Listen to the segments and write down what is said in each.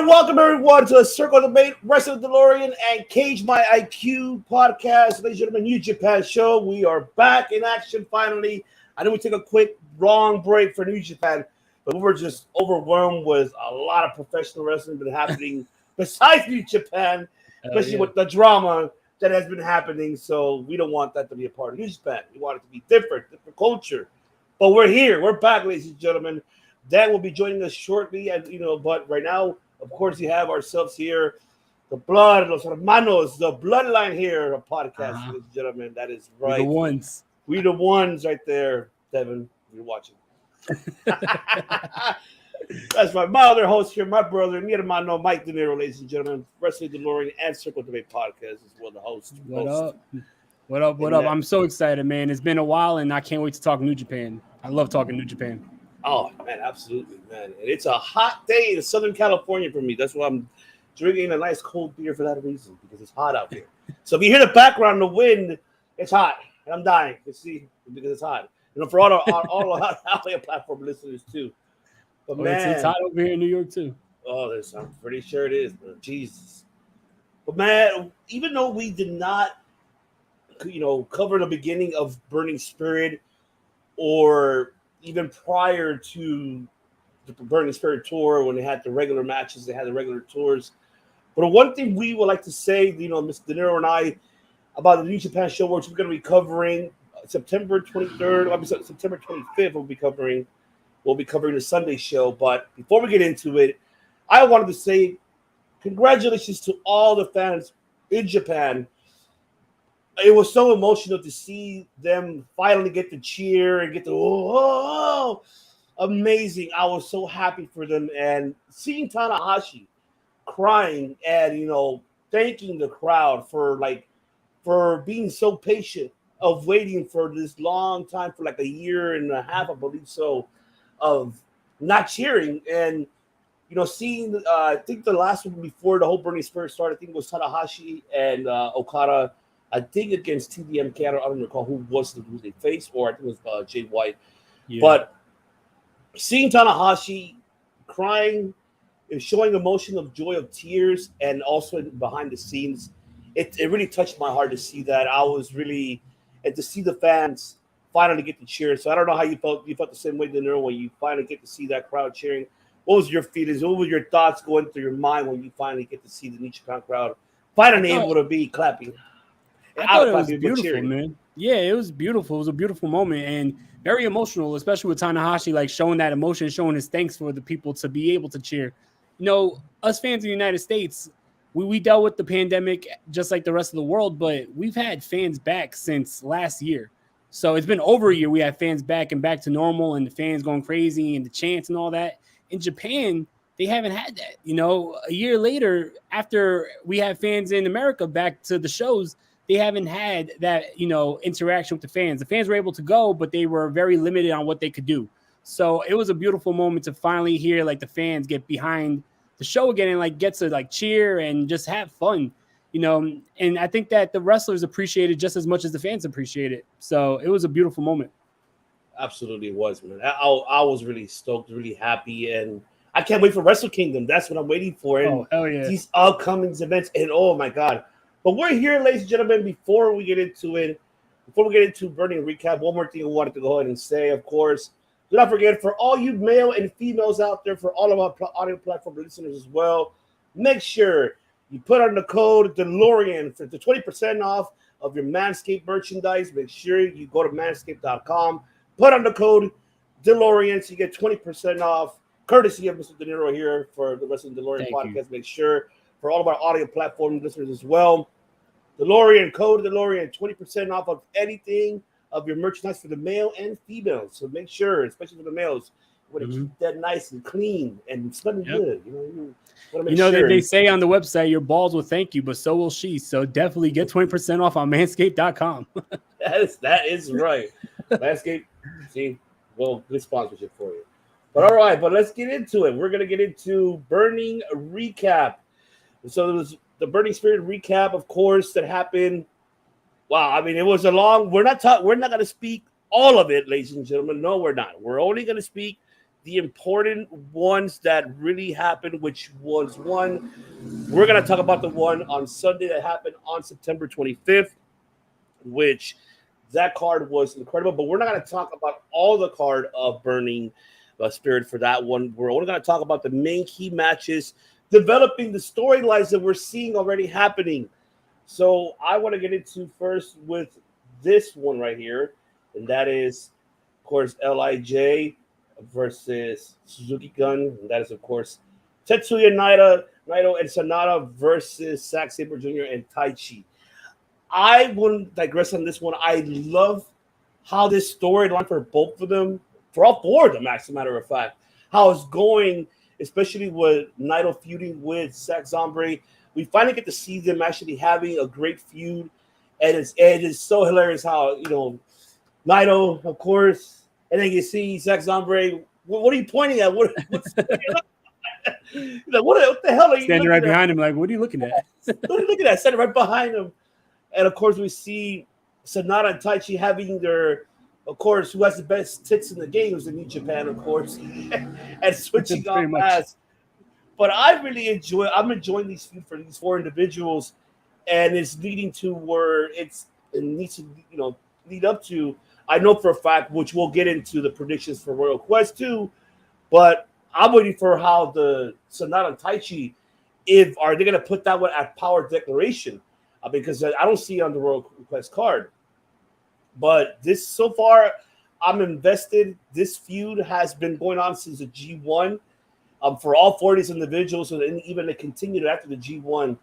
welcome everyone to a Circle Debate, Wrestling Delorean, and Cage My IQ podcast. Ladies and gentlemen, New Japan show. We are back in action finally. I know we took a quick, long break for New Japan, but we were just overwhelmed with a lot of professional wrestling been happening besides New Japan, especially with the drama that has been happening. So we don't want that to be a part of New Japan. We want it to be different culture. But we're here. We're back, ladies and gentlemen. Dan will be joining us shortly, and but right now, of course, we have ourselves here, the blood, los hermanos, the bloodline here, a podcast, ladies and gentlemen. That is right. We the ones right there, Devin. You're watching. That's right. My other host here, my brother, mi hermano, Mike De Niro, ladies and gentlemen, Wrestling Delorean and Circle Debate Podcast as well, the host. What up? I'm so excited, man. It's been a while, and I can't wait to talk New Japan. I love talking New Japan. Oh, man, absolutely, man. And it's a hot day in Southern California for me. That's why I'm drinking a nice cold beer for that reason, because it's hot out here. So if you hear the background, the wind, it's hot. And I'm dying to see because it's hot. For all the audio platform listeners, too. But, man. It's hot over here in New York, too. Oh, I'm pretty sure it is, bro. Jesus. But, man, even though we did not, cover the beginning of Burning Spirit or even prior to the Burning Spirit tour, when they had the regular matches, they had the regular tours. But one thing we would like to say, Mr. De Niro and I, about the New Japan show, which we're going to be covering September 23rd, September 25th, we'll be covering the Sunday show. But before we get into it, I wanted to say congratulations to all the fans in Japan. It was so emotional to see them finally get the cheer and get the amazing. I was so happy for them, and seeing Tanahashi crying and thanking the crowd for being so patient of waiting for this long time, for like a year and a half, I believe so, of not cheering. And seeing I think the last one before the whole Burning Spirit started, I think it was Tanahashi and Okada. I think against TDMK, I don't recall who they faced, or I think it was Jay White. Yeah. But seeing Tanahashi crying and showing emotion of joy, of tears, and also behind the scenes, it really touched my heart to see that. And to see the fans finally get to cheer. So I don't know how you felt. You felt the same way, De Niro, when you finally get to see that crowd cheering. What was your feelings? What were your thoughts going through your mind when you finally get to see the New Japan crowd finally able to be clapping? I thought it was beautiful, man. Yeah, it was beautiful. It was a beautiful moment and very emotional, especially with Tanahashi, showing that emotion, showing his thanks for the people to be able to cheer. Us fans in the United States, we dealt with the pandemic just like the rest of the world, but we've had fans back since last year. So it's been over a year. We have fans back and back to normal, and the fans going crazy and the chants and all that. In Japan, they haven't had that. A year later, after we have fans in America back to the shows, they haven't had that, interaction with the fans. The fans were able to go, but they were very limited on what they could do. So it was a beautiful moment to finally hear the fans get behind the show again and get to cheer and just have fun, And I think that the wrestlers appreciate it just as much as the fans appreciate it. So it was a beautiful moment. Absolutely, it was, man. I was really stoked, really happy, and I can't wait for Wrestle Kingdom. That's what I'm waiting for. And hell yeah. These upcoming events, and oh my God. But we're here, ladies and gentlemen, before we get into Burning Recap, one more thing I wanted to go ahead and say, of course. Do not forget, for all you male and females out there, for all of our audio platform listeners as well, make sure you put on the code DeLorean for the 20% off of your Manscaped merchandise. Make sure you go to manscaped.com, put on the code DeLorean so you get 20% off, courtesy of Mr. De Niro here for the Wrestling Delorean Podcast. Make sure for all of our audio platform listeners as well, DeLorean, code DeLorean, 20% off of anything of your merchandise for the male and females. So make sure, especially for the males, you want to keep that nice and clean and smelling good. They say on the website, your balls will thank you, but so will she. So definitely get 20% off on manscaped.com. That is right. Manscaped, see, well, good sponsorship for you. But all right, but let's get into it. We're going to get into Burning Recap. So there was the Burning Spirit recap, of course, that happened. Wow, I mean, it was a long. We're not going to speak all of it, ladies and gentlemen. No, we're not. We're only going to speak the important ones that really happened, which was one. We're going to talk about the one on Sunday that happened on September 25th, which that card was incredible. But we're not going to talk about all the card of Burning Spirit for that one. We're only going to talk about the main key matches, developing the storylines that we're seeing already happening. So I want to get into first with this one right here, and that is, of course, LIJ versus Suzuki Gun. And that is, of course, Tetsuya Naito and Sonata versus Zack Saber Jr. and Taichi. I wouldn't digress on this one. I love how this storyline for both of them, for all four of them, as a matter of fact, how it's going, especially with Naito feuding with Zack Sabre. We finally get to see them actually having a great feud, and it's so hilarious how, you know, Naito, of course, and then you see Zack Sabre. What are you pointing at? What's like, what the hell are you standing right behind him? Like, what are you looking at? What are you looking at? Standing right behind him. And of course, we see Sonata and Taichi having their, of course, who has the best tits in the game was in New Japan, of course, and switching off as. But I'm enjoying these feud for these four individuals, and it's leading to where it needs to, you know, lead up to. I know for a fact, which we'll get into the predictions for Royal Quest 2, but I'm waiting for how the Sonata and Taichi, are they going to put that one at Power Declaration? Because I don't see it on the Royal Quest card. But this, so far, I'm invested. This feud has been going on since the G1 for all four of these individuals, and even they continued after the G1.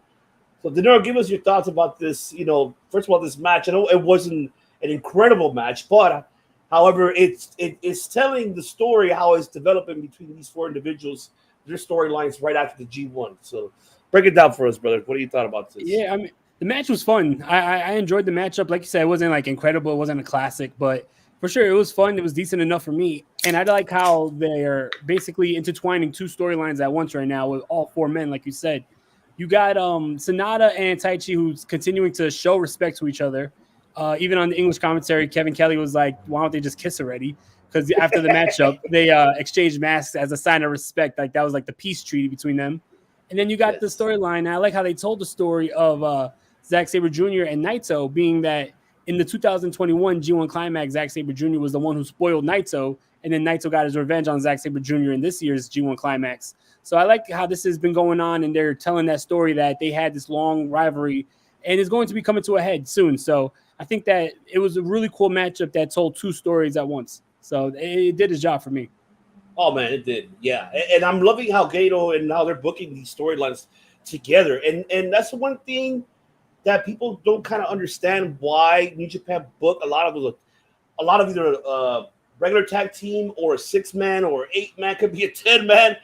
So, Denaro, give us your thoughts about this. You know, first of all, this match. I know it wasn't an incredible match, but however, it's telling the story how it's developing between these four individuals, their storylines right after the G1. So, break it down for us, brother. What do you thought about this? Yeah, I mean, the match was fun. I enjoyed the matchup. Like you said, it wasn't like incredible. It wasn't a classic, but for sure, it was fun. It was decent enough for me. And I like how they're basically intertwining two storylines at once right now with all four men, like you said. You got Sonata and Taichi, who's continuing to show respect to each other. Even on the English commentary, Kevin Kelly was like, why don't they just kiss already? Because after the matchup, they exchanged masks as a sign of respect. Like that was like the peace treaty between them. And then you got the storyline. I like how they told the story of Zack Saber Jr. and Naito, being that in the 2021 G1 Climax, Zack Saber Jr. was the one who spoiled Naito, and then Naito got his revenge on Zack Saber Jr. in this year's G1 Climax. So I like how this has been going on, and they're telling that story that they had this long rivalry, and it's going to be coming to a head soon. So I think that it was a really cool matchup that told two stories at once. So it did its job for me. Oh, man, it did. Yeah. And I'm loving how Gato and how they're booking these storylines together. And that's the one thing that people don't kind of understand, why New Japan book a lot of either regular tag team or a 6-man or 8-man, could be a 10-man,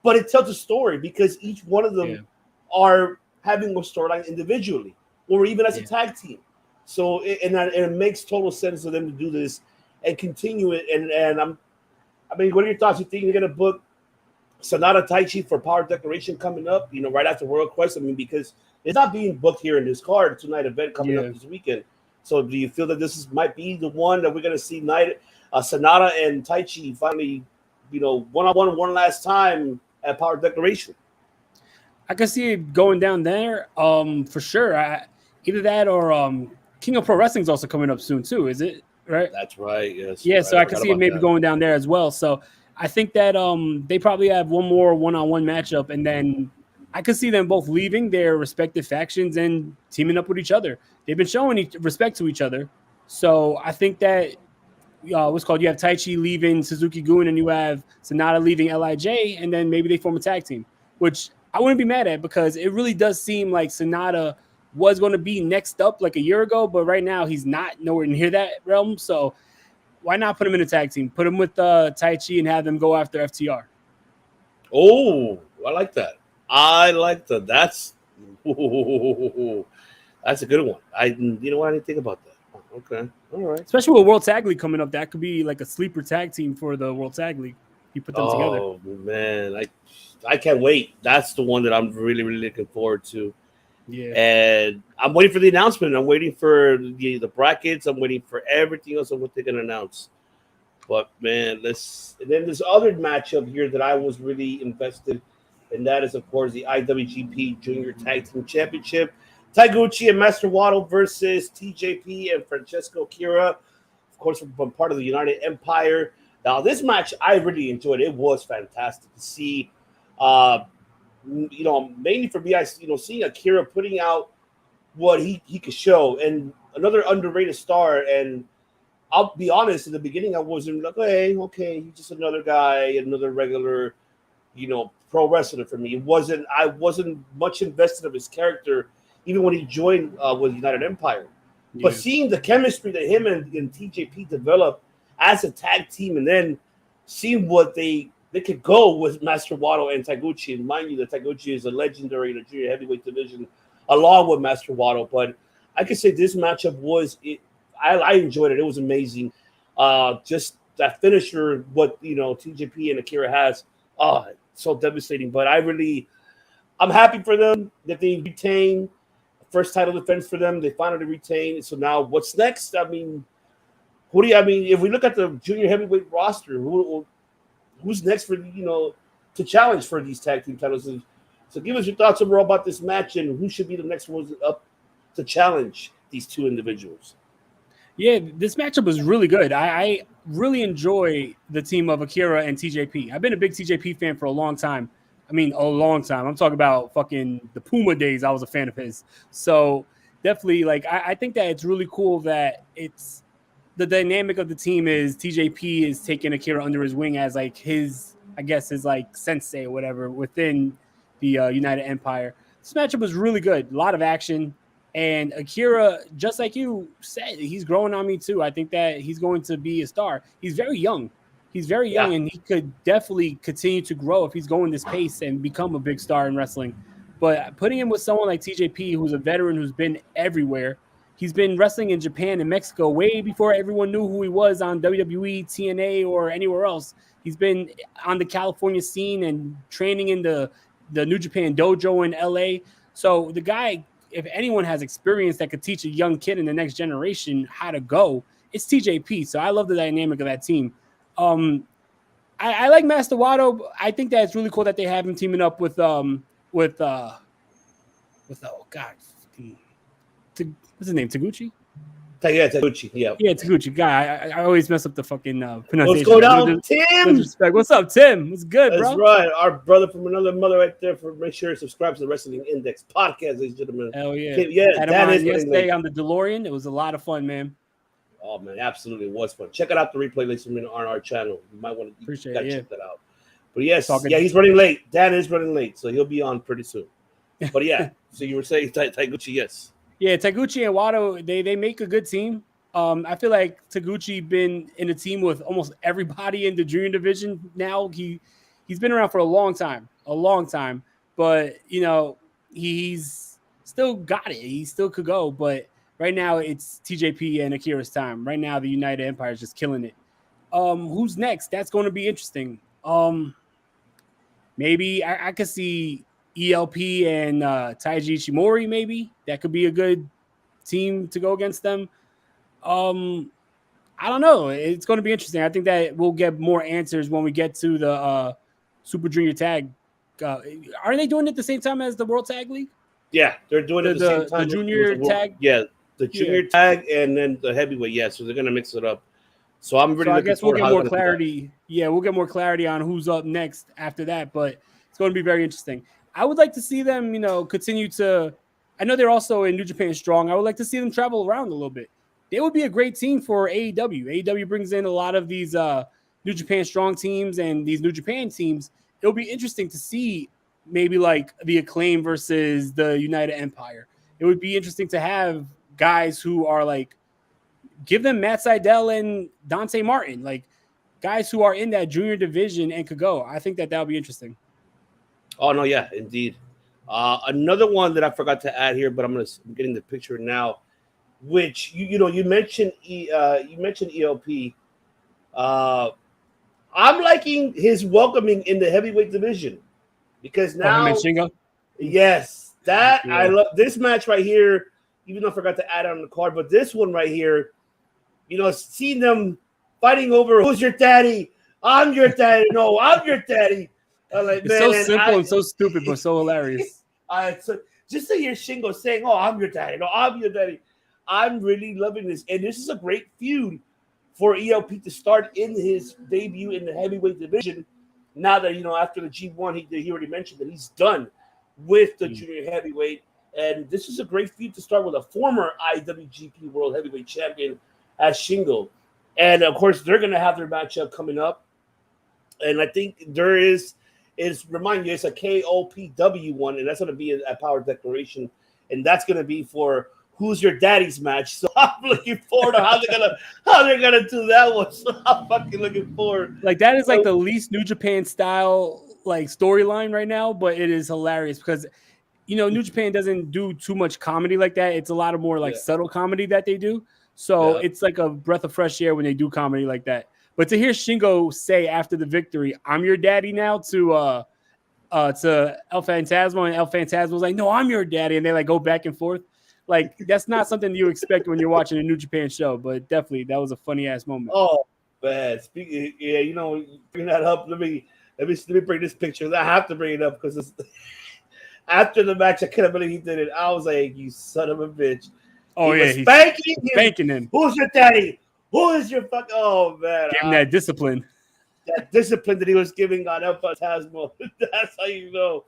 but it tells a story because each one of them are having a storyline individually or even as a tag team. So it makes total sense for them to do this and continue it. And what are your thoughts? You think you're going to book Sonata Taichi for Power Declaration coming up, you know, right after World Quest? I mean, because it's not being booked here in this card tonight event coming up this weekend. So do you feel that this might be the one that we're going to see Sonata and Taichi finally, you know, one-on-one one last time at Power Declaration? I can see it going down there for sure. Either that or King of Pro Wrestling is also coming up soon too, is it? Right? That's right, yes. Yeah, right. so I can see it maybe going down there as well. So I think that they probably have one more one-on-one matchup, and then I could see them both leaving their respective factions and teaming up with each other. They've been showing respect to each other. So I think that you have Taichi leaving Suzuki Gun, and you have Sonata leaving LIJ, and then maybe they form a tag team, which I wouldn't be mad at because it really does seem like Sonata was going to be next up like a year ago, but right now he's not nowhere near that realm. So why not put him in a tag team? Put him with Taichi and have them go after FTR. Oh, I like that. That's a good one. I didn't think about that. Okay, all right. Especially with World Tag League coming up, that could be like a sleeper tag team for the World Tag League. You put them together. Oh man, I can't wait. That's the one that I'm really, really looking forward to. Yeah, and I'm waiting for the announcement. I'm waiting for the brackets. I'm waiting for everything else of what they're gonna announce. But man, and then this other matchup here that I was really invested, and that is of course the IWGP Junior Tag Team Championship. Taguchi and Master Wato versus TJP and Francesco Akira, of course, from part of the United Empire. Now, this match I really enjoyed. It was fantastic to see. Mainly for me, seeing Akira putting out what he could show, and another underrated star. And I'll be honest, in the beginning, I wasn't like, okay, he's just another guy, another regular, pro wrestler for me. I wasn't much invested of his character, even when he joined with United Empire. Yeah. But seeing the chemistry that him and TJP developed as a tag team, and then seeing what they could go with Master Wato and Taguchi. And mind you, that Taguchi is a legendary in the junior heavyweight division, along with Master Wato. But I could say this matchup I enjoyed it. It was amazing. Just that finisher, what TJP and Akira has, so devastating. But I'm happy for them that they retain first title defense for them. They finally retained. So now what's next? I mean, if we look at the junior heavyweight roster, who's next for to challenge for these tag team titles? So give us your thoughts overall about this match and who should be the next ones up to challenge these two individuals. Yeah, this matchup was really good. I really enjoy the team of Akira and TJP. I've been a big TJP fan for a long time. I mean, a long time. I'm talking about fucking the Puma days. I was a fan of his. So definitely, I think that it's really cool that it's the dynamic of the team is TJP is taking Akira under his wing as his sensei or whatever within the United Empire. This matchup was really good. A lot of action. And Akira, just like you said, he's growing on me too. I think that he's going to be a star. He's very young. And he could definitely continue to grow if he's going this pace and become a big star in wrestling. But putting him with someone like TJP, who's a veteran, who's been everywhere. He's been wrestling in Japan and Mexico way before everyone knew who he was on WWE, TNA, or anywhere else. He's been on the California scene and training in the New Japan dojo in LA. So the guy, if anyone has experience that could teach a young kid in the next generation how to go, it's TJP. So I love the dynamic of that team. I like Master Wato. I think that it's really cool that they have him teaming up with what's his name? Taguchi? Yeah, Taguchi. Yeah. Yeah, Taguchi. Guy, I always mess up the fucking pronunciation. What's going on, Tim? What's up, Tim? What's good, bro? That's right. Our brother from another mother right there. Make sure to subscribe to the Wrestling Index podcast, ladies and gentlemen. Hell yeah. Yeah, that is yesterday on the DeLorean. It was a lot of fun, man. Oh, man, absolutely. It was fun. Check it out, the replay, ladies and gentlemen, on our channel. You might want to check that out. But yes, he's running late. Dan is running late, so he'll be on pretty soon. But yeah, so you were saying Taguchi, yes. Yeah, Taguchi and Wato, they make a good team. I feel like Taguchi been in a team with almost everybody in the junior division now. He's been around for a long time, but he's still got it. He still could go, but right now it's TJP and Akira's time. Right now the United Empire is just killing it. Who's next? That's going to be interesting. Maybe I could see ELP and Taiji Ishimori. Maybe that could be a good team to go against them. I don't know. It's going to be interesting. I think that we'll get more answers when we get to the Super Junior Tag. Are they doing it at the same time as the World Tag League? Yeah, they're doing it at the same time. The Junior Tag? Yeah, the Junior Tag and then the Heavyweight. Yeah, so they're going to mix it up. So I'm really I guess we'll get more clarity. Yeah, we'll get more clarity on who's up next after that, but it's going to be very interesting. I would like to see them, continue to – I know they're also in New Japan Strong. I would like to see them travel around a little bit. They would be a great team for AEW. AEW brings in a lot of these New Japan Strong teams and these New Japan teams. It'll be interesting to see maybe like the Acclaim versus the United Empire. It would be interesting to have guys who are like, give them Matt Sydal and Dante Martin, like guys who are in that junior division and could go. I think that would be interesting. Oh, no, yeah, indeed. Another one that I forgot to add here, but I'm getting the picture now, which you mentioned ELP. I'm liking his welcoming in the heavyweight division because now, yes, that yeah. I love this match right here. Even though I forgot to add it on the card, but this one right here, seeing them fighting over who's your daddy. I'm your daddy. No, I'm your daddy. I'm like, it's so simple and so stupid, but so hilarious. So just to hear Shingo saying, "Oh, I'm your daddy. No, I'm your daddy." I'm really loving this, and this is a great feud for ELP to start in his debut in the heavyweight division. Now that after the G1, he already mentioned that he's done with the junior heavyweight, and this is a great feud to start with a former IWGP World Heavyweight Champion as Shingo, and of course they're going to have their matchup coming up, and I think there is remind you it's a KOPW one, and that's going to be a power declaration, and that's going to be for Who's Your Daddy's match. So I'm looking forward to how they're gonna do that one. So I'm fucking looking forward. Like that is like the least New Japan style like storyline right now, but it is hilarious because New Japan doesn't do too much comedy like that. It's a lot of more like subtle comedy that they do. So it's like a breath of fresh air when they do comedy like that. But to hear Shingo say after the victory, "I'm your daddy now" to El Phantasmo, and El Phantasmo's like, "No, I'm your daddy," and they like go back and forth. Like that's not something you expect when you're watching a New Japan show, but definitely that was a funny ass moment. Oh man, speaking, bring that up. Let me bring this picture. I have to bring it up because after the match, I couldn't believe he did it. I was like, "You son of a bitch!" Oh he's spanking him. Who's your daddy? Who is your fuck? Oh man, give him that discipline. That discipline that he was giving on El Phantasmo. That's how you know.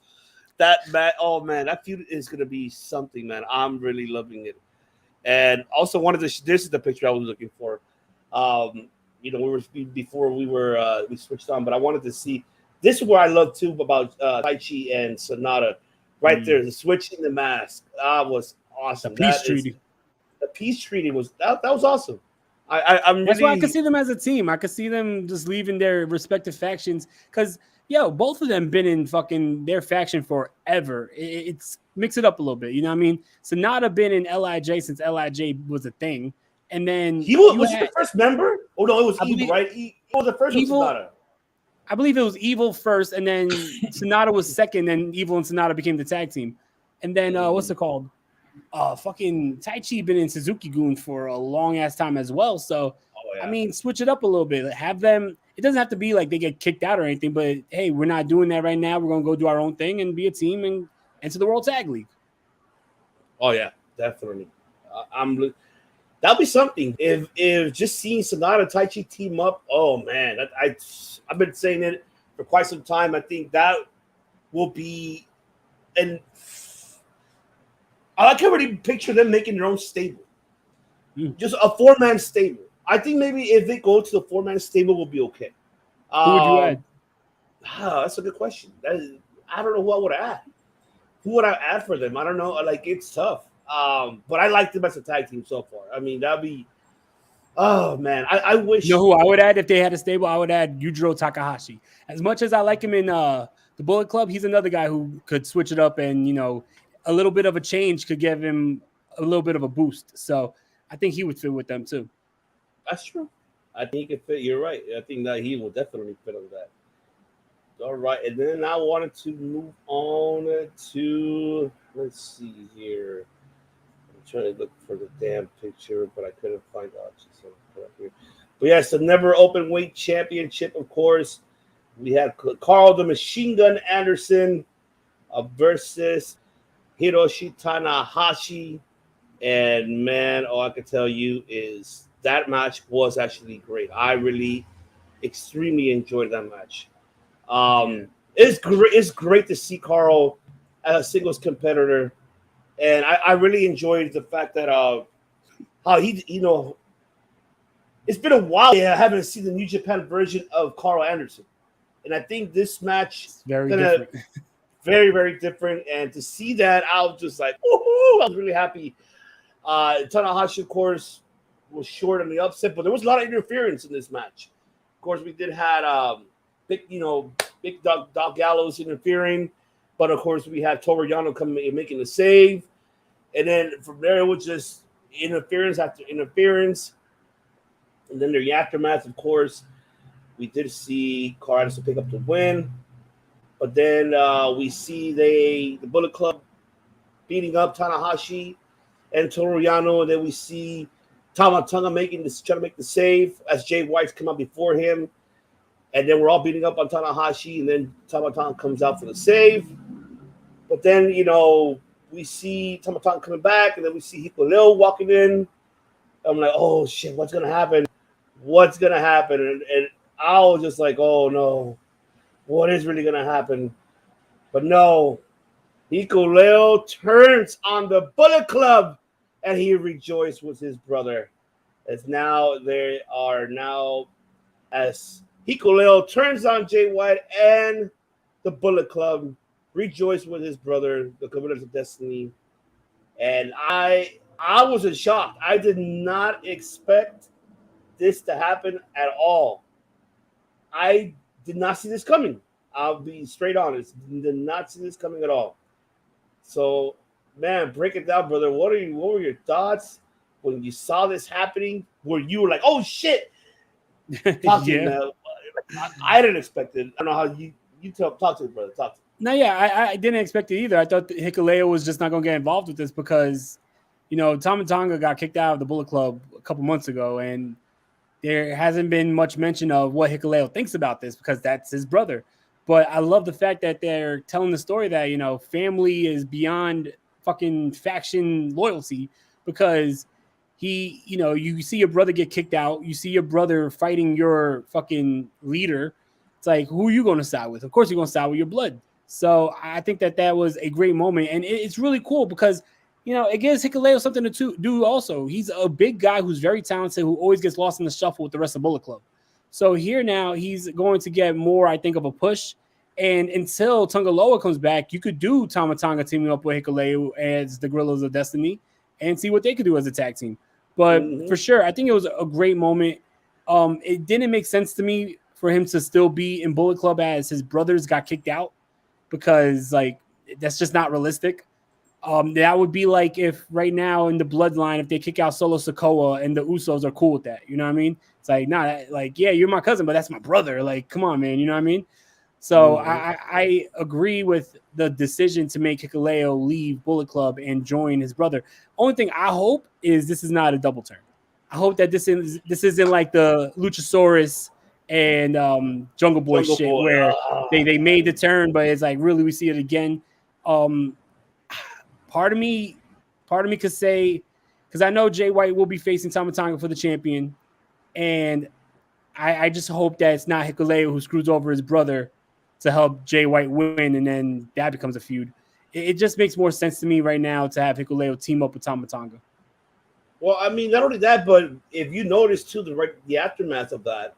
That feud is gonna be something, man. I'm really loving it, and also this is the picture I was looking for. We switched on, but I wanted to see. This is where I love too about Taichi and Sonata, right there, the switching the mask. Was awesome. The peace treaty was that was awesome. That's why I could see them as a team. I could see them just leaving their respective factions because. Both of them been in fucking their faction forever. It's mix it up a little bit, you know what I mean? Sonata been in LIJ since LIJ was a thing, and then he was the first member. Oh no, it was Evil, right? He was the first Sonata. I believe it was Evil first, and then Sonata was second, and Evil and Sonata became the tag team. And then what's it called? Fucking Taichi been in Suzuki-gun for a long ass time as well. So I mean, switch it up a little bit. Have them. It doesn't have to be like they get kicked out or anything, but hey, we're not doing that right now. We're gonna go do our own thing and be a team and enter the World Tag League. Oh yeah, definitely. That'll be something. If just seeing Sonata and Taichi team up, oh man, I've been saying it for quite some time. I think that will be, and I can already picture them making their own stable, just a 4-man stable. I think maybe if they go to the 4-man stable, we'll be okay. Who would you add? That's a good question. I don't know who I would add. Who would I add for them? I don't know. Like, it's tough. But I like them as a tag team so far. I mean, that'd be. Oh man, I wish. You know who I would add if they had a stable? I would add Yujiro Takahashi. As much as I like him in the Bullet Club, he's another guy who could switch it up, and a little bit of a change could give him a little bit of a boost. So I think he would fit with them too. That's true. I think he could fit. You're right. I think that he will definitely fit on that. All right, and then I wanted to move on to. Let's see here. I'm trying to look for the damn picture, but I couldn't find out. But yes, the never open weight championship, of course. We had Carl the Machine Gun Anderson versus Hiroshitana Hashi. And man, all I can tell you is that match was actually great. I really extremely enjoyed that match. It's great to see Carl as a singles competitor. And I really enjoyed the fact that how he, it's been a while I haven't seen the New Japan version of Carl Anderson. And I think this match is different. Very, very different. And to see that, I was just like, woohoo! I was really happy. Tanahashi, of course, was short on the upset, but there was a lot of interference in this match. Of course, we did have big Doc Gallows interfering, but of course we had Toru Yano coming and making the save. And then from there, it was just interference after interference. And then the aftermath, of course, we did see Carl Anderson pick up the win. But then we see the Bullet Club beating up Tanahashi and Toru Yano. And then we see Tama Tonga trying to make the save as Jay White's come out before him. And then we're all beating up on Tanahashi, and then Tama Tonga comes out for the save. But then, we see Tama Tonga coming back, and then we see Hikuleo walking in. I'm like, oh, shit, what's going to happen? What's going to happen? And I was just like, oh, no. What is really going to happen? But no. Hikuleo turns on the Bullet Club, and he rejoiced with his brother. As now they are now as Hikuleo turns on Jay White and the Bullet Club, rejoiced with his brother, the Combatants of Destiny. And I was in shock. I did not expect this to happen at all. I did not see this coming. I'll be straight honest. Did not see this coming at all. So, man, break it down, brother. What were your thoughts when you saw this happening? Where you were like, "Oh shit!" Talk to me, man. I didn't expect it. I don't know how you talk to me, brother. Talk to me. No, yeah, I didn't expect it either. I thought Hikuleo was just not going to get involved with this because, Tama Tonga got kicked out of the Bullet Club a couple months ago, and there hasn't been much mention of what Hikuleo thinks about this because that's his brother. But I love the fact that they're telling the story that, family is beyond fucking faction loyalty because you see your brother get kicked out. You see your brother fighting your fucking leader. It's like, who are you going to side with? Of course, you're going to side with your blood. So I think that was a great moment. And it's really cool because, it gives Hikuleo something to do also. He's a big guy who's very talented, who always gets lost in the shuffle with the rest of Bullet Club. So here now he's going to get more, I think, of a push. And until Tonga Loa comes back, you could do Tama Tonga teaming up with Hikuleo as the Guerrillas of Destiny and see what they could do as a tag team. But for sure, I think it was a great moment. It didn't make sense to me for him to still be in Bullet Club as his brothers got kicked out because, that's just not realistic. That would be like if right now in the Bloodline, if they kick out Solo Sikoa and the Usos are cool with that. You know what I mean? It's like, nah, yeah, you're my cousin, but that's my brother. Like, come on, man. You know what I mean? So I agree with the decision to make Hikuleo leave Bullet Club and join his brother. Only thing I hope is this is not a double turn. I hope that this isn't like the Luchasaurus and Jungle Boy where they made the turn, but it's like really we see it again. Part of me could say, because I know Jay White will be facing Tama Tonga for the champion, and I just hope that it's not Hikuleo who screws over his brother to help Jay White win, and then that becomes a feud. It just makes more sense to me right now to have Hikuleo team up with Tama Tonga. Well, I mean, not only that, but if you notice too, the aftermath of that,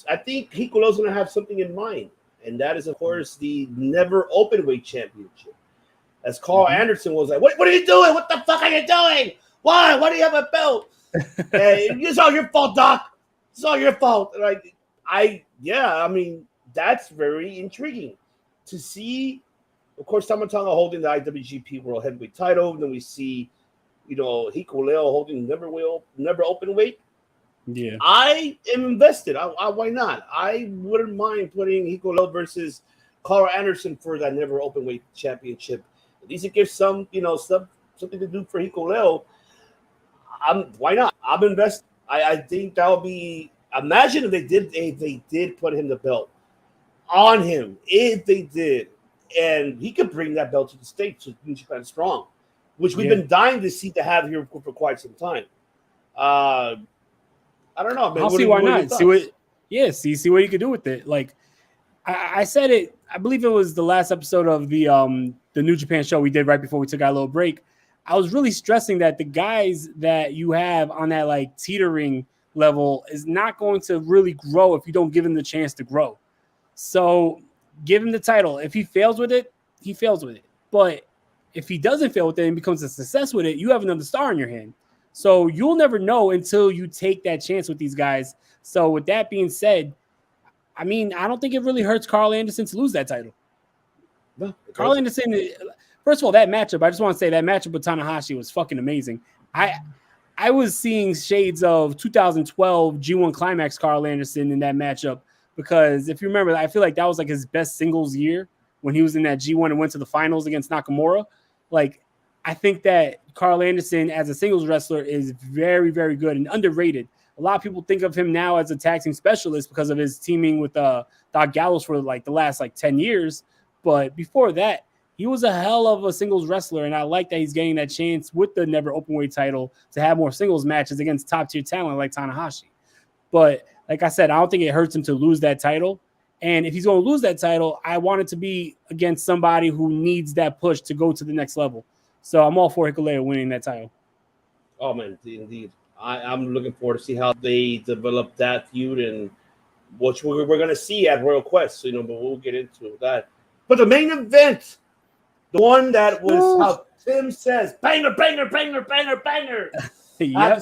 I think Hikuleo's going to have something in mind, and that is, of course, the never openweight championship. As Carl Anderson was like, "What are you doing? What the fuck are you doing? Why? Why do you have a belt? It's all your fault, Doc. It's all your fault." I mean, that's very intriguing to see. Of course, Tama Tonga holding the IWGP World Heavyweight title. Then we see, Hikuleo holding never openweight. Yeah, I am invested. Why not? I wouldn't mind putting Hikuleo versus Carl Anderson for that never openweight championship. At least it gives something to do for Hikuleo. Why not? I'm invested. I think that would be. Imagine if they did put him the belt on him. If they did, and he could bring that belt to the States to New Japan Strong, which we've been dying to see to have here for quite some time. I don't know, man. I'll see why not. See what you could do with it. Like I said it. I believe it was the last episode of the New Japan show we did right before we took our little break. I was really stressing that the guys that you have on that teetering level is not going to really grow if you don't give him the chance to grow. So give him the title. If he fails with it, he fails with it. But if he doesn't fail with it and becomes a success with it, you have another star in your hand. So you'll never know until you take that chance with these guys. So with that being said, I mean, I don't think it really hurts Carl Anderson to lose that title. No, Carl Anderson, first of all, that matchup, I just want to say that matchup with Tanahashi was fucking amazing. I was seeing shades of 2012 G1 Climax Carl Anderson in that matchup because if you remember, I feel like that was his best singles year when he was in that G1 and went to the finals against Nakamura. I think that Carl Anderson as a singles wrestler is very, very good and underrated. A lot of people think of him now as a tag team specialist because of his teaming with Doc Gallows for like the last 10 years. But before that, he was a hell of a singles wrestler, and I like that he's getting that chance with the Never Openweight title to have more singles matches against top-tier talent like Tanahashi. But like I said, I don't think it hurts him to lose that title. And if he's going to lose that title, I want it to be against somebody who needs that push to go to the next level. So I'm all for Hikuleo winning that title. Oh, man, indeed. I'm looking forward to see how they develop that feud and what we're going to see at Royal Quest. But we'll get into that. But the main event, the one that was how Tim says, banger, banger, banger, banger, banger. Yep. I have to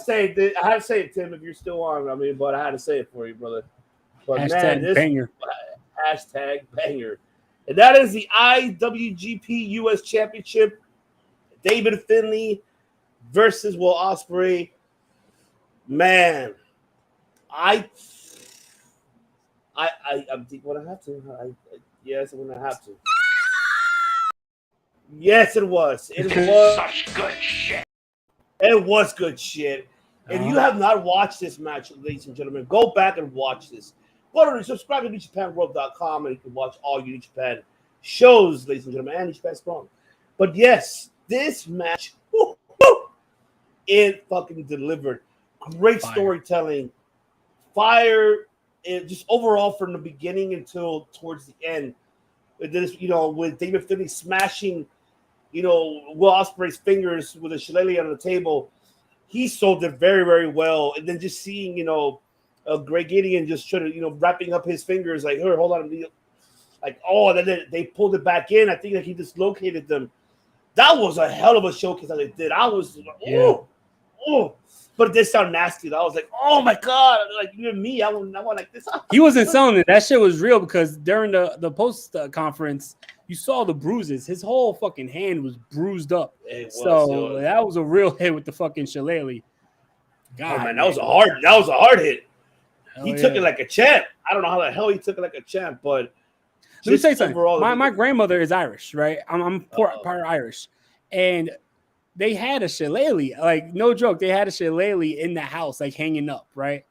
say it, Tim, if you're still on. But I had to say it for you, brother. But hashtag banger. Hashtag banger. And that is the IWGP US Championship. David Finlay versus Will Ospreay. Man, I'm going to have to. Yes, I'm going to have to. Yes, it was. It was such good shit. It was good shit. If you have not watched this match, ladies and gentlemen, go back and watch this. Go to subscribe to NewJapanWorld.com and you can watch all your New Japan shows, ladies and gentlemen, and New Japan Strong. But yes, this match, it fucking delivered. Great storytelling, fire, and just overall from the beginning until towards the end. With this, with David Finlay smashing, Will Ospreay's fingers with a shillelagh on the table, he sold it very, very well. And then just seeing, Greg Gideon just trying to, wrapping up his fingers like, here, hold on, and then they pulled it back in. I think he dislocated them. That was a hell of a showcase that they did. I was like, oh. But it did sound nasty. I was like, oh my God. Like, even me, I want like this. He wasn't selling it. That shit was real because during the post conference, you saw the bruises. His whole fucking hand was bruised up. That was a real hit with the fucking shillelagh. God, man, that was a hard hit. He took it like a champ. I don't know how the hell he took it like a champ, but let me say something. My grandmother is Irish, right? I'm part Irish, and they had a shillelagh, like no joke. They had a shillelagh in the house, like hanging up, right?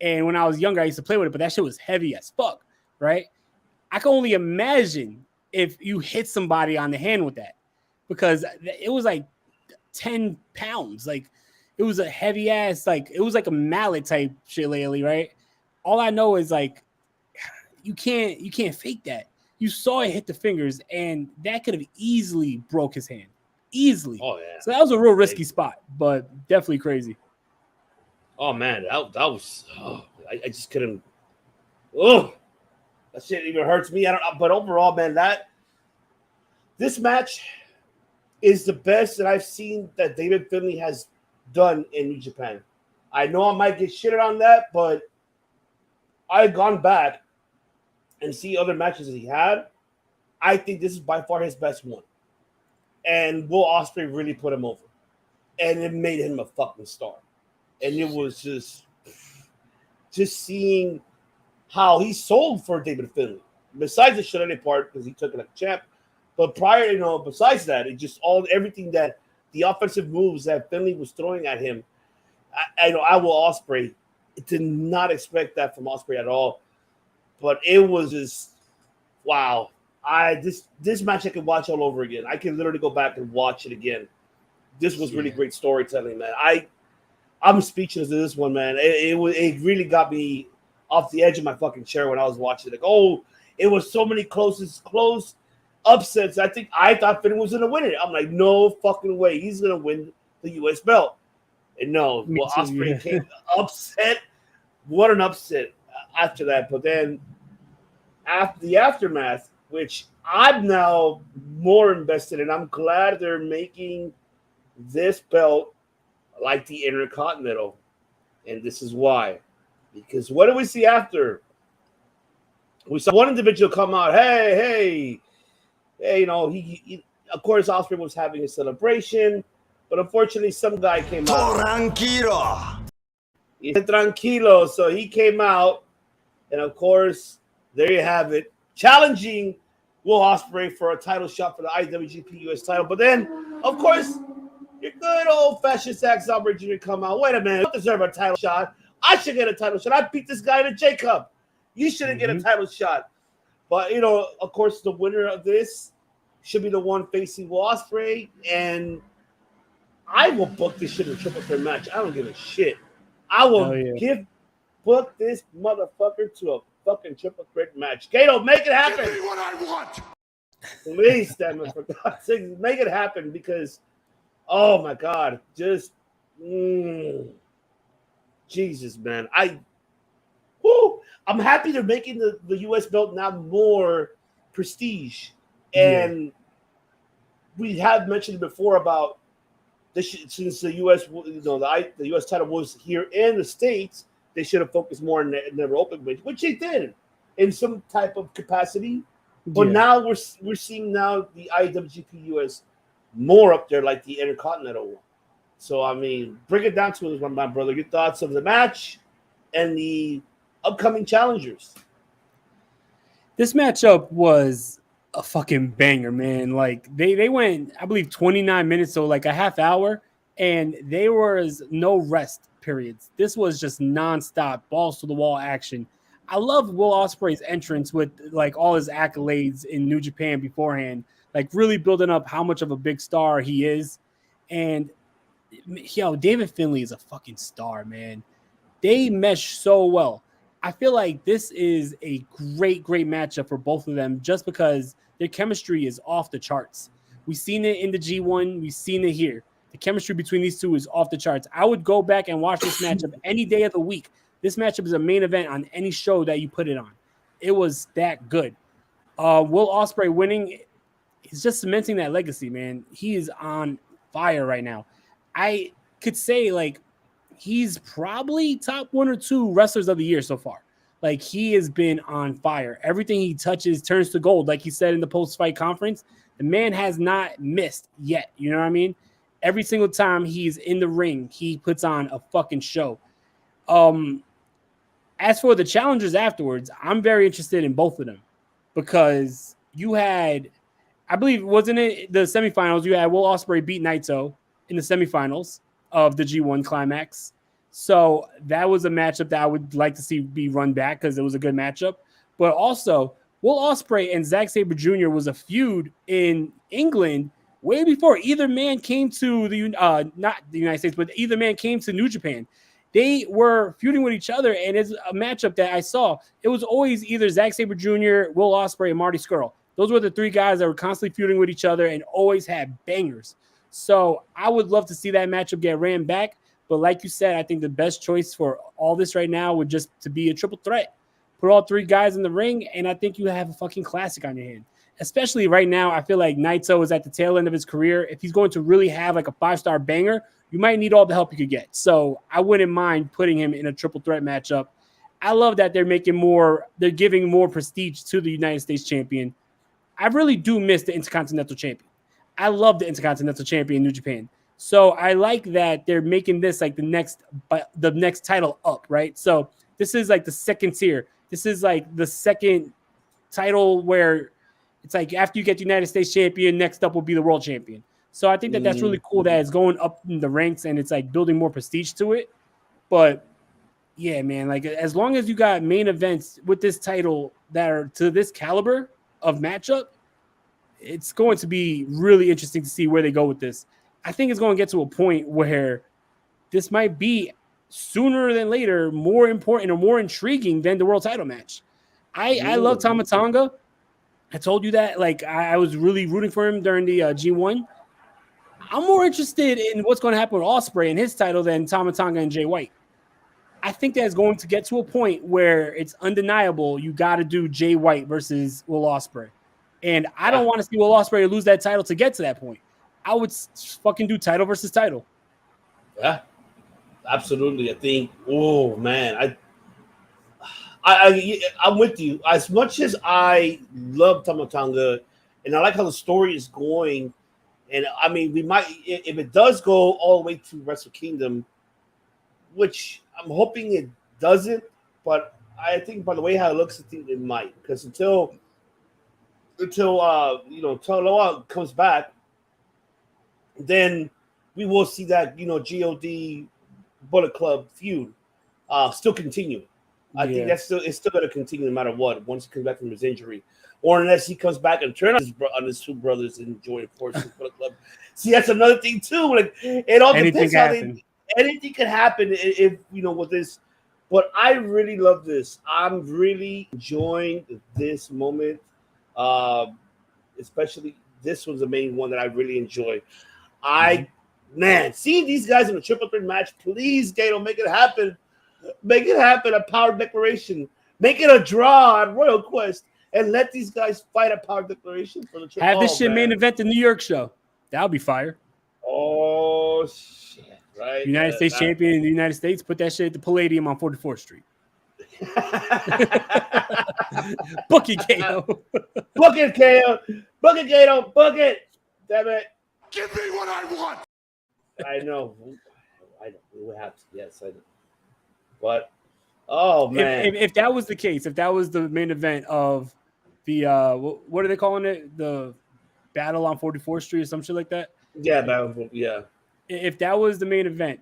And when I was younger, I used to play with it, but that shit was heavy as fuck, right? I can only imagine if you hit somebody on the hand with that, because it was like 10 pounds, like it was a heavy ass, like it was like a mallet type shillelagh, right? All I know is like you can't fake that. You saw it hit the fingers, and that could have easily broke his hand. Easily. Oh, yeah. So that was a real risky spot, but definitely crazy. Oh, man. That was... I just couldn't... Oh! That shit even hurts me. But overall, man, this match is the best that I've seen that David Finlay has done in New Japan. I know I might get shitted on that, but I've gone back and see other matches that he had. I think this is by far his best one. And Will Ospreay really put him over. And it made him a fucking star. And it was just seeing how he sold for David Finlay. Besides the shillelagh part, because he took it like a champ. But prior, besides that, it just everything that the offensive moves that Finlay was throwing at him. I Will Ospreay did not expect that from Ospreay at all. But it was just, wow. This match I could watch all over again. I can literally go back and watch it again. This was really great storytelling, man. I'm speechless to this one, man. It really got me off the edge of my fucking chair when I was watching it. Like, it was so many close upsets. I thought Finn was gonna win it. I'm like, no fucking way. He's gonna win the US belt. And no, Ospreay came upset. What an upset after that. But then after the aftermath, which I'm now more invested in. I'm glad they're making this belt like the Intercontinental. And this is why. Because what do we see after? We saw one individual come out, hey, he of course, Ospreay was having a celebration, but unfortunately, some guy came out. Tranquilo. He said tranquilo. So he came out, and of course, there you have it, challenging Will Ospreay for a title shot for the IWGP US title. But then, of course, your good old-fashioned Zack Saber Jr. come out. Wait a minute, I don't deserve a title shot. I should get a title shot. I beat this guy in a J-Cup. You shouldn't get a title shot. But, of course, the winner of this should be the one facing Will Ospreay. And I will book this shit in a triple threat match. I don't give a shit. I will book this motherfucker to a fucking triple threat match. Gato, make it happen. Give me what I want. Please, damn it, for God's sake, make it happen because, oh my God, just Jesus, man. I'm happy they're making the U.S. belt now more prestige, and we have mentioned before about this. Since the U.S. the U.S. title was here in the States, they should have focused more on never open weight, which they did in some type of capacity. But now we're seeing now the IWGP US more up there like the Intercontinental one. So I mean, bring it down to us, my brother. Your thoughts of the match and the upcoming challengers. This matchup was a fucking banger, man. Like they went, I believe, 29 minutes, so like a half hour, and there was no rest periods. This was just nonstop, balls to the wall action. I love Will Ospreay's entrance with like all his accolades in New Japan beforehand, like really building up how much of a big star he is. And David Finlay is a fucking star, man. They mesh so well. I feel like this is a great matchup for both of them just because their chemistry is off the charts. We've seen it in the G1. We've seen it here. The chemistry between these two is off the charts. I would go back and watch this matchup any day of the week. This matchup is a main event on any show that you put it on. It was that good. Will Ospreay winning is just cementing that legacy, man. He is on fire right now. I could say, like, he's probably top 1 or 2 wrestlers of the year so far. Like, he has been on fire. Everything he touches turns to gold. Like he said in the post-fight conference, the man has not missed yet. You know what I mean? Every single time he's in the ring, he puts on a fucking show. As for the challengers afterwards, I'm very interested in both of them because you had, I believe, wasn't it the semifinals? You had Will Ospreay beat Naito in the semifinals of the G1 Climax. So that was a matchup that I would like to see be run back because it was a good matchup. But also, Will Ospreay and Zack Saber Jr. was a feud in England way before either man came to not the United States, but either man came to New Japan. They were feuding with each other, and it's a matchup that I saw. It was always either Zack Saber Jr., Will Ospreay, and Marty Scurll. Those were the 3 guys that were constantly feuding with each other and always had bangers. So I would love to see that matchup get ran back. But like you said, I think the best choice for all this right now would just to be a triple threat. Put all 3 guys in the ring, and I think you have a fucking classic on your hand. Especially right now, I feel like Naito is at the tail end of his career. If he's going to really have like a 5-star banger, you might need all the help you could get. So I wouldn't mind putting him in a triple threat matchup. I love that they're giving more prestige to the United States champion. I really do miss the Intercontinental champion. I love the Intercontinental champion in New Japan. So I like that they're making this like the next title up, right? So this is like the second tier. This is like the second title where it's like after you get the United States champion, next up will be the world champion. So I think that that's really cool that it's going up in the ranks and it's like building more prestige to it. But yeah, man, like as long as you got main events with this title that are to this caliber of matchup, it's going to be really interesting to see where they go with this. I think it's going to get to a point where this might be sooner than later more important or more intriguing than the world title match. I love Tama Tonga. I told you that. Like I was really rooting for him during the G1. I'm more interested in what's going to happen with Ospreay and his title than Tama Tonga and Jay White. I think that's going to get to a point where it's undeniable you got to do Jay White versus Will Ospreay. And I don't want to see Will Ospreay lose that title to get to that point. I would fucking do title versus title. Yeah, absolutely. I think, oh, man, I'm with you. As much as I love Tama Tonga and I like how the story is going, and I mean, we might, if it does go all the way to Wrestle Kingdom, which I'm hoping it doesn't, but I think by the way how it looks, I think it might, because until Toloa comes back, then we will see that, God Bullet Club feud still continue. I think it's still going to continue no matter what once he comes back from his injury, or unless he comes back and turn on his two brothers and join forces Bullet Club. See, that's another thing too. Like it all depends how anything could happen if with this. But I really love this. I'm really enjoying this moment. Especially this one's the main one that I really enjoy. Man, seeing these guys in a triple threat match, please, Gato, make it happen. Make it happen at Power Declaration. Make it a draw at Royal Quest and let these guys fight at Power Declaration for the triple. Have this shit main event the New York show. That'll be fire. Oh shit! Right. United States champion in the United States. Put that shit at the Palladium on 44th Street. Book it, Gato. Book it, Gato. Book it, Gato. Book it. Damn it. Give me what I want. I know. We have to. Yes, I know. But, oh, man. If that was the case, if that was the main event of the, what are they calling it? The Battle on 44th Street or some shit like that? Yeah, Battle. Yeah. If that was the main event,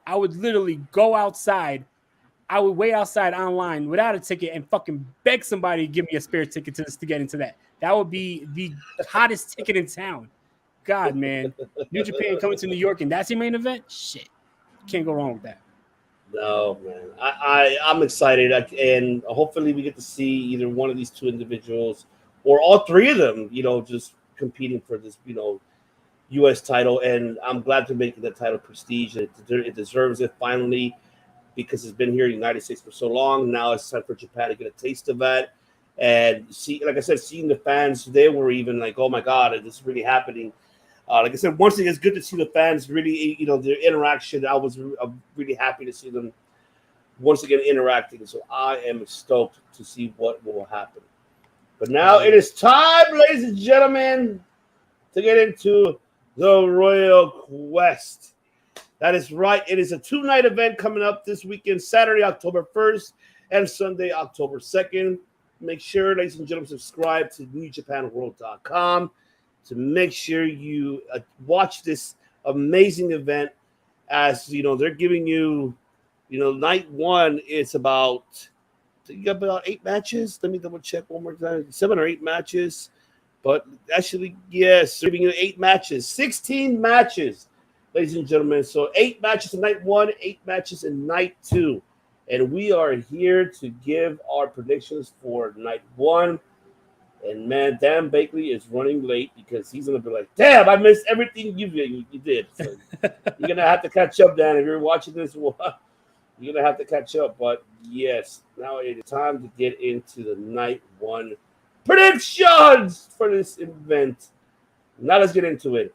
I would literally go outside. I would wait outside online without a ticket and fucking beg somebody to give me a spare ticket to get into that. That would be the hottest ticket in town. God, man. New Japan coming to New York and that's your main event? Shit. Can't go wrong with that. No, man. I'm excited. And hopefully we get to see either one of these two individuals or all three of them, just competing for this, U.S. title. And I'm glad to make the title prestige. It deserves it finally because it's been here in the United States for so long. Now it's time for Japan to get a taste of that. And see, like I said, seeing the fans, they were even like, oh my God, this is really happening. Like I said, once again, it's good to see the fans really, their interaction. I'm really happy to see them once again interacting. So I am stoked to see what will happen. But now it is time, ladies and gentlemen, to get into the Royal Quest. That is right. It is a 2-night event coming up this weekend, Saturday, October 1st and Sunday, October 2nd. Make sure, ladies and gentlemen, subscribe to NewJapanWorld.com to make sure you watch this amazing event. As they're giving you, night one is about 8 matches. Let me double check one more time. 7 or 8 matches, but actually, yes, they're giving you 8 matches, 16 matches, ladies and gentlemen. So 8 matches in night 1, 8 matches in night 2. And we are here to give our predictions for night 1. And man, Dan Bakley is running late because he's gonna be like, "Damn, I missed everything you did." So you're gonna have to catch up, Dan. If you're watching this, you're gonna have to catch up. But yes, now it is time to get into the night 1 predictions for this event. Now let's get into it.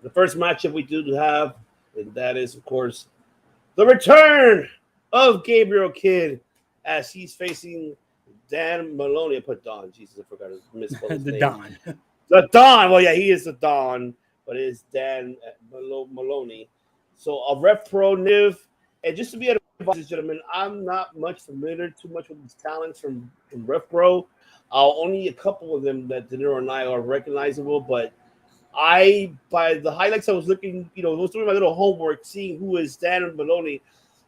The first matchup we do have, and that is, of course, the return of Gabriel Kid as he's facing Dan Maloney. I put Don. Jesus, I forgot his misspelled name. Don. The Don. Well, yeah, he is the Don, but it is Dan Maloney. So a Ref Pro Niv. And just to be advised, gentlemen, I'm not too much with these talents from Ref Pro. Only a couple of them that De Niro and I are recognizable, but by the highlights I was looking, I was doing my little homework, seeing who is Dan Maloney.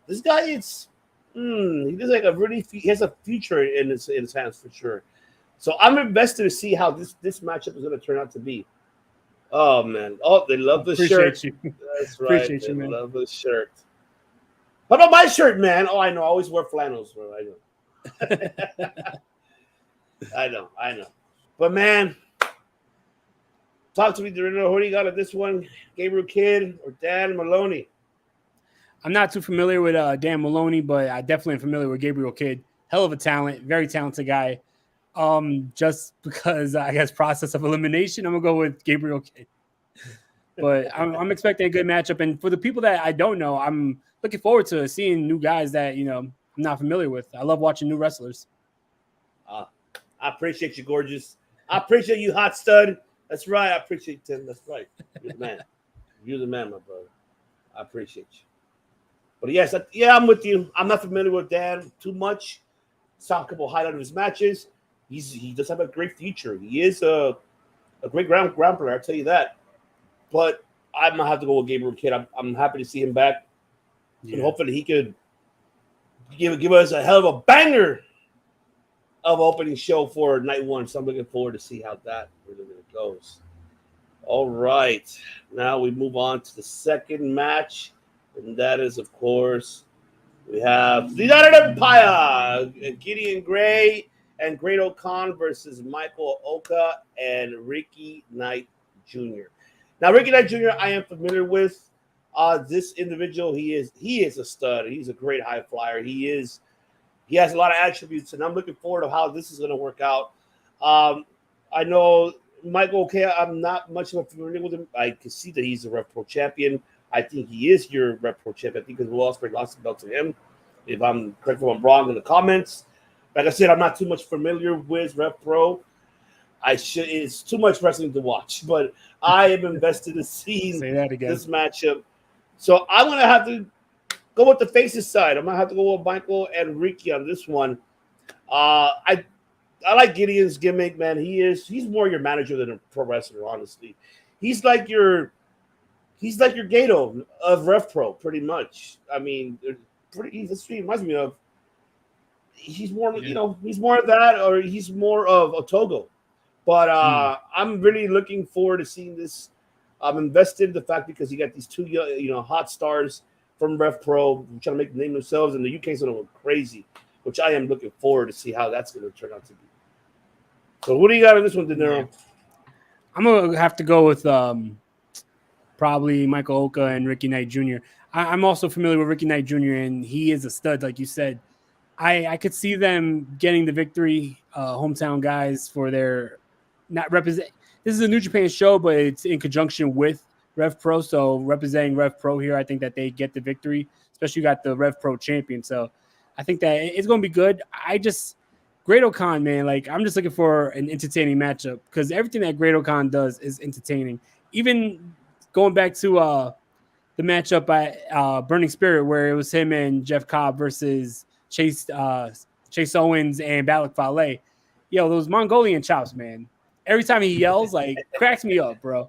This guy is he looks like he has a future in his hands for sure. So I'm invested to see how this matchup is going to turn out to be. Oh man! Oh, they love the shirt. You. That's right. Appreciate you, man. Love the shirt. How about my shirt, man? Oh, I know. I always wear flannels, bro. I know. I know. But man, talk to me, Dorino. Who do you got at this one? Gabriel Kid or Dan Maloney? I'm not too familiar with Dan Maloney, but I definitely am familiar with Gabriel Kid. Hell of a talent, very talented guy. Just because I guess process of elimination, I'm gonna go with Gabriel Kid. But I'm expecting a good matchup, and for the people that I don't know, I'm looking forward to seeing new guys that I'm not familiar with. I love watching new wrestlers. I appreciate you, gorgeous. I appreciate you, hot stud. That's right. I appreciate you, Tim. That's right. You're the man. You're the man, my brother. I appreciate you. But yes, I'm with you. I'm not familiar with Dan too much. Saw a couple highlights of his matches. He does have a great future. He is a great ground player, I'll tell you that. But I'm gonna have to go with Gabriel Kid. I'm happy to see him back, and hopefully he could give us a hell of a banger of opening show for night one. So I'm looking forward to see how that really goes. All right, now we move on to the second match, and that is, of course, we have the United Empire, Gideon Gray and Great-O-Khan versus Michael Oka and Ricky Knight Jr. Now, Ricky Knight Jr. I am familiar with. This individual, he is a stud. He's a great high flyer. He has a lot of attributes, and I'm looking forward to how this is going to work out. I know Michael Oka, I'm not much of a familiar with him. I can see that he's a Rev Pro champion. I think he is your Rev Pro champion. I think because Will Ospreay lost the belt to him. If I'm correct, if I'm wrong in the comments. Like I said, I'm not too much familiar with Rev Pro. It's too much wrestling to watch, but I am invested in seeing this matchup. So I'm gonna have to go with the faces side. I'm gonna have to go with Michael and Ricky on this one. I like Gideon's gimmick, man. He's more your manager than a pro wrestler, honestly. He's like your Gato of Rev Pro, pretty much. I mean, this reminds me of. He's more, he's more of that, or he's more of Otogo. But I'm really looking forward to seeing this. I'm invested in the fact because you got these two, hot stars from Rev Pro trying to make the name themselves, and the UK's going to go crazy, which I am looking forward to see how that's going to turn out to be. So, what do you got on this one, De Niro? I'm going to have to go with probably Michael Oka and Ricky Knight Jr. I'm also familiar with Ricky Knight Jr., and he is a stud, like you said. I could see them getting the victory, hometown guys, for their not represent. This is a New Japan show, but it's in conjunction with Rev Pro. So representing Rev Pro here, I think that they get the victory, especially you got the Rev Pro champion. So I think that it's going to be good. Great-O-Khan, man, I'm just looking for an entertaining matchup because everything that Great-O-Khan does is entertaining. Even going back to the matchup at Burning Spirit, where it was him and Jeff Cobb versus Chase Owens and Balak Fale. Yo, those Mongolian chops, man. Every time he yells, cracks me up, bro.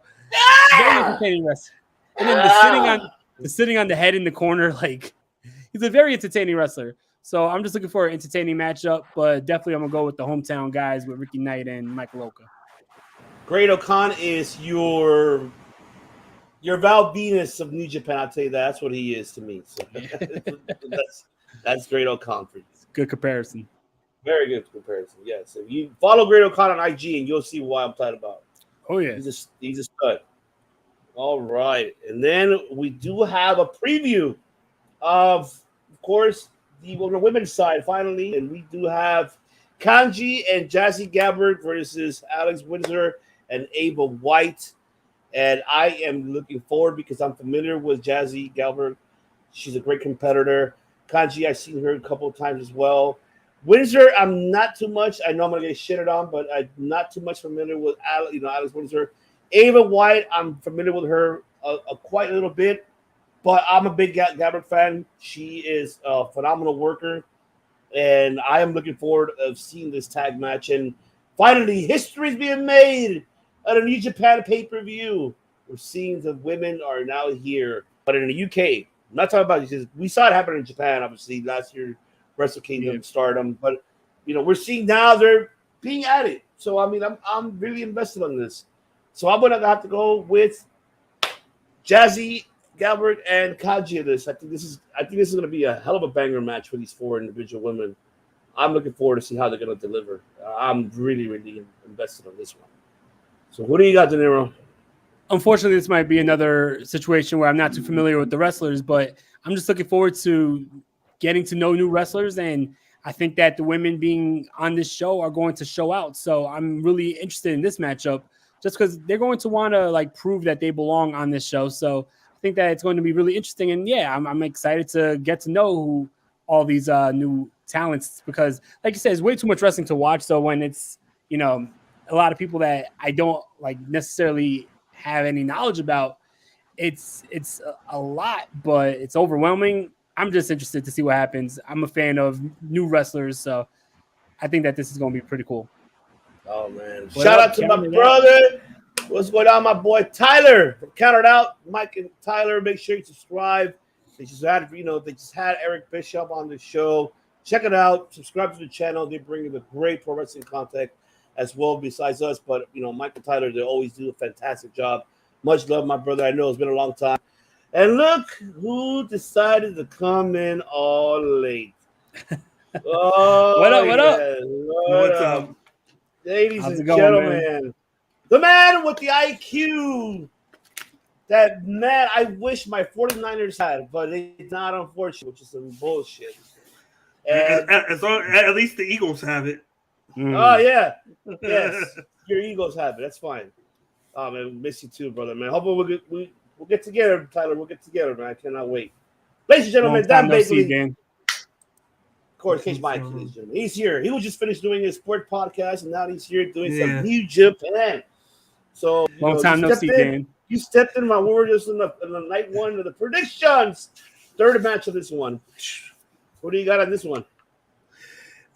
Very entertaining wrestler. And then the sitting on the head in the corner, he's a very entertaining wrestler. So I'm just looking for an entertaining matchup, but definitely I'm gonna go with the hometown guys with Ricky Knight and Michael Oka. Great-O-Khan is your Val Venus of New Japan. I'll tell you that. That's what he is to me. So that's Great-O-Khan for you. Good comparison. Very good comparison. Yes. If you follow Great-O-Khan on IG, and you'll see why I'm talking about. Oh yeah, he's a stud. All right, and then we do have a preview of course, the women's side finally, and we do have Kanji and Jazzy Gabbard versus Alex Windsor and Abel White. And I am looking forward because I'm familiar with Jazzy Gabbard. She's a great competitor. Kanji, I've seen her a couple of times as well. Windsor, I'm not too much. I know I'm going to get shitted on, but I'm not too much familiar with Alex Windsor. Ava White, I'm familiar with her quite a little bit, but I'm a big Gabbard fan. She is a phenomenal worker, and I am looking forward of seeing this tag match. And finally, history is being made at a New Japan pay-per-view. We're seeing the women are now here, but in the UK. I'm not talking about this. We saw it happen in Japan, obviously, last year, Wrestle Kingdom, Stardom. But, we're seeing now they're being added. So, I'm really invested on this. So, I'm going to have to go with Jazzy, Gabbard, and Kanji in this. I think this is going to be a hell of a banger match for these four individual women. I'm looking forward to see how they're going to deliver. I'm really, really invested on this one. So, what do you got, De Niro? Unfortunately, this might be another situation where I'm not too familiar with the wrestlers, but I'm just looking forward to getting to know new wrestlers. And I think that the women being on this show are going to show out. So I'm really interested in this matchup just because they're going to want to prove that they belong on this show. So I think that it's going to be really interesting. And yeah, I'm excited to get to know who all these new talents, because like you said, it's way too much wrestling to watch. So when it's, a lot of people that I don't necessarily have any knowledge about, it's a lot, but it's overwhelming. I'm just interested to see what happens. I'm a fan of new wrestlers, so I think that this is going to be pretty cool. Oh man! Shout out to my brother What's going on, my boy Tyler? Count it out, Mike and Tyler. Make sure you subscribe. They just had Eric Bishop on the show. Check it out. Subscribe to the channel. They bring you the great pro wrestling content as well, besides us. But Mike and Tyler, they always do a fantastic job. Much love, my brother. I know it's been a long time. And look who decided to come in all late. Oh, what up? What's up? Ladies and gentlemen, man? The man with the IQ. That man I wish my 49ers had, but it's not, unfortunate, which is some bullshit. And at least the Eagles have it. Oh, yeah. Yes. Your Eagles have it. That's fine. Oh, man, miss you too, brother, man. Hopefully we'll get together, Tyler. We'll get together, man. I cannot wait. Ladies and gentlemen, Dan Maloney. Of course, Cage Mike, ladies and gentlemen. He's here. He was just finished doing his sport podcast, and now he's here doing some New Japan. So, long time no see, Dan. You stepped in when we were just in the night one of the predictions. Third match of this one. What do you got on this one?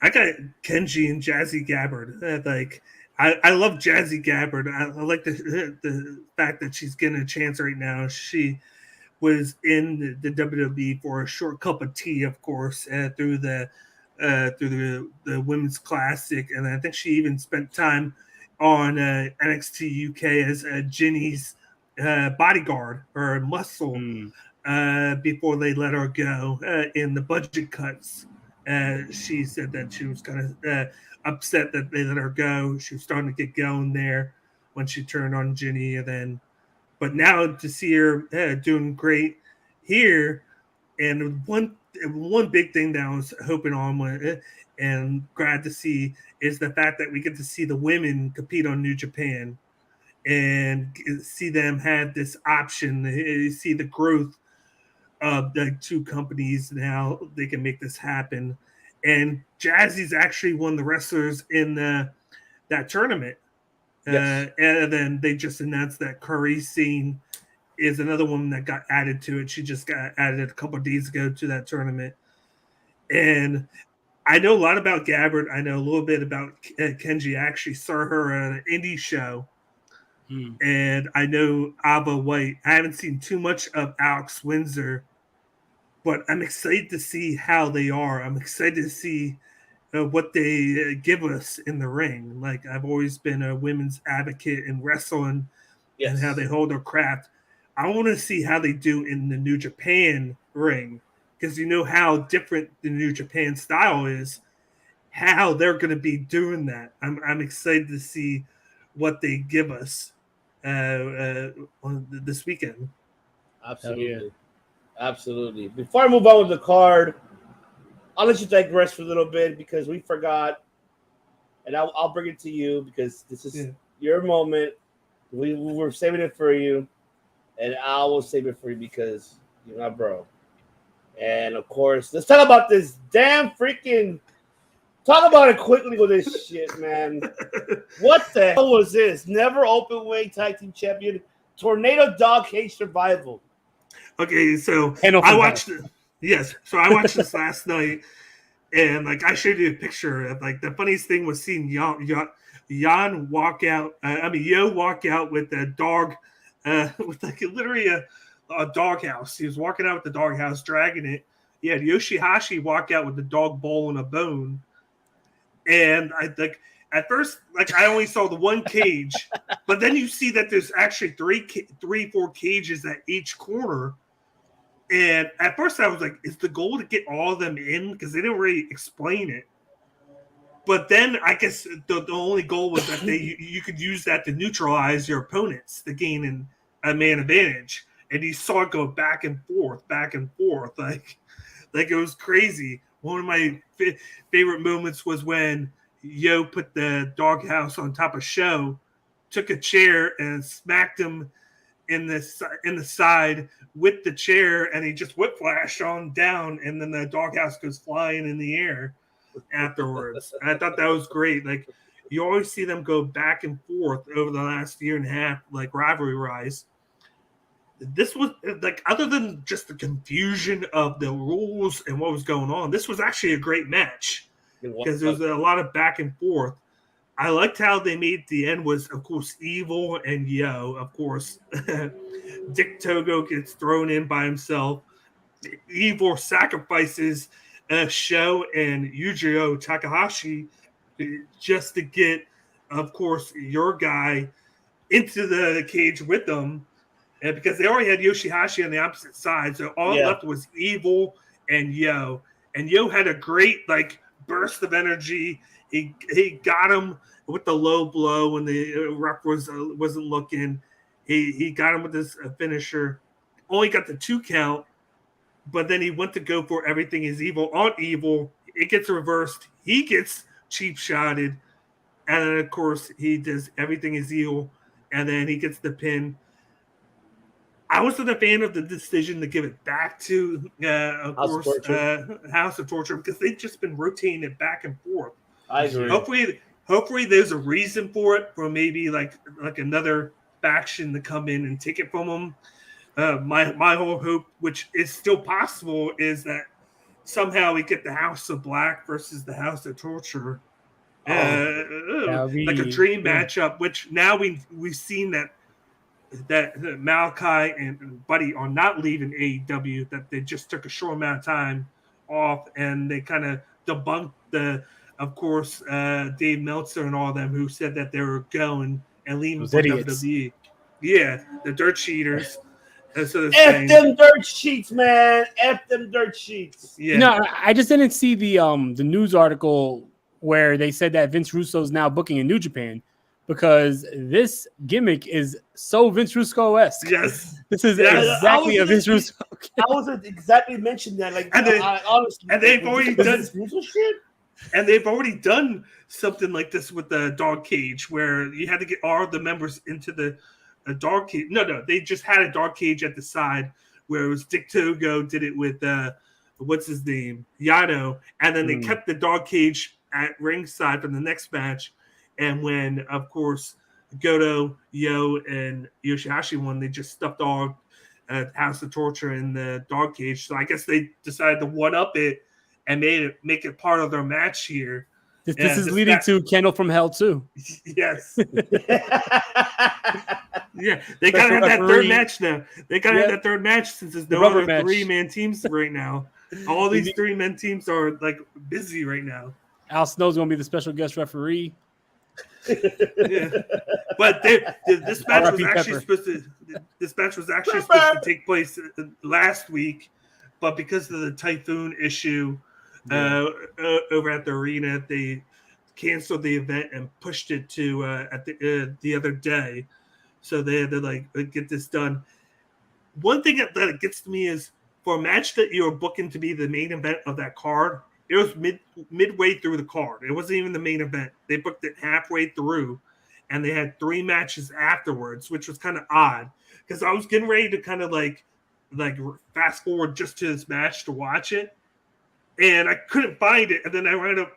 I got Kanji and Jazzy Gabbard. I love Jazzy Gabbard. I like the fact that she's getting a chance right now. She was in the WWE for a short cup of tea, of course, through the Women's Classic, and I think she even spent time on NXT UK as Ginny's bodyguard or muscle before they let her go in the budget cuts. She said that she was kind of upset that they let her go. She was starting to get going there when she turned on Ginny, but now to see her doing great here, and one big thing that I was hoping on and glad to see is the fact that we get to see the women compete on New Japan and see them have this option. See the growth of the two companies. Now they can make this happen. And Jazzy's actually one of the wrestlers in that tournament. Yes. And then they just announced that Curry Scene is another woman that got added to it. She just got added a couple of days ago to that tournament. And I know a lot about Gabbard. I know a little bit about Kanji. I actually saw her at an indie show. And I know Abel White. I haven't seen too much of Alex Windsor, but I'm excited to see how they are. I'm excited to see what they give us in the ring. Like, I've always been a women's advocate in wrestling and how they hold their craft. I want to see how they do in the New Japan ring, because you know how different the New Japan style is, how they're going to be doing that. I'm excited to see what they give us on this weekend. Absolutely. Absolutely. Before I move on with the card, I'll let you digress for a little bit because we forgot, and I'll bring it to you because this is your moment. We were saving it for you, and I will save it for you because you're my bro. And of course, let's talk about this damn freaking. Talk about it quickly with this shit, man. What the hell was this? Never open weight tag team champion, Tornado Dog Cage Survival. Okay, so I watched it. Yes, so I watched this last night, and I showed you a picture of the funniest thing was seeing Jan walk out. Yo walk out with a dog, with literally a doghouse. He was walking out with the doghouse, dragging it. He had Yoshihashi walk out with the dog bowl and a bone. And I think at first, I only saw the one cage, but then you see that there's actually four cages at each corner. And at first I was like, is the goal to get all of them in? Because they didn't really explain it. But then I guess the only goal was that you could use that to neutralize your opponents to gain a man advantage. And you saw it go back and forth. Like it was crazy. One of my favorite moments was when Yo put the doghouse on top of Sho, took a chair and smacked him in the side with the chair, and he just whiplashed on down, and then the doghouse goes flying in the air afterwards. And I thought that was great. You always see them go back and forth over the last year and a half, rivalry rise. This was other than just the confusion of the rules and what was going on, this was actually a great match because there was a lot of back and forth. I liked how they made the end was, of course, Evil and Yo. Of course, Dick Togo gets thrown in by himself. Evil sacrifices Sho and Yujiro Takahashi just to get, of course, your guy into the cage with them. And because they already had Yoshihashi on the opposite side, so all left was Evil and Yo. And Yo had a great burst of energy. He got him with the low blow when the ref wasn't looking. He got him with this finisher. Only got the 2 count, but then he went to go for Everything Is Evil on Evil. It gets reversed. He gets cheap shotted. And then, of course, he does Everything Is Evil. And then he gets the pin. I wasn't a fan of the decision to give it back to, House of Torture, because they've just been rotating it back and forth. I agree. Hopefully there's a reason for it, for maybe like another faction to come in and take it from them. My whole hope, which is still possible, is that somehow we get the House of Black versus the House of Torture. Like a dream matchup, which now we've seen that Malachi and Buddy are not leaving AEW, that they just took a short amount of time off, and they kind of debunked Dave Meltzer and all of them who said that they were going and leaving for WWE. Yeah, the dirt cheaters. F them dirt sheets, man. F them dirt sheets. Yeah. No, I just didn't see the news article where they said that Vince Russo is now booking in New Japan, because this gimmick is so Vince Russo-esque. Yes. This is exactly a Vince Russo. I wasn't exactly mentioned that. They've already done Russo shit. And they've already done something like this with the dog cage, where you had to get all the members into the dog cage. No, they just had a dog cage at the side, where it was Dick Togo did it with what's his name, Yano, and then they kept the dog cage at ringside for the next match. And when, of course, Goto, Yo, and Yoshihashi won, they just stuffed all House of Torture in the dog cage. So I guess they decided to one-up it and make it part of their match here. This is leading to Kendall from Hell too. Yes. Yeah, they gotta have that third match now. They gotta have that third match, since there's no other 3-man teams right now. All these 3-man teams are busy right now. Al Snow's gonna be the special guest referee. Yeah. But this match was actually supposed to take place last week, but because of the typhoon issue over at the arena, they canceled the event and pushed it to at the other day. So they had to get this done. One thing that gets to me is, for a match that you're booking to be the main event of that card, it was midway through the card. It wasn't even the main event. They booked it halfway through, and they had 3 matches afterwards, which was kind of odd, because I was getting ready to kind of like fast forward just to this match to watch it, and I couldn't find it. And then I wound up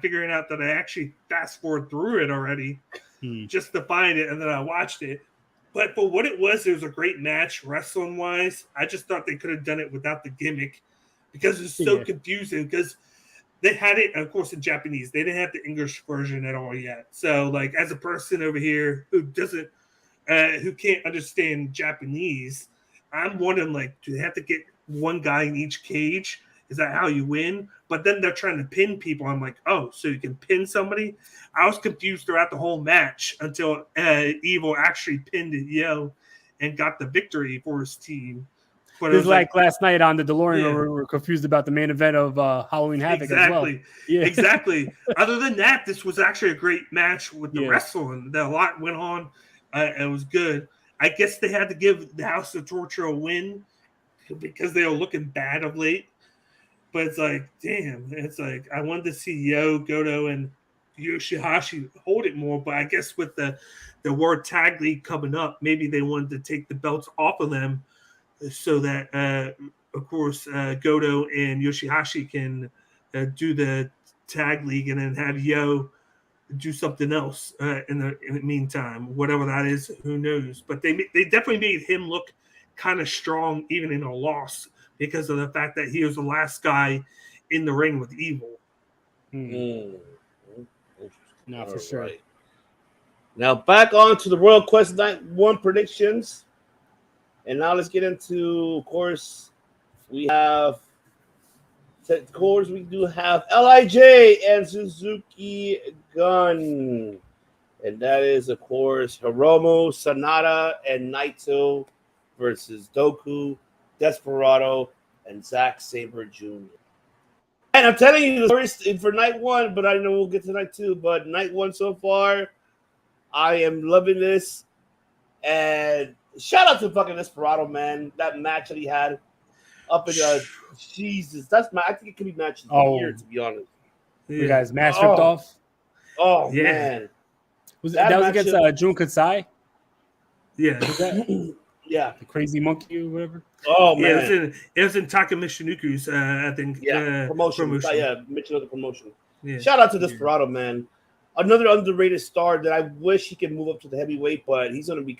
figuring out that I actually fast forward through it already just to find it, and then I watched it. But for what it was a great match wrestling wise. I just thought they could have done it without the gimmick, because it's so confusing, because they had it, of course, in Japanese. They didn't have the English version at all yet. So, as a person over here who doesn't, who can't understand Japanese, I'm wondering, do they have to get one guy in each cage? Is that how you win? But then they're trying to pin people. I'm like, oh, so you can pin somebody? I was confused throughout the whole match until Evil actually pinned Yo and got the victory for his team. But it was like last night on the DeLorean, where we were confused about the main event of Halloween Havoc as well. Yeah. Exactly. Other than that, this was actually a great match with the wrestling. A lot went on. It was good. I guess they had to give the House of Torture a win because they were looking bad of late. But it's damn. It's I wanted to see Yo, Goto, and Yoshihashi hold it more. But I guess with the World Tag League coming up, maybe they wanted to take the belts off of them, so that, of course, Goto and Yoshihashi can do the tag league, and then have Yo do something else in the meantime. Whatever that is, who knows? But they definitely made him look kind of strong, even in a loss, because of the fact that he was the last guy in the ring with Evil. No, for sure. Right. Now back on to the Royal Quest Night 1 predictions. And now let's get into, of course, we do have LIJ and Suzuki Gun. And that is, of course, Hiromu, Sanada, and Naito versus Doku, Desperado, and Zack Saber Jr. And I'm telling you the story for night 1, but I know we'll get to night 2. But night 1 so far, I am loving this. And shout out to fucking Desperado, man. That match that he had up in Jesus. I think it could be match of the year, to be honest. You guys mask ripped off? Oh, yeah. Man. That was against Jun Katsai? Yeah. Yeah. The crazy monkey or whatever? Oh, man. Yeah, it was in Takamishinuku's, I think. Promotion. Yeah, mention of the promotion. Yeah. Shout out to Desperado, man. Another underrated star that I wish he could move up to the heavyweight, but he's going to be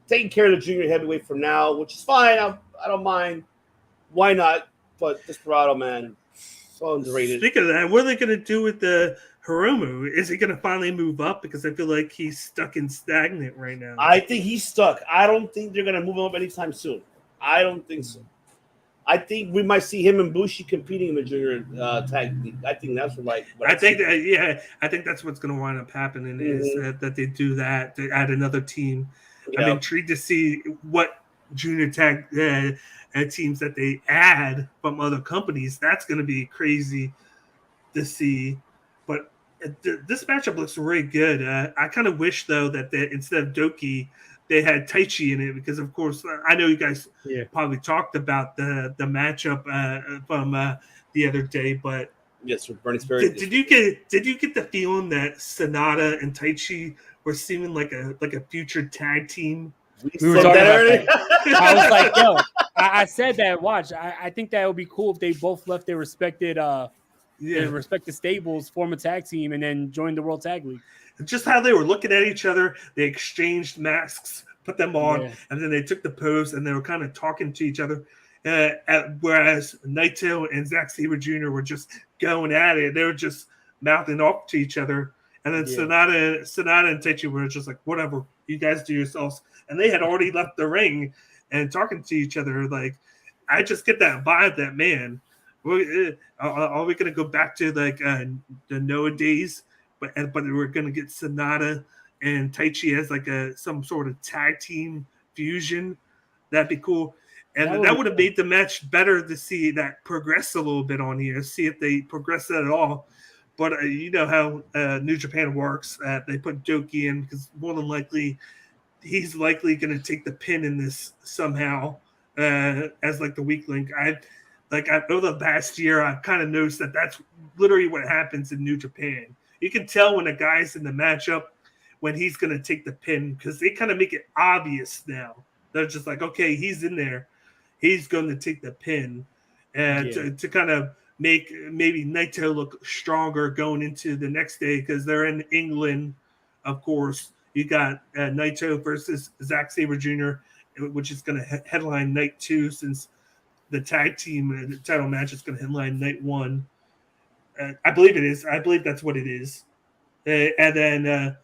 taking care of the junior heavyweight for now, which is fine. I don't mind. Why not? But Desperado, man, so underrated. Speaking of that, what are they going to do with the Hiromu? Is he going to finally move up? Because I feel like he's stuck and stagnant right now. I think he's stuck. I don't think they're going to move him up anytime soon. I don't think so. I think we might see him and Bushi competing in the junior tag league. I think that's I think that's what's going to wind up happening is that they do that to add another team. Yep. I'm intrigued to see what junior tag teams that they add from other companies. That's going to be crazy to see. But this matchup looks really good. I kind of wish, though, that instead of Doki, they had Taichi in it because, of course, I know you guys probably talked about the matchup from the other day, but yes, with Burning Spirit. Did you get the feeling that Sanada and Taichi were seeming like a future tag team? We were talking about that. I was like, yo, I said that. Watch, I think that would be cool if they both left their respected respective stables, form a tag team, and then join the World Tag League. Just how they were looking at each other, they exchanged masks, put them on, and then they took the pose, and they were kind of talking to each other. Whereas Naito and Zack Saber Jr. were just going at it. They were just mouthing off to each other. And then Sanada and Taichi were just like, whatever, you guys do yourselves. And they had already left the ring and talking to each other. Like, I just get that vibe that, man, are we going to go back to like the Noah days? But we're going to get Sanada and Taichi as like some sort of tag team fusion. That'd be cool. And that would have made the match better to see that progress a little bit on here, see if they progress that at all. But you know how New Japan works. They put Doki in because more than likely he's likely going to take the pin in this somehow as like the weak link. Over the past year, I've kind of noticed that that's literally what happens in New Japan. You can tell when a guy's in the matchup when he's going to take the pin because they kind of make it obvious now. They're just like, okay, he's in there. He's going to take the pin and to kind of make maybe Naito look stronger going into the next day because they're in England, of course. You got Naito versus Zack Saber Jr., which is going to headline night 2 since the tag team title match is going to headline night 1. I believe it is. I believe that's what it is. And then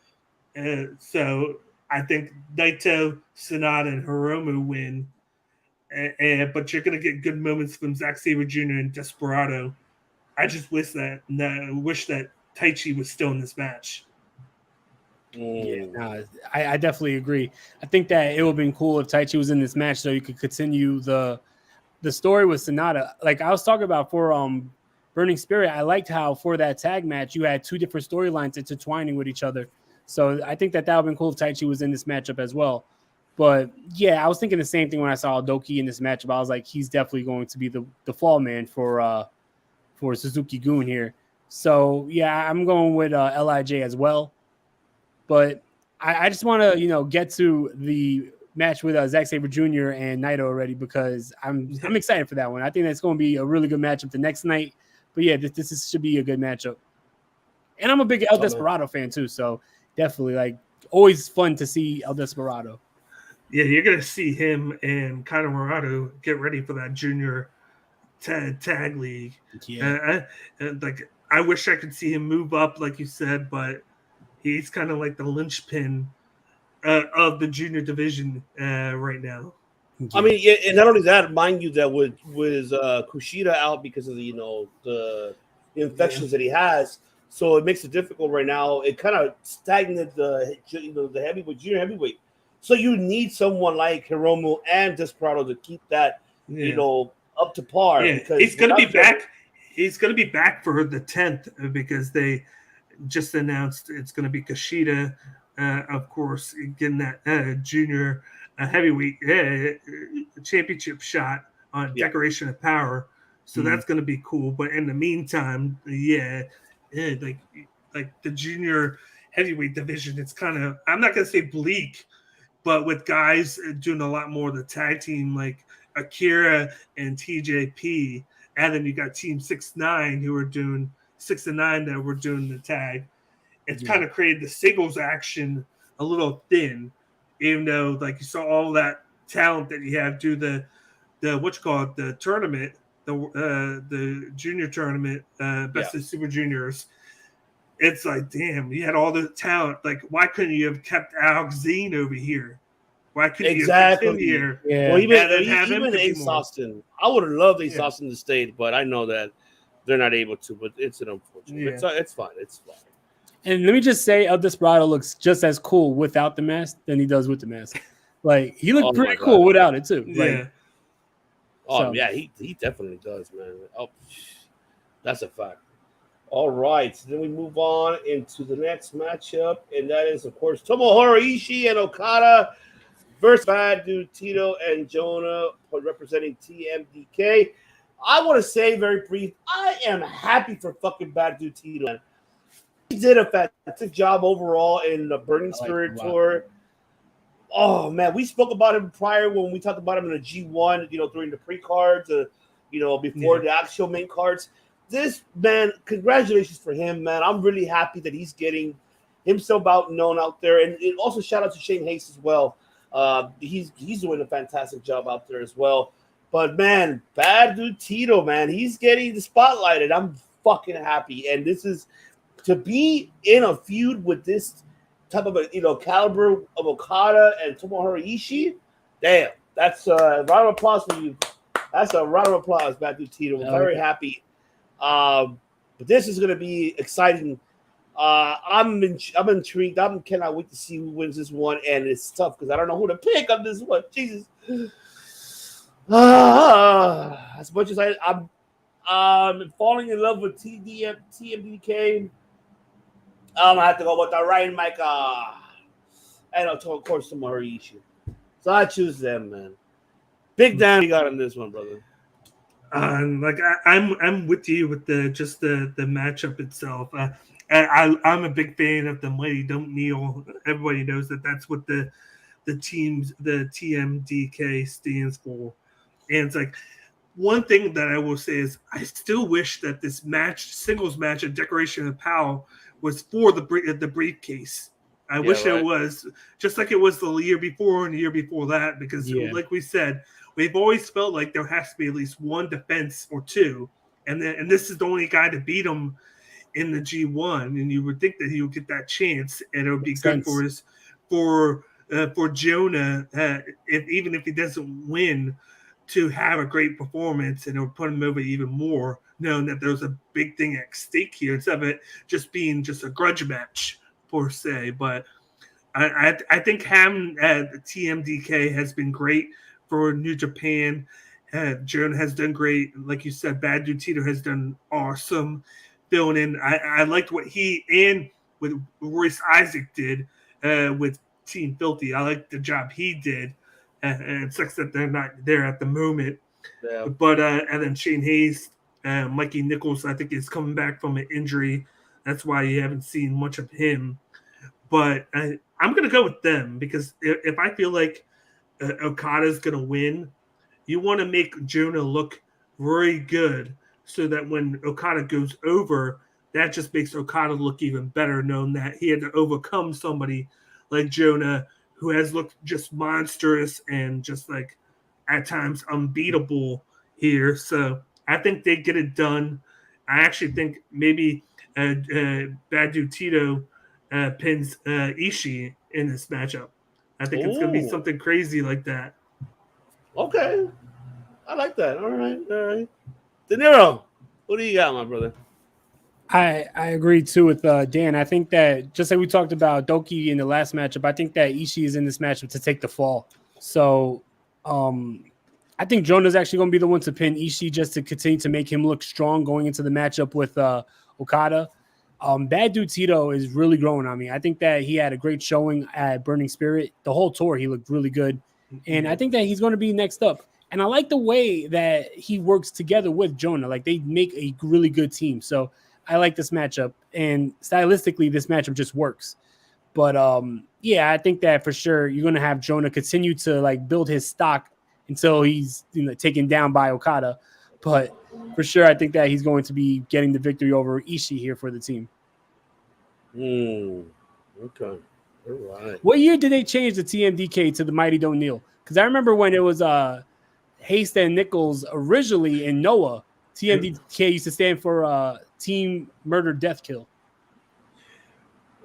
so I think Naito, Sanada, and Hiromu win. But you're going to get good moments from Zack Saber Jr. and Desperado. I just wish that Taichi was still in this match. Yeah, I definitely agree. I think that it would have been cool if Taichi was in this match so you could continue the story with Sanada. Like I was talking about for Burning Spirit, I liked how for that tag match you had 2 different storylines intertwining with each other. So I think that would have been cool if Taichi was in this matchup as well. But yeah, I was thinking the same thing when I saw Doki in this matchup. I was like, he's definitely going to be the fall man for Suzuki Gun here. So yeah, I'm going with LIJ as well. But I just want to get to the match with Zack Saber Jr. and Naito already because I'm excited for that one. I think that's going to be a really good matchup the next night. But yeah, this should be a good matchup. And I'm a big El Desperado fan too, so definitely like always fun to see El Desperado. Yeah, you're gonna see him and Kyle Murado get ready for that junior tag league. Yeah, I wish I could see him move up, like you said, but he's kind of like the linchpin of the junior division right now. I mean, yeah, and not only that, mind you, that with Kushida out because of the infections that he has, so it makes it difficult right now. It kind of stagnated the heavyweight, junior heavyweight. So you need someone like Hiromu and Desperado to keep that up to par. Yeah, because he's going to be back. He's going to be back for the 10th because they just announced it's going to be Kushida, of course, getting that junior heavyweight championship shot on Decoration of Power. So that's going to be cool. But in the meantime, like the junior heavyweight division, it's kind of, I'm not going to say bleak, but with guys doing a lot more of the tag team, like Akira and TJP, and then you got Team 6ix9ine who are doing 6ix9ine that were doing the tag. It's kind of created the singles action a little thin, even though like you saw all that talent that you have do the the tournament, the junior tournament, Best of Super Juniors. It's like, damn, you had all the talent. Like, why couldn't you have kept Alex Zane over here? Why couldn't you have kept him here? Yeah. Well, even Ace Austin. I would have loved Ace Austin to stay, but I know that they're not able to. But it's an unfortunate. Yeah. It's fine. It's fine. And let me just say, El Desperado looks just as cool without the mask than he does with the mask. Like, he looked pretty cool without it too. Yeah. Like, he definitely does, man. Oh, that's a fact. All right, so then we move on into the next matchup, and that is, of course, Tomoharishi and Okada versus Bad Dude Tito and Jonah representing TMDK. I want to say very brief, I am happy for fucking Bad Dude Tito, man. He did a fantastic job overall in the Burning Spirit tour. Oh, man, we spoke about him prior when we talked about him in the G1, during the pre-cards, before the actual main cards. This, man, congratulations for him, man. I'm really happy that he's getting himself known out there. And also shout out to Shane Hayes as well. He's doing a fantastic job out there as well. But, man, Bad Dude Tito, man, he's getting the spotlight, and I'm fucking happy. And this is to be in a feud with this type of caliber of Okada and Tomohiro Ishii. Damn, that's a round of applause for you. That's a round of applause, Bad Dude Tito. I'm very happy. But this is going to be exciting. I'm intrigued. I cannot wait to see who wins this one, and it's tough because I don't know who to pick on this one. Jesus. As much as I'm falling in love with TMDK, I'm gonna have to go with the Ryan Micah, and of course Tomohiro Ishii. So I choose them, man. Big damn you got on this one, brother. I'm with you with the matchup itself. I'm a big fan of the Mighty Don't Kneel. Everybody knows that's what the TMDK stands for. And it's like, one thing that I will say is I still wish that this singles match at Decoration of Power was for the briefcase. I wish it was just like it was the year before and the year before that, because like we said, we've always felt like there has to be at least one defense or two, and this is the only guy to beat him in the G1, and you would think that he would get that chance, and it would be good for Jonah, even if he doesn't win, to have a great performance, and it would put him over even more, knowing that there's a big thing at stake here instead of it just being just a grudge match per se. But I think having the TMDK has been great for New Japan. Jonah has done great. Like you said, Bad Dude Tito has done awesome filling in. I liked what he and with Royce Isaac did with Team Filthy. I liked the job he did. And it sucks that they're not there at the moment. Yeah. But and then Shane Hayes, Mikey Nichols, I think is coming back from an injury. That's why you haven't seen much of him. But I'm going to go with them because if I feel like Okada's going to win, you want to make Jonah look very good so that when Okada goes over, that just makes Okada look even better, knowing that he had to overcome somebody like Jonah, who has looked just monstrous and just like at times unbeatable here. So I think they get it done. I actually think maybe Bad Dude Tito pins Ishii in this matchup. I think it's going to be something crazy like that. Okay. I like that. All right. De Niro, what do you got, my brother? I agree too with Dan. I think that just like we talked about Doki in the last matchup, I think that Ishii is in this matchup to take the fall. So I think Jonah's actually going to be the one to pin Ishii just to continue to make him look strong going into the matchup with Okada. Bad Dude Tito is really growing on me. I think that he had a great showing at Burning Spirit. The whole tour, he looked really good. And I think that he's going to be next up. And I like the way that he works together with Jonah. Like, they make a really good team. So I like this matchup. And stylistically, this matchup just works. But, yeah, I think that for sure you're going to have Jonah continue to, like, build his stock until he's taken down by Okada. But for sure, I think that he's going to be getting the victory over Ishii here for the team. Okay. All right. What year did they change the TMDK to the Mighty Don't Kneel? Because I remember when it was Haste and Nichols originally in Noah, TMDK used to stand for Team Murder Death Kill.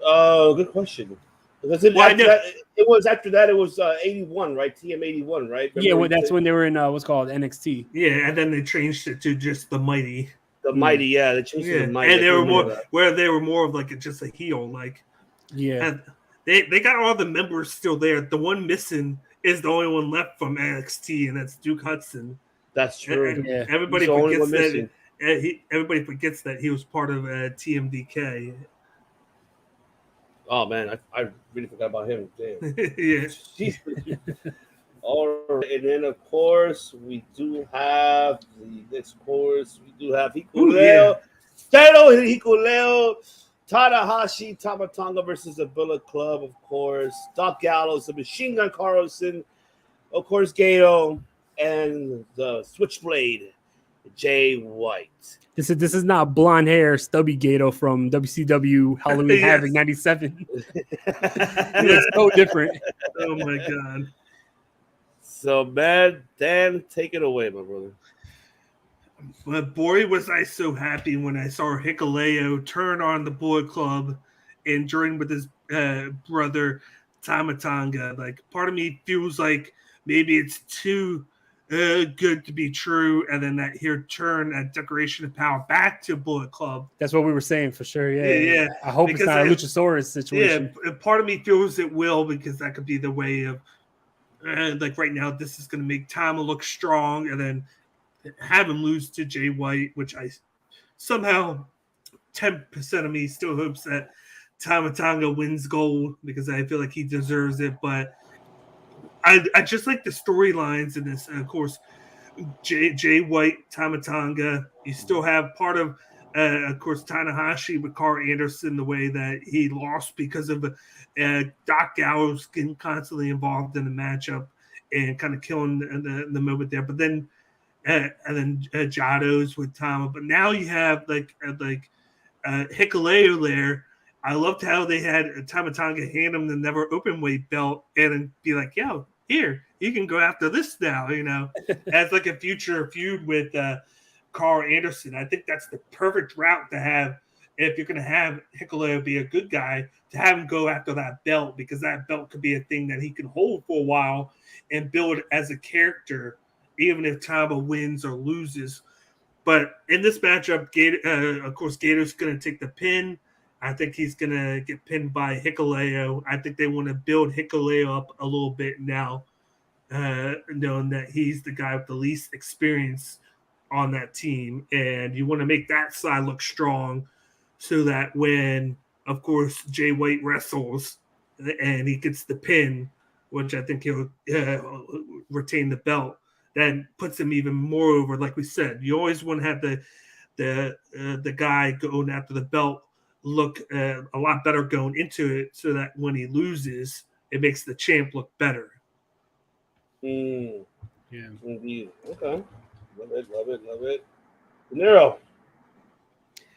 Good question. It was after that. It was 81, right? TM 81, right? Remember that's when they were in what's called NXT. Yeah, and then they changed it to just the Mighty. The Mighty, yeah, they changed it to the Mighty. And they were more of like just a heel, like and they got all the members still there. The one missing is the only one left from NXT, and that's Duke Hudson. That's true. And everybody forgets that. Everybody forgets that he was part of TMDK. Oh man, I really forgot about him. Damn. Yeah. All right, and then of course we do have the next course. We do have Hikuleo, Hikuleo, Tanahashi, Tamatanga versus the Bullet Club, of course. Doc Gallows, the Machine Gun Carlson, of course, Gato, and the Switchblade, Jay White. This is not blonde hair stubby Gato from WCW Halloween Havoc 97. It's so different. Oh my god. So man, Dan, take it away, my brother. But boy, was I so happy when I saw Hikuleo turn on the Bullet Club and join with his brother Tamatanga. Like, part of me feels like maybe it's too good to be true, and then that here turn at Declaration of Power back to Bullet Club. That's what we were saying for sure. Yeah. I hope because it's not a Luchasaurus situation. Yeah, part of me feels it will, because that could be the way of like right now. This is going to make Tama look strong, and then have him lose to Jay White, which I somehow 10% of me still hopes that Tamatanga wins gold, because I feel like he deserves it. But I just like the storylines in this. Of course, Jay White, Tamatanga. You still have part of course, Tanahashi with Carl Anderson, the way that he lost because of Doc Gallows getting constantly involved in the matchup and kind of killing the moment there. But then and then Jados with Tama. But now you have like Hikuleo there. I loved how they had Tamatanga hand him the never open weight belt and then be like, yo, here, you can go after this now, as like a future feud with Carl Anderson. I think that's the perfect route to have if you're going to have Hikuleo be a good guy, to have him go after that belt, because that belt could be a thing that he can hold for a while and build as a character, even if Tama wins or loses. But in this matchup, of course, Gato's going to take the pin. I think he's going to get pinned by Hikuleo. I think they want to build Hikuleo up a little bit now, knowing that he's the guy with the least experience on that team. And you want to make that side look strong so that when, of course, Jay White wrestles and he gets the pin, which I think he'll retain the belt, that puts him even more over. Like we said, you always want to have the guy going after the belt look a lot better going into it, so that when he loses, it makes the champ look better. Yeah, indeed. Okay, love it. Nero.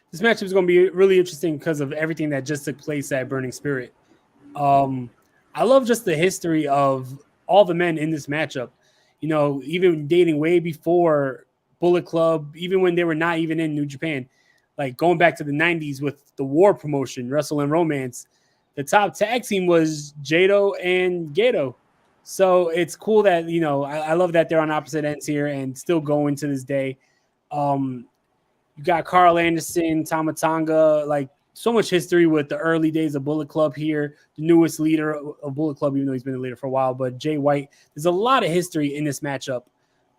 This matchup is going to be really interesting because of everything that just took place at Burning Spirit. I love just the history of all the men in this matchup. Even dating way before Bullet Club, even when they were not even in New Japan, like going back to the 90s with the War promotion, Wrestle and Romance, the top tag team was Jado and Gato. So it's cool that, I love that they're on opposite ends here and still going to this day. You got Carl Anderson, Tama Tonga, like so much history with the early days of Bullet Club here, the newest leader of Bullet Club, even though he's been the leader for a while, but Jay White. There's a lot of history in this matchup.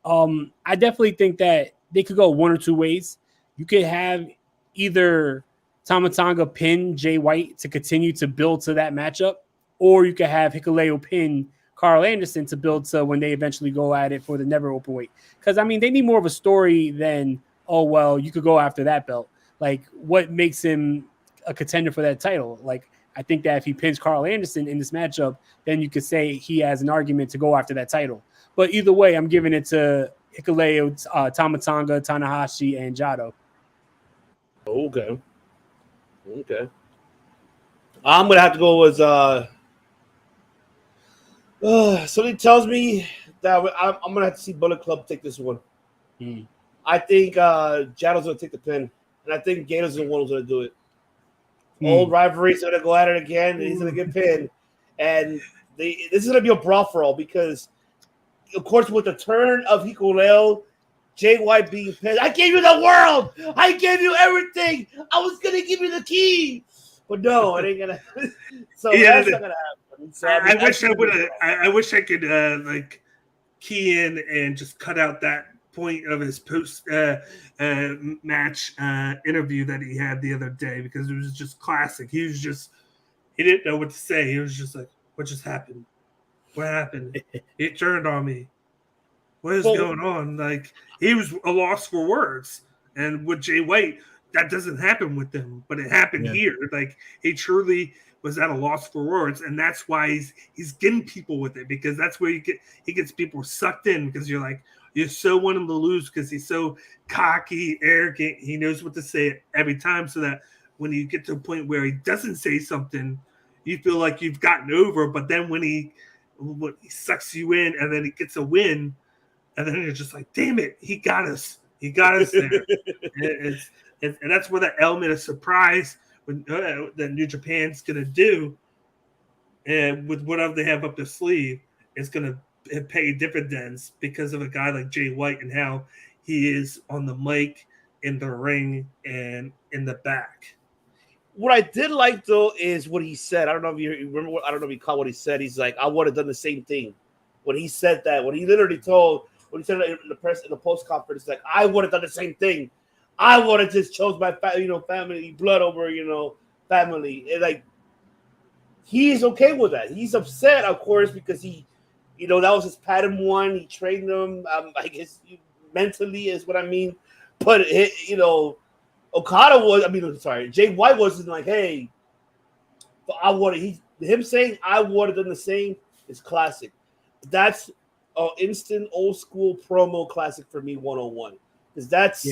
I definitely think that they could go one or two ways. You could have either Tama Tonga pin Jay White to continue to build to that matchup, or you could have Hikuleo pin Carl Anderson to build to when they eventually go at it for the never open weight. Because, they need more of a story than, oh, well, you could go after that belt. Like, what makes him a contender for that title? Like, I think that if he pins Carl Anderson in this matchup, then you could say he has an argument to go after that title. But either way, I'm giving it to Hikuleo, Tama Tonga, Tanahashi, and Jado. Okay. I'm going to have to go with something tells me that I'm going to have to see Bullet Club take this one. I think Jado's going to take the pin, and I think Gato's the one who's going to do it. Old rivalries are going to go at it again, and he's going to get pinned. And this is going to be a brawl for all because, of course, with the turn of Hikuleo, Jay White being pinned, I gave you the world! I gave you everything! I was going to give you the key! But no, it ain't going to. So that's not going to happen. So, I wish I could key in and just cut out that point of his post match interview that he had the other day because it was just classic. He didn't know what to say. He was just like, "What just happened? What happened? It turned on me. What is going on?" Like he was a loss for words. And with Jay White, that doesn't happen with him, but it happened here. Like he truly was at a loss for words, and that's why he's getting people with it because that's where he gets people sucked in because you're like you so want him to lose because he's so cocky, arrogant. He knows what to say every time, so that when you get to a point where he doesn't say something, you feel like you've gotten over. But then when he sucks you in, and then he gets a win, and then you're just like, damn it, he got us. He got us there. and that's where that element of surprise that New Japan's going to do, and with whatever they have up their sleeve, is going to pay dividends because of a guy like Jay White and how he is on the mic, in the ring, and in the back. What I did like, though, is what he said. I don't know if you remember. I don't know if you caught what he said. He's like, I would have done the same thing. When he said that, when he said it in the post conference, like, I would have done the same thing. I would have just chose my family blood over family. And like he's okay with that. He's upset, of course, because he, that was his pattern one. He trained him. I guess mentally is what I mean. But Okada was. Jay White wasn't like, hey, him saying I would have done the same is classic. That's an instant old school promo classic for me 101. Because that's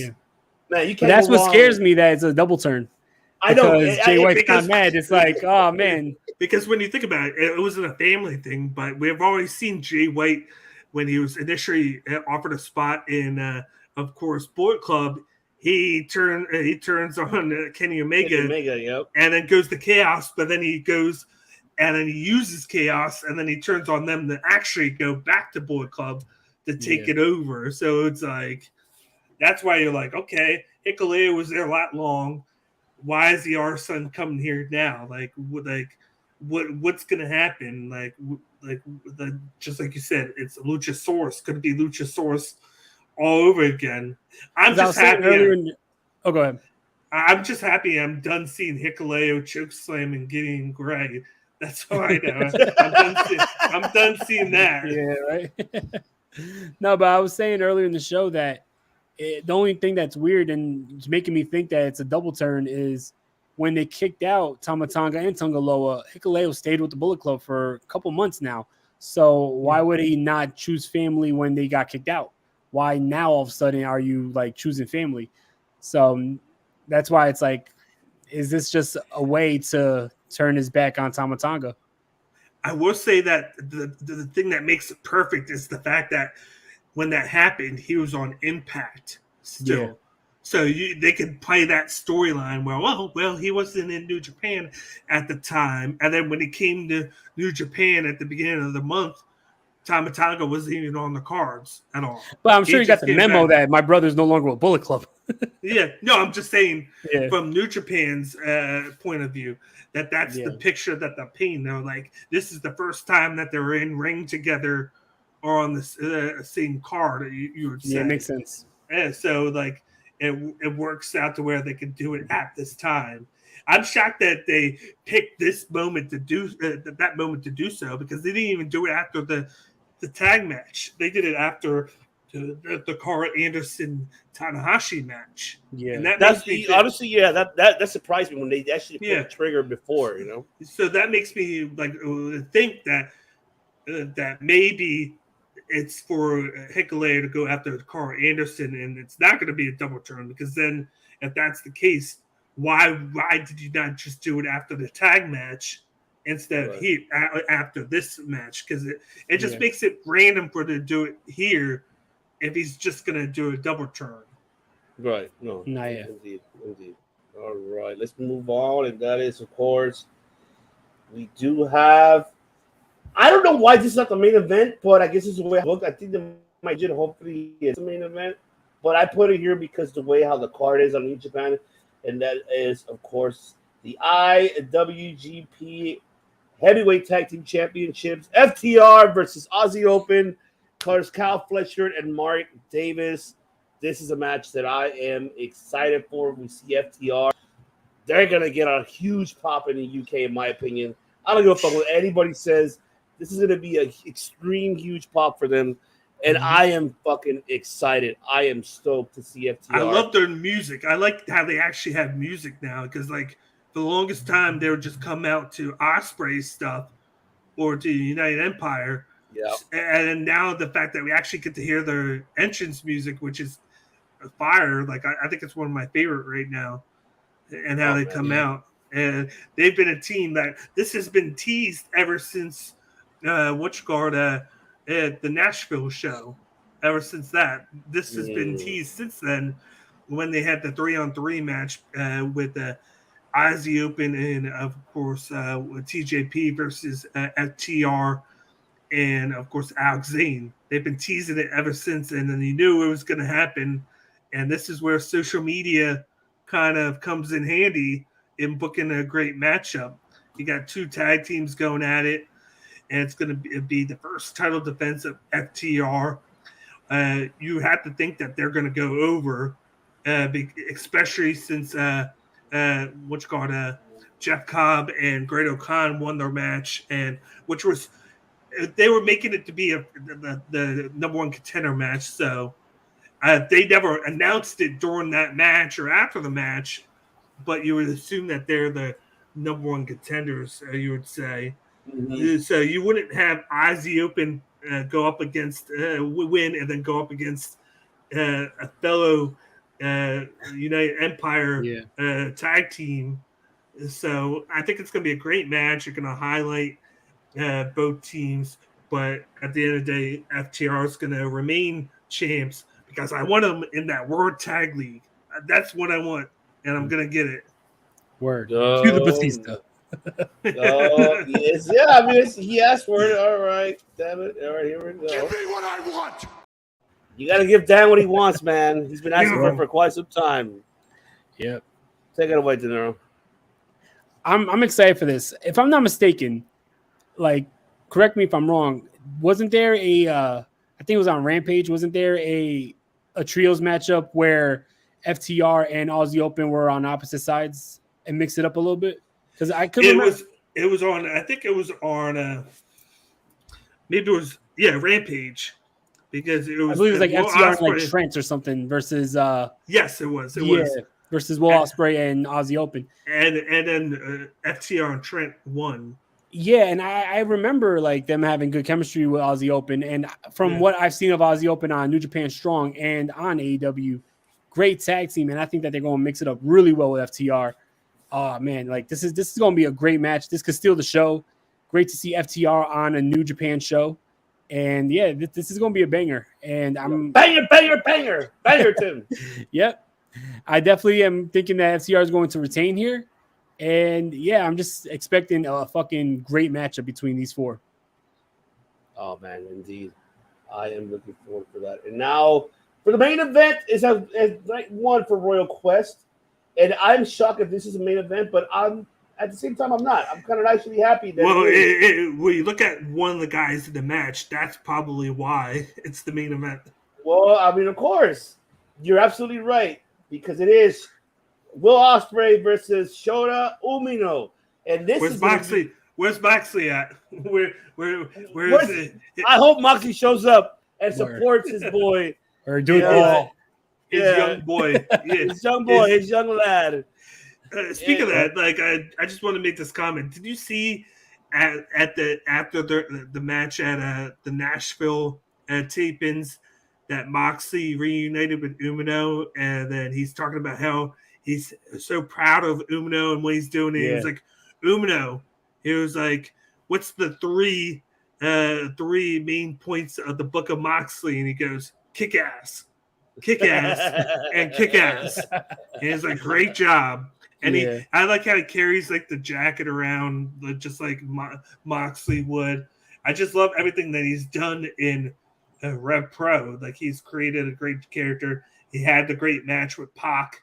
man, you can't. That's what scares me, that it's a double turn. I know. Jay White's not mad. It's like, oh man. Because when you think about it, it wasn't a family thing, but we've already seen Jay White when he was initially offered a spot in, of course, Bullet Club. He turns on Kenny Omega, and then goes to Chaos, but then he goes and then he uses Chaos, and then he turns on them to actually go back to Bullet Club to take it over. So it's like, that's why you're like, okay, Hikuleo was there a lot long. Why is the our son coming here now? What's gonna happen? Just like you said, it's Luchasaurus. Could it be Luchasaurus all over again? I'm just happy. Go ahead. I'm just happy I'm done seeing Hikuleo chokeslam and Gideon Gray. That's all I know. I'm done seeing that. Yeah, right. No, but I was saying earlier in the show that the only thing that's weird and it's making me think that it's a double turn is when they kicked out Tama Tonga and Tungaloa, Hikuleo stayed with the Bullet Club for a couple months now. So why would he not choose family when they got kicked out? Why now all of a sudden are you like choosing family? So that's why it's like, is this just a way to turn his back on Tama Tonga? I will say that the thing that makes it perfect is the fact that when that happened, he was on Impact still. Yeah. So they could play that storyline where, well, he wasn't in New Japan at the time. And then when he came to New Japan at the beginning of the month, Tama Tonga wasn't even on the cards at all. But I'm sure you got the memo that my brother's no longer with Bullet Club. Yeah. No, I'm just saying from New Japan's point of view, that's the picture that they're painting. They're like, this is the first time that they're in ring together or on the same card, you would say. Yeah, it makes sense. And so, like, it works out to where they can do it at this time. I'm shocked that they picked this moment to do that moment to do so, because they didn't even do it after the tag match. They did it after the Carl Anderson Tanahashi match. Yeah, and that's honestly, that surprised me when they actually pulled the trigger before, you know. So that makes me like think that maybe it's for Hikuleo to go after Carl Anderson, and it's not going to be a double turn, because then if that's the case, why did you not just do it after the tag match instead of after this match? Because it just makes it random for to do it here if he's just going to do a double turn. Right. No. Not yet. Indeed. All right. Let's move on. And that is, of course, we do have. I don't know why this is not the main event, but I guess this is the way I look. I think they might do. Hopefully, it's the main event. But I put it here because the way how the card is on New Japan, and that is, of course, the IWGP Heavyweight Tag Team Championships, FTR versus Aussie Open, colors Kyle Fletcher and Mark Davis. This is a match that I am excited for. We see FTR. They're going to get a huge pop in the UK, in my opinion. I don't give a fuck what anybody says. This is going to be an extreme huge pop for them. And I am fucking excited. I am stoked to see FTR. I love their music. I like how they actually have music now, because, like, for the longest time, they would just come out to Osprey stuff or to United Empire. Yeah. And now the fact that we actually get to hear their entrance music, which is fire, like, I think it's one of my favorite right now, and how they come out. And they've been a team that this has been teased ever since the Nashville show. Ever since that, this has been teased since then, when they had the 3-on-3 match with the Aussie Open and, of course, with TJP versus FTR and, of course, Alex Zane. They've been teasing it ever since, and then you knew it was going to happen. And this is where social media kind of comes in handy in booking a great matchup. You got two tag teams going at it, and it's going to be the first title defense of FTR. You have to think that they're going to go over, especially since Jeff Cobb and Great O'Khan won their match, and which was they were making it to be the number one contender match. So they never announced it during that match or after the match, but you would assume that they're the number one contenders, you would say. Mm-hmm. So you wouldn't have Aussie Open go up against win and then go up against a fellow United Empire tag team. So I think it's going to be a great match. You're going to highlight both teams, but at the end of the day, FTR is going to remain champs because I want them in that World Tag League. That's what I want, and I'm going to get it. Word to the Batista. Yes, yeah. I mean, he asked for it. All right, damn it. All right, here we go. Give me what I want. You got to give Dan what he wants, man. He's been asking for it for quite some time. Yep. Take it away, De Niro. I'm excited for this. If I'm not mistaken, like, correct me if I'm wrong. Wasn't there I think it was on Rampage. Wasn't there a trios matchup where FTR and Aussie Open were on opposite sides and mixed it up a little bit? Because I could remember. It was on. I think it was on. Maybe it was Rampage, because it was. I believe it was like FTR and like Trent or something versus. Yes, it was. It was versus Will Ospreay and Aussie Open, and then FTR and Trent won. Yeah, and I remember like them having good chemistry with Aussie Open, and from what I've seen of Aussie Open on New Japan Strong and on AEW, great tag team, and I think that they're going to mix it up really well with FTR. Oh man, like this is going to be a great match. This could steal the show. Great to see FTR on a New Japan show, and this is going to be a banger. And I'm banger, Tim. Yep. I definitely am thinking that FCR is going to retain here. And yeah, I'm just expecting a fucking great matchup between these four. Oh man, indeed. I am looking forward for that. And now for the main event is night one for Royal Quest. And I'm shocked if this is a main event, but I'm at the same time I'm not. I'm kind of actually happy that when you look at one of the guys in the match, that's probably why it's the main event. Well, I mean, of course. You're absolutely right. Because it is Will Ospreay versus Shota Umino. And this Where's is Moxley? Where's Moxley at? Where is it? I hope Moxley shows up and supports his boy. Or do it all. His young boy. Yeah. His young lad. Speaking of that, like I just want to make this comment. Did you see after the match at the Nashville tapings that Moxley reunited with Umino, and then he's talking about how he's so proud of Umino and what he's doing. Yeah. He was like, Umino. He was like, what's the three main points of the Book of Moxley? And he goes, kick ass, and kick ass. And he's like, great job. And I like how he carries like the jacket around, just like Moxley would. I just love everything that he's done in Rev Pro. Like, he's created a great character. He had the great match with Pac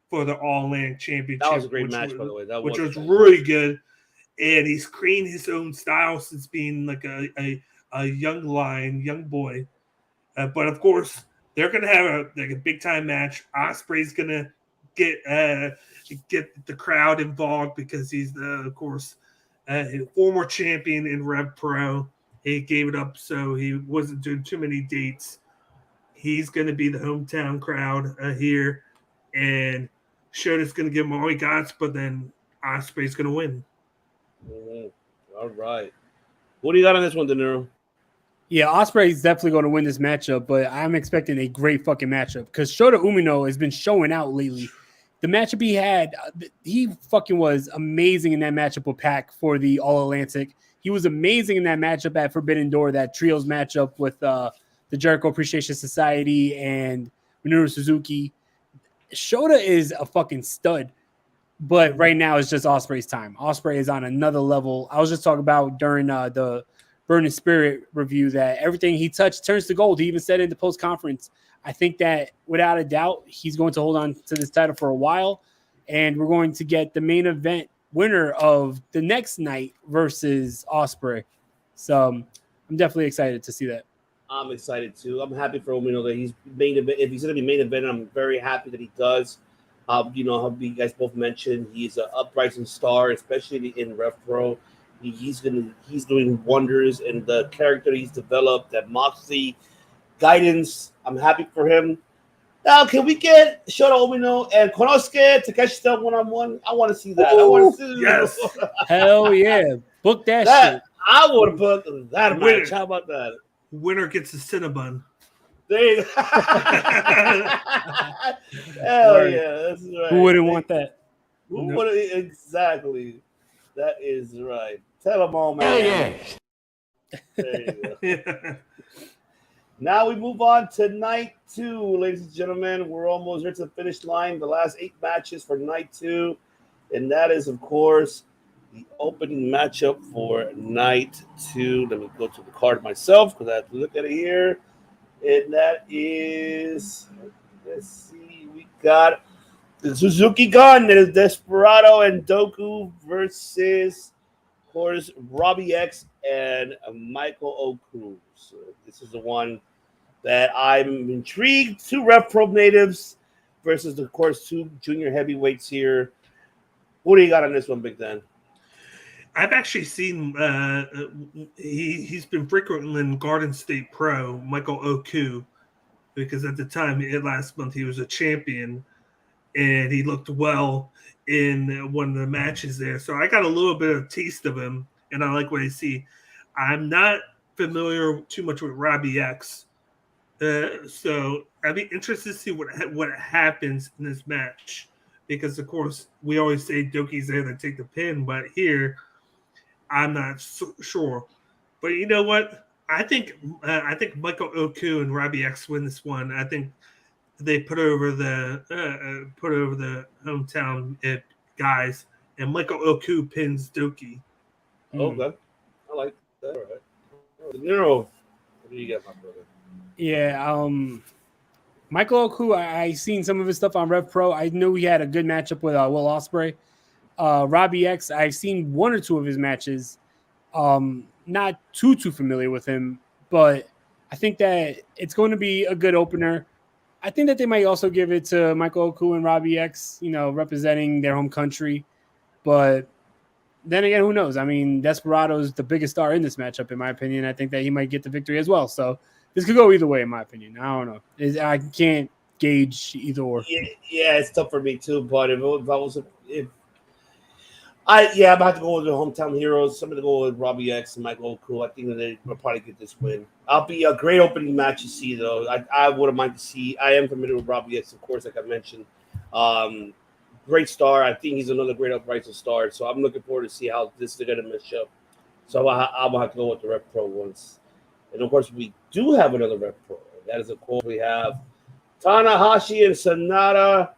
for the All-Atlantic Championship. That was a great match, by the way. Which was really good. And he's creating his own style since being like a young boy. But of course, they're gonna have a big time match. Ospreay's gonna get the crowd involved because he's of course a former champion in Rev Pro. He gave it up, so he wasn't doing too many dates. He's going to be the hometown crowd here, and Shota's going to give him all he got, but then Ospreay's going to win. Mm-hmm. All right. What do you got on this one, De Niro? Yeah, Ospreay's definitely going to win this matchup, but I'm expecting a great fucking matchup because Shota Umino has been showing out lately. The matchup he had, he fucking was amazing in that matchup with Pac for the All-Atlantic. He was amazing in that matchup at Forbidden Door, that trios matchup with the Jericho Appreciation Society and Minoru Suzuki. Shota is a fucking stud, but right now it's just Ospreay's time. Ospreay is on another level. I was just talking about during the Burning Spirit review that everything he touched turns to gold. He even said in the post-conference, I think that without a doubt, he's going to hold on to this title for a while, and we're going to get the main event winner of the next night versus Ospreay. So I'm definitely excited to see that. I'm excited too. I'm happy for Umino that he's main event. If he's going to be main event, I'm very happy that he does. How you guys both mentioned, he's an uprising star, especially in Rev Pro. He's doing wonders in the character he's developed. That Moxley guidance. I'm happy for him. Now, can we get Shota Umino and Konosuke Takeshita one-on-one? I want to see that. Ooh, I want to see yes. Hell yeah. Book that shit. I would have booked that match. How about that? Winner gets a Cinnabon. There you go. Hell yeah. That's right. Who wouldn't want that? Exactly. That is right. Tell them all, man. Hell yeah. There you go. Now we move on to night 2, ladies and gentlemen. We're almost here to the finish line. The last 8 matches for night 2. And that is, of course, the opening matchup for night 2. Let me go to the card myself because I have to look at it here. And that is, let's see, we got the Suzuki Gun. That is Desperado and Doku versus, of course, Robbie X and Michael Oku. So this is the one that I'm intrigued. 2 Rev Pro natives versus, of course, 2 junior heavyweights here. What do you got on this one, Big Dan? I've actually seen he's been frequently in Garden State Pro, Michael Oku, because at the time last month he was a champion and he looked well in one of the matches there. So I got a little bit of taste of him and I like what I see. I'm not familiar too much with Robbie X. So I'd be interested to see what happens in this match because, of course, we always say Doki's there to take the pin, but here I'm not sure. But you know what? I think Michael Oku and Robbie X win this one. I think they put over the hometown guys, and Michael Oku pins Doki. Okay, I like that. All right, Nero, what do you got, my brother? Yeah, Michael Oku, I seen some of his stuff on Rev Pro. I knew he had a good matchup with Will Ospreay. Robbie X, I've seen one or two of his matches. Not too familiar with him, but I think that it's going to be a good opener. I think that they might also give it to Michael Oku and Robbie X, representing their home country. But then again, who knows? I mean, Desperado's the biggest star in this matchup, in my opinion. I think that he might get the victory as well. So this could go either way, in my opinion. I don't know. I can't gauge either or. Yeah, it's tough for me too. But I'm about to go with the hometown heroes. I'm going to go with Robbie X and Michael Oku. I think that they will probably get this win. I'll be a great opening match to see, though. I wouldn't mind to see. I am familiar with Robbie X, of course, like I mentioned. Great star. I think he's another great uprising star. So I'm looking forward to see how this is going to match up. So I'm going to have to go with the Rev Pro ones. And, of course, we do have another Rev Pro. That is, of course, we have Tanahashi and Sonata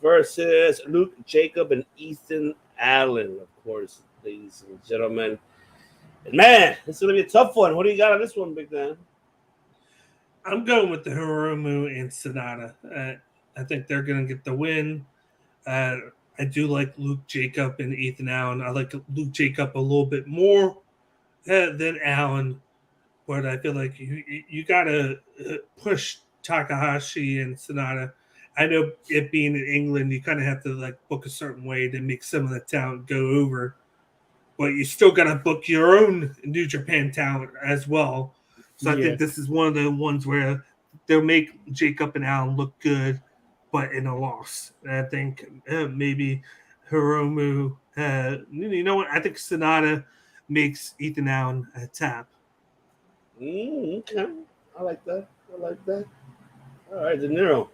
versus Luke Jacob and Ethan Allen, of course, ladies and gentlemen. And man, this is going to be a tough one. What do you got on this one, Big Dan? I'm going with the Hiromu and Sonata. I think they're going to get the win. I do like Luke Jacob and Ethan Allen. I like Luke Jacob a little bit more than Allen, but I feel like you got to push Takahashi and Sonata. I know it being in England, you kind of have to book a certain way to make some of the talent go over, but you still got to book your own New Japan talent as well. So I think this is one of the ones where they'll make Jacob and Allen look good, but in a loss. And I think maybe Hiromu, you know what? I think Sonata makes Ethan Allen a tap. Okay. I like that. All right, De Niro.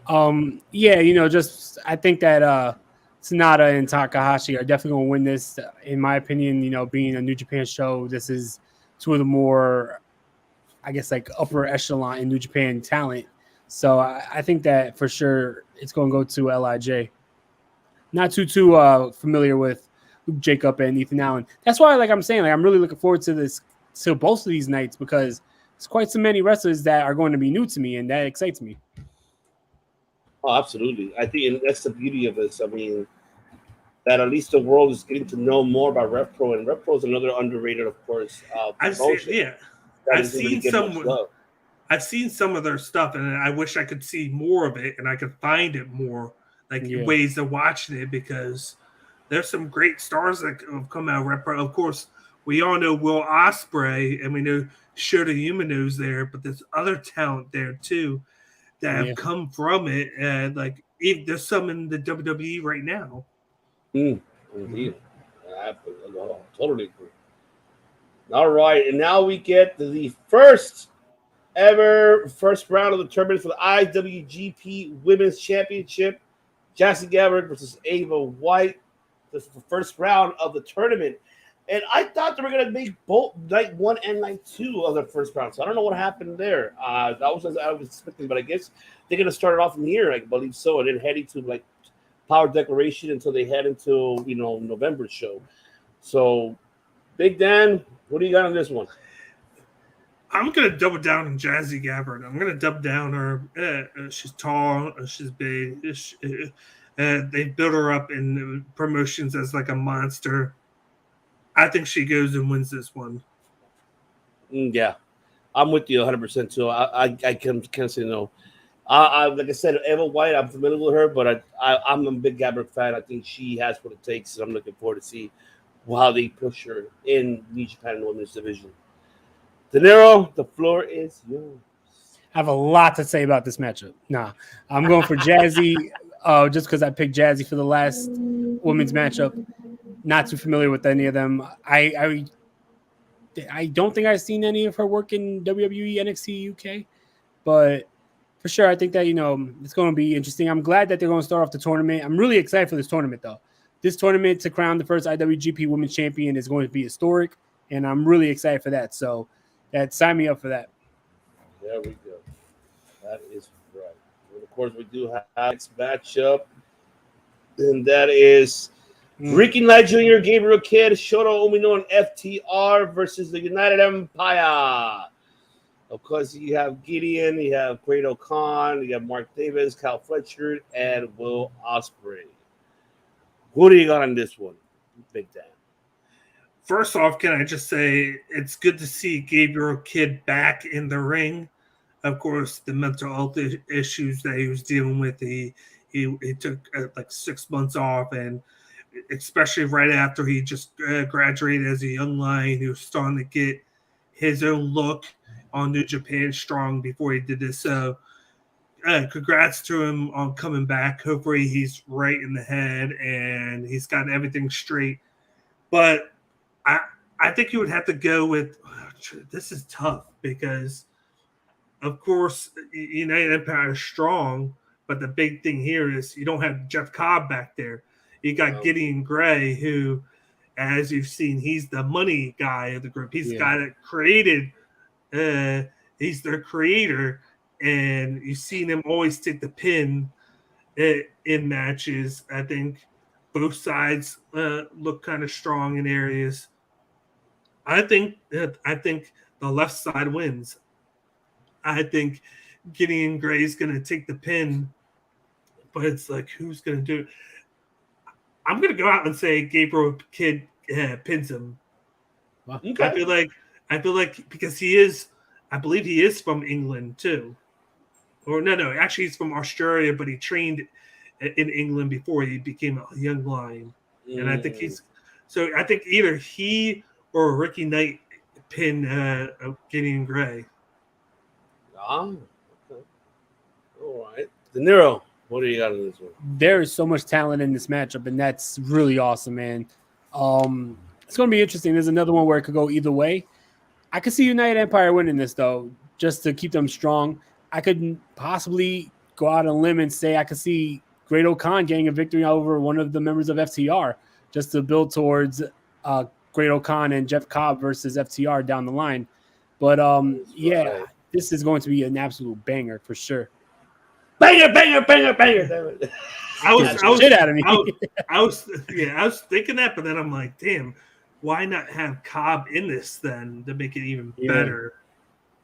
I think that Sonata and Takahashi are definitely going to win this. In my opinion, being a New Japan show, this is two of the more, I guess, upper echelon in New Japan talent. So I think that for sure it's going to go to LIJ. Not too familiar with Luke Jacob and Ethan Allen. That's why, I'm saying, I'm really looking forward to this, to both of these nights, because there's quite so many wrestlers that are going to be new to me, and that excites me. Oh, absolutely. I think that's the beauty of this. I mean, that at least the world is getting to know more about Rev Pro, and Rev Pro is another underrated, of course. I've seen some of their stuff, and I wish I could see more of it, and I could find it more, ways of watching it, because there's some great stars that have come out of Rev Pro. Of course, we all know Will Ospreay, and we know Shota Umino's there, but there's other talent there too that have come from it, and there's some in the WWE right now. Indeed. I totally agree. All right, and now we get to the first round of the tournament for the IWGP Women's Championship. Jazzy Gabbard versus Abel White. This is the first round of the tournament. And I thought they were going to make both night 1 and night 2 of the first round. So I don't know what happened there. That was what I was expecting, but I guess they're going to start it off in here, I believe so, and then head into Power Declaration until they head into November's show. So, Big Dan, what do you got on this one? I'm going to double down on Jazzy Gabbard. I'm going to double down her. She's tall. She's big. They build her up in promotions as a monster. I think she goes and wins this one. Yeah, I'm with you 100% too. I can't say no. Like I said, Eva White, I'm familiar with her, but I'm a big Gabbard fan. I think she has what it takes, and I'm looking forward to see how they push her in New Japan Women's Division. De Niro, the floor is yours. I have a lot to say about this matchup. I'm going for Jazzy just because I picked Jazzy for the last women's matchup. Not too familiar with any of them. I don't think I've seen any of her work in WWE, NXT, UK, but for sure, I think that, it's going to be interesting. I'm glad that they're going to start off the tournament. I'm really excited for this tournament, though. This tournament to crown the first IWGP Women's Champion is going to be historic, and I'm really excited for that. So, sign me up for that. There we go. That is right. And of course, we do have next matchup, and that is Ricky Knight Jr., Gabriel Kid, Shota Umino, and FTR versus the United Empire. Of course, you have Gideon, you have Great Khan, you have Mark Davis, Cal Fletcher, and Will Ospreay. What do you got on this one, Big Dan? First off, can I just say it's good to see Gabriel Kid back in the ring. Of course, the mental health issues that he was dealing with, he took like 6 months off, and especially right after he just graduated as a young lion, he was starting to get his own look on New Japan Strong before he did this. So congrats to him on coming back. Hopefully he's right in the head and he's got everything straight. But I think you would have to go with this is tough because, of course, United Empire is strong, but the big thing here is you don't have Jeff Cobb back there. You got Gideon Gray, who, as you've seen, he's the money guy of the group. He's the guy that created. He's their creator, and you've seen him always take the pin in matches. I think both sides look kind of strong in areas. I think the left side wins. I think Gideon Gray is going to take the pin, but it's like, who's going to do it? I'm going to go out and say Gabriel Kid pins him. Okay. I feel like because I believe he is from England too. Or no, actually he's from Australia, but he trained in England before he became a young lion. And I think I think either he or Ricky Knight pin Gideon Gray. Okay. All right. De Niro, what do you got in this one? There is so much talent in this matchup, and that's really awesome, man. It's going to be interesting. There's another one where it could go either way. I could see United Empire winning this, though, just to keep them strong. I could possibly go out on a limb and say I could see Great Khan getting a victory over one of the members of FTR just to build towards Great Khan and Jeff Cobb versus FTR down the line. But, this is going to be an absolute banger for sure. Banger. I was shit out of me. I was thinking that, but then I'm like, damn, why not have Cobb in this then to make it even better?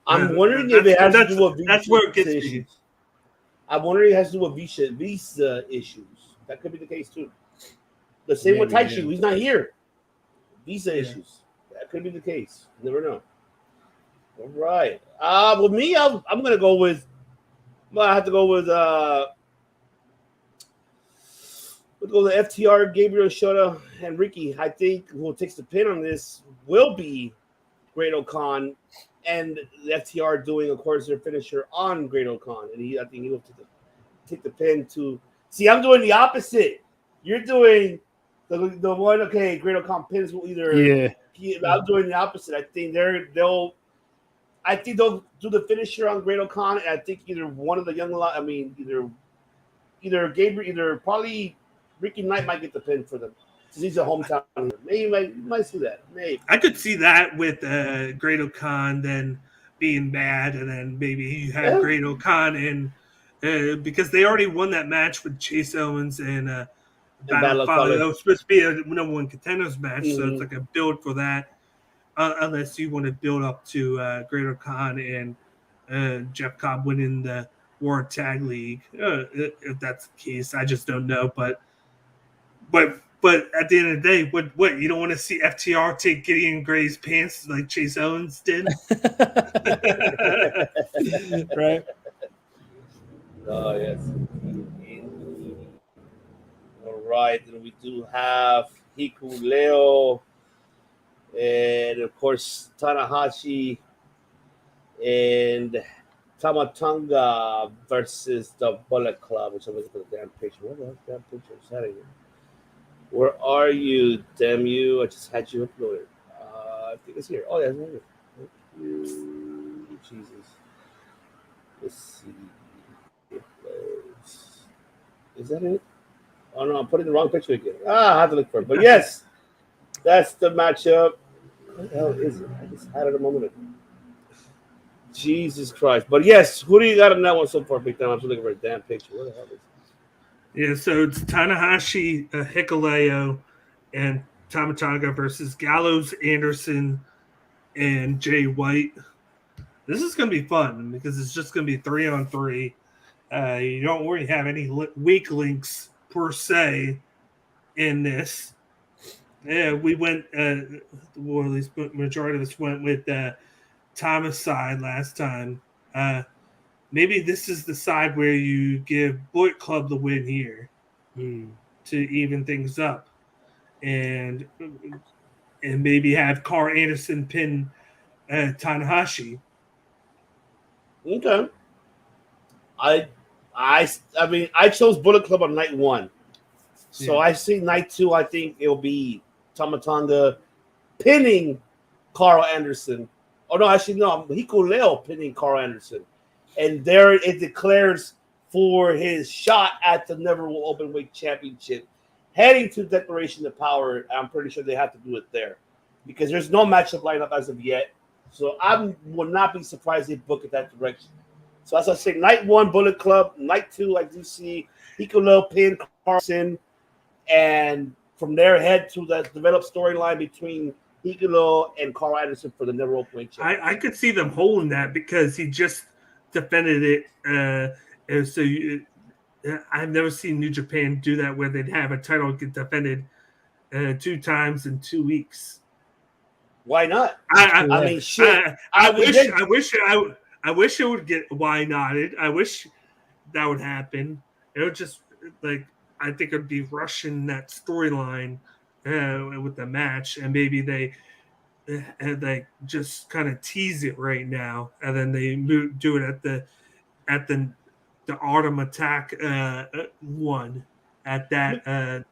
I'm wondering if it has to do with that's where it gets issues. me. I'm wondering if it has to do with visa issues. That could be the case too. The same with Taichi. He's not here. Visa issues. That could be the case. You never know. All right. With me, I'm gonna go with. Well, I have to go with. We'll go with FTR, Gabriel, Shota, and Ricky. I think who takes the pin on this will be Great Khan, and the FTR doing, of course, their finisher on Great Khan, and I think he will take the pin to. See, I'm doing the opposite. You're doing the one. Okay, Great Khan pins will either. Yeah. I'm doing the opposite. I think they'll do the finisher on Great Khan, and I think either one of the young. I mean, either Gabriel, probably Ricky Knight might get the pin for them. Since he's a hometown. Maybe you might see that. Maybe I could see that with Great Khan then being mad, and then maybe you have Great Khan and because they already won that match with Chase Owens and Battle of Fale. That was supposed to be a number one contenders match, so it's like a build for that. Unless you want to build up to Great Khan and Jeff Cobb winning the World Tag League. If that's the case, I just don't know. But at the end of the day, what you don't want to see FTR take Gideon Gray's pants like Chase Owens did, right? Oh yes. All right, then we do have Hikuleo. And of course, Tanahashi and Tamatonga versus the Bullet Club, which I'm looking for the damn picture. Where the damn picture is that again? Where are you, damn you? I just had you uploaded. I think it's here. Oh, yeah, it's right here. Thank you. Jesus. Let's see. Is that it? Oh, no, I'm putting the wrong picture again. I have to look for it. But yes, that's the matchup. What the hell is it? I just had it a moment ago. Jesus Christ. But yes, who do you got on that one so far, Big Time? I'm just looking for a damn picture. What the hell is this? Yeah, so it's Tanahashi, Hikuleo, and Tama Tonga versus Gallows, Anderson, and Jay White. This is going to be fun because it's just going to be 3-on-3. You don't really have any weak links per se in this. Yeah, we went, well, at least majority of us went with Thomas' side last time. Maybe this is the side where you give Bullet Club the win here to even things up, and maybe have Carl Anderson pin Tanahashi. Okay. I mean, I chose Bullet Club on night 1. So Yeah. I see night 2, I think it'll be Tama Tonga pinning Carl Anderson. Oh, no, actually, no. Hikuleo pinning Carl Anderson. And there it declares for his shot at the Never Will Openweight Championship. Heading to Declaration of Power, I'm pretty sure they have to do it there. Because there's no matchup lineup as of yet. So I would not be surprised if they book it that direction. So as I say, night 1, Bullet Club. Night 2, I do see Hikuleo pin Carlson. And from there, head to the developed storyline between Hikuleo and Carl Anderson for the Never Openweight Championship. I could see them holding that because he just defended it. And so I've never seen New Japan do that where they'd have a title get defended 2 times in 2 weeks. Why not? I mean, shit. I wish it would get why nodded. I wish that would happen. It would just I think it'd be rushing that storyline with the match, and maybe they just kind of tease it right now, and then they do it at the Autumn Attack one at that.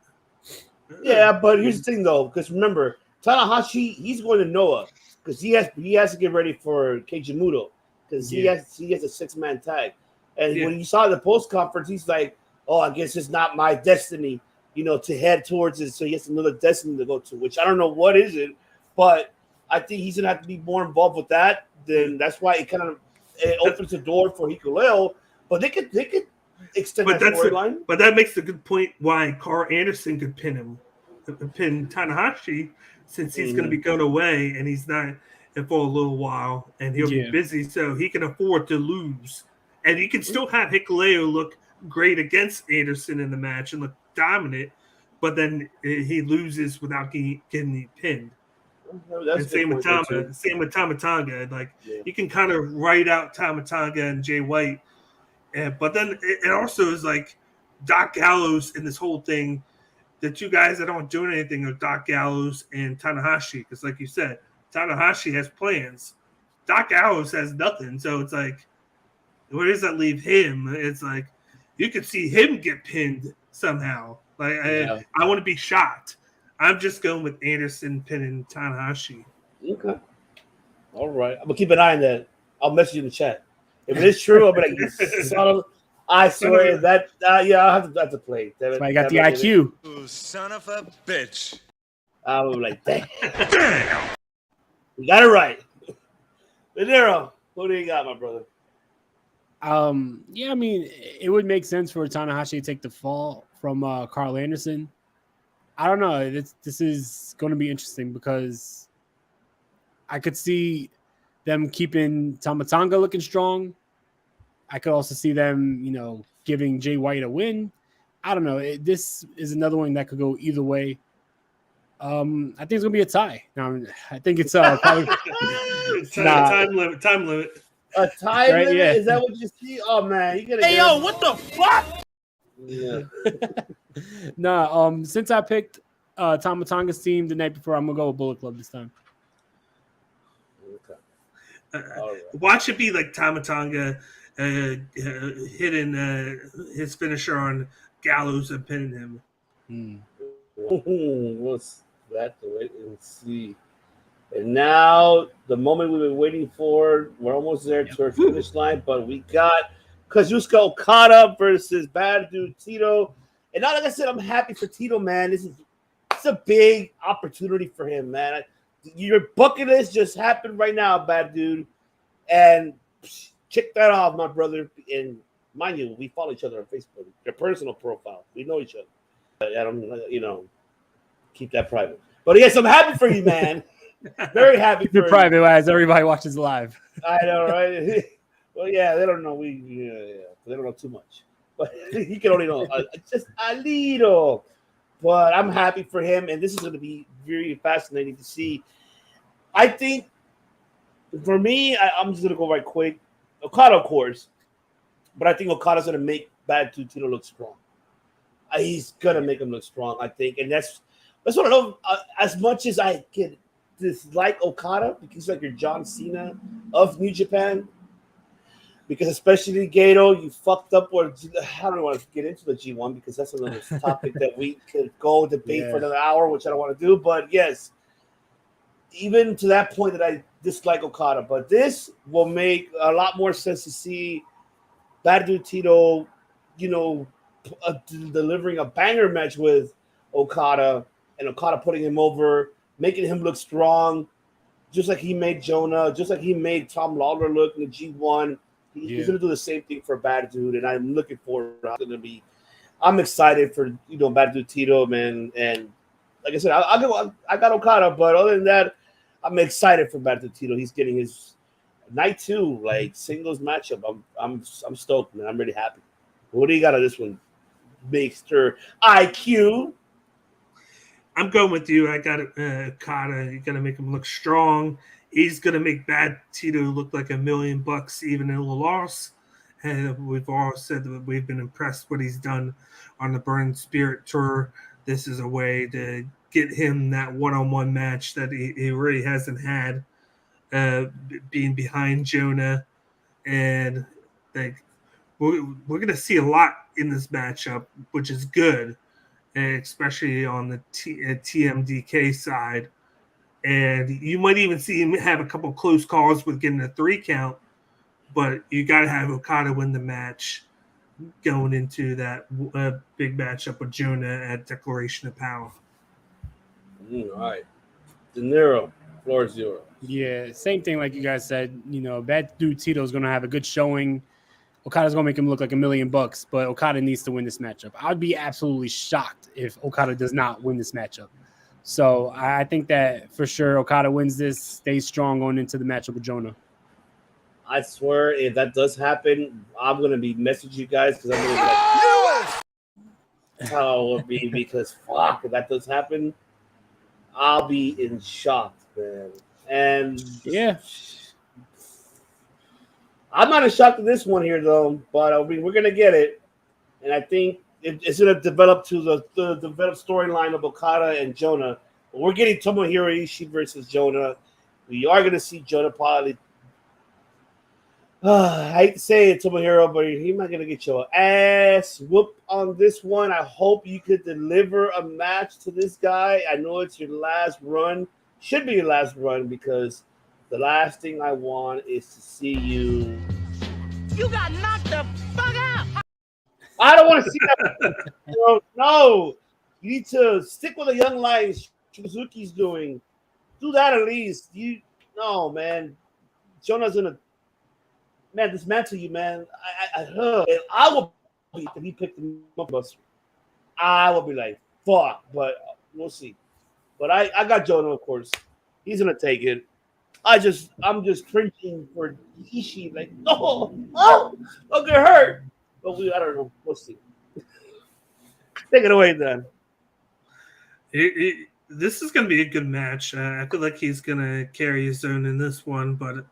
Yeah, but here's the thing though, because remember Tanahashi, he's going to Noah because he has to get ready for Keiji Muto because he has a 6-man tag, and when you saw the post conference, he's like, "Oh, I guess it's not my destiny, to head towards it." So he has another destiny to go to, which I don't know what is it, but I think he's gonna have to be more involved with that. Then that's why it opens the door for Hikuleo, but they could extend that storyline. But that makes a good point why Carl Anderson could pin Tanahashi, since he's going to be going away and he's not for a little while, and he'll be busy, so he can afford to lose, and he can still have Hikuleo look great against Anderson in the match and look dominant, but then he loses without getting pinned. And same with Tama Tonga. You can kind of write out Tama Tonga and Jay White, but then it also is like Doc Gallows in this whole thing. The 2 guys that aren't doing anything are Doc Gallows and Tanahashi, because like you said, Tanahashi has plans. Doc Gallows has nothing, so it's like, where does that leave him? It's like you could see him get pinned somehow. I want to be shocked. I'm just going with Anderson pinning Tanahashi. Okay. All right. I'm going to keep an eye on that. I'll message you in the chat. If it is true, I'll be like, son of, I swear that, I'll have to play. That's why I got the IQ. You son of a bitch. I was like, damn. You got it right. Nitro, who do you got, my brother? Yeah, I mean, it would make sense for Tanahashi to take the fall from Carl Anderson. I don't know. This is going to be interesting because I could see them keeping Tama Tonga looking strong. I could also see them, giving Jay White a win. I don't know. This is another one that could go either way. I think it's going to be a tie. Now, I think it's probably time limit. A time limit? Yeah. Is that what you see? Oh, man. You gotta yo, what the fuck? Yeah. Since I picked Tama Tonga's team the night before, I'm going to go with Bullet Club this time. Okay. Right. Watch it be like Tama Tonga hitting his finisher on Gallows and pinning him. What's that? To wait and see. And now the moment we've been waiting for, we're almost there to our finish line, but we got Kazuchika Okada versus Bad Dude Tito. And now, like I said, I'm happy for Tito, man. It's a big opportunity for him, man. Your bucket list just happened right now, Bad Dude. And check that off, my brother. And mind you, we follow each other on Facebook. Their personal profile. We know each other. I don't, keep that private. But yes, I'm happy for you, man. Very happy for you. Private as everybody watches live. I know, right? Well, yeah, they don't know. They don't know too much. But he can only know just a little. But I'm happy for him, and this is going to be very fascinating to see. I think, for me, I'm just going to go right quick. Okada, of course. But I think Okada's going to make Bad Dude Tito look strong. He's going to make him look strong, I think. And that's what I love. As much as I can dislike Okada, because he's like your John Cena of New Japan. Because especially Gato, you fucked up. Or I don't want to get into the G1 because that's another topic that we could go debate for another hour, which I don't want to do. But yes, even to that point that I dislike Okada. But this will make a lot more sense to see Bad Dude Tito, delivering a banger match with Okada and Okada putting him over, making him look strong, just like he made Jonah, just like he made Tom Lawler look in the G1. He's going to do the same thing for Bad Dude, and I'm looking forward. I'm excited for Bad Dude Tito, man. And like I said, I got Okada, but other than that, I'm excited for Bad Dude Tito. He's getting his night 2 singles matchup. I'm stoked, man. I'm really happy. What do you got on this one, Mr. IQ? I'm going with you. I got Okada. You got to make him look strong. He's going to make Bad Tito look like $1 million even in a loss. And we've all said that we've been impressed what he's done on the Burning Spirit tour. This is a way to get him that one-on-one match that he really hasn't had, being behind Jonah. And we're going to see a lot in this matchup, which is good, especially on the TMDK side. And you might even see him have a couple close calls with getting a 3 count, but you got to have Okada win the match going into that big matchup with Jonah at Declaration of Power. All right. De Niro, floor is yours. Yeah, same thing like you guys said. Bad Dude Tito is going to have a good showing. Okada's going to make him look like $1 million, but Okada needs to win this matchup. I'd be absolutely shocked if Okada does not win this matchup. So I think that for sure Okada wins this, stays strong going into the matchup with Jonah. I swear, if that does happen, I'm going to be messaging you guys because I'm going to be like, how it will be, because fuck, if that does happen, I'll be in shock, man. And yeah, I'm not in shock to this one here, though, but we're going to get it. And I think it's going to develop to the developed storyline of Okada and Jonah. We're getting Tomoharishi versus Jonah. We are going to see Jonah probably. I hate to say it, Tomohiro, but he's not going to get your ass whooped on this one. I hope you could deliver a match to this guy. I know it's your last run. Should be your last run, because the last thing I want is to see you. You got knocked the fuck out. I don't want to see that. No. You need to stick with the young lions Suzuki's doing. Do that at least. No, man. Jonah's gonna dismantle you, man. I will be if he picked him up. I will be like, fuck, but we'll see. But I got Jonah, of course. He's gonna take it. I'm just cringing for Ishii, like, don't get hurt. But I don't know. We'll see. Take it away, then. This is going to be a good match. I feel like he's going to carry his own in this one, but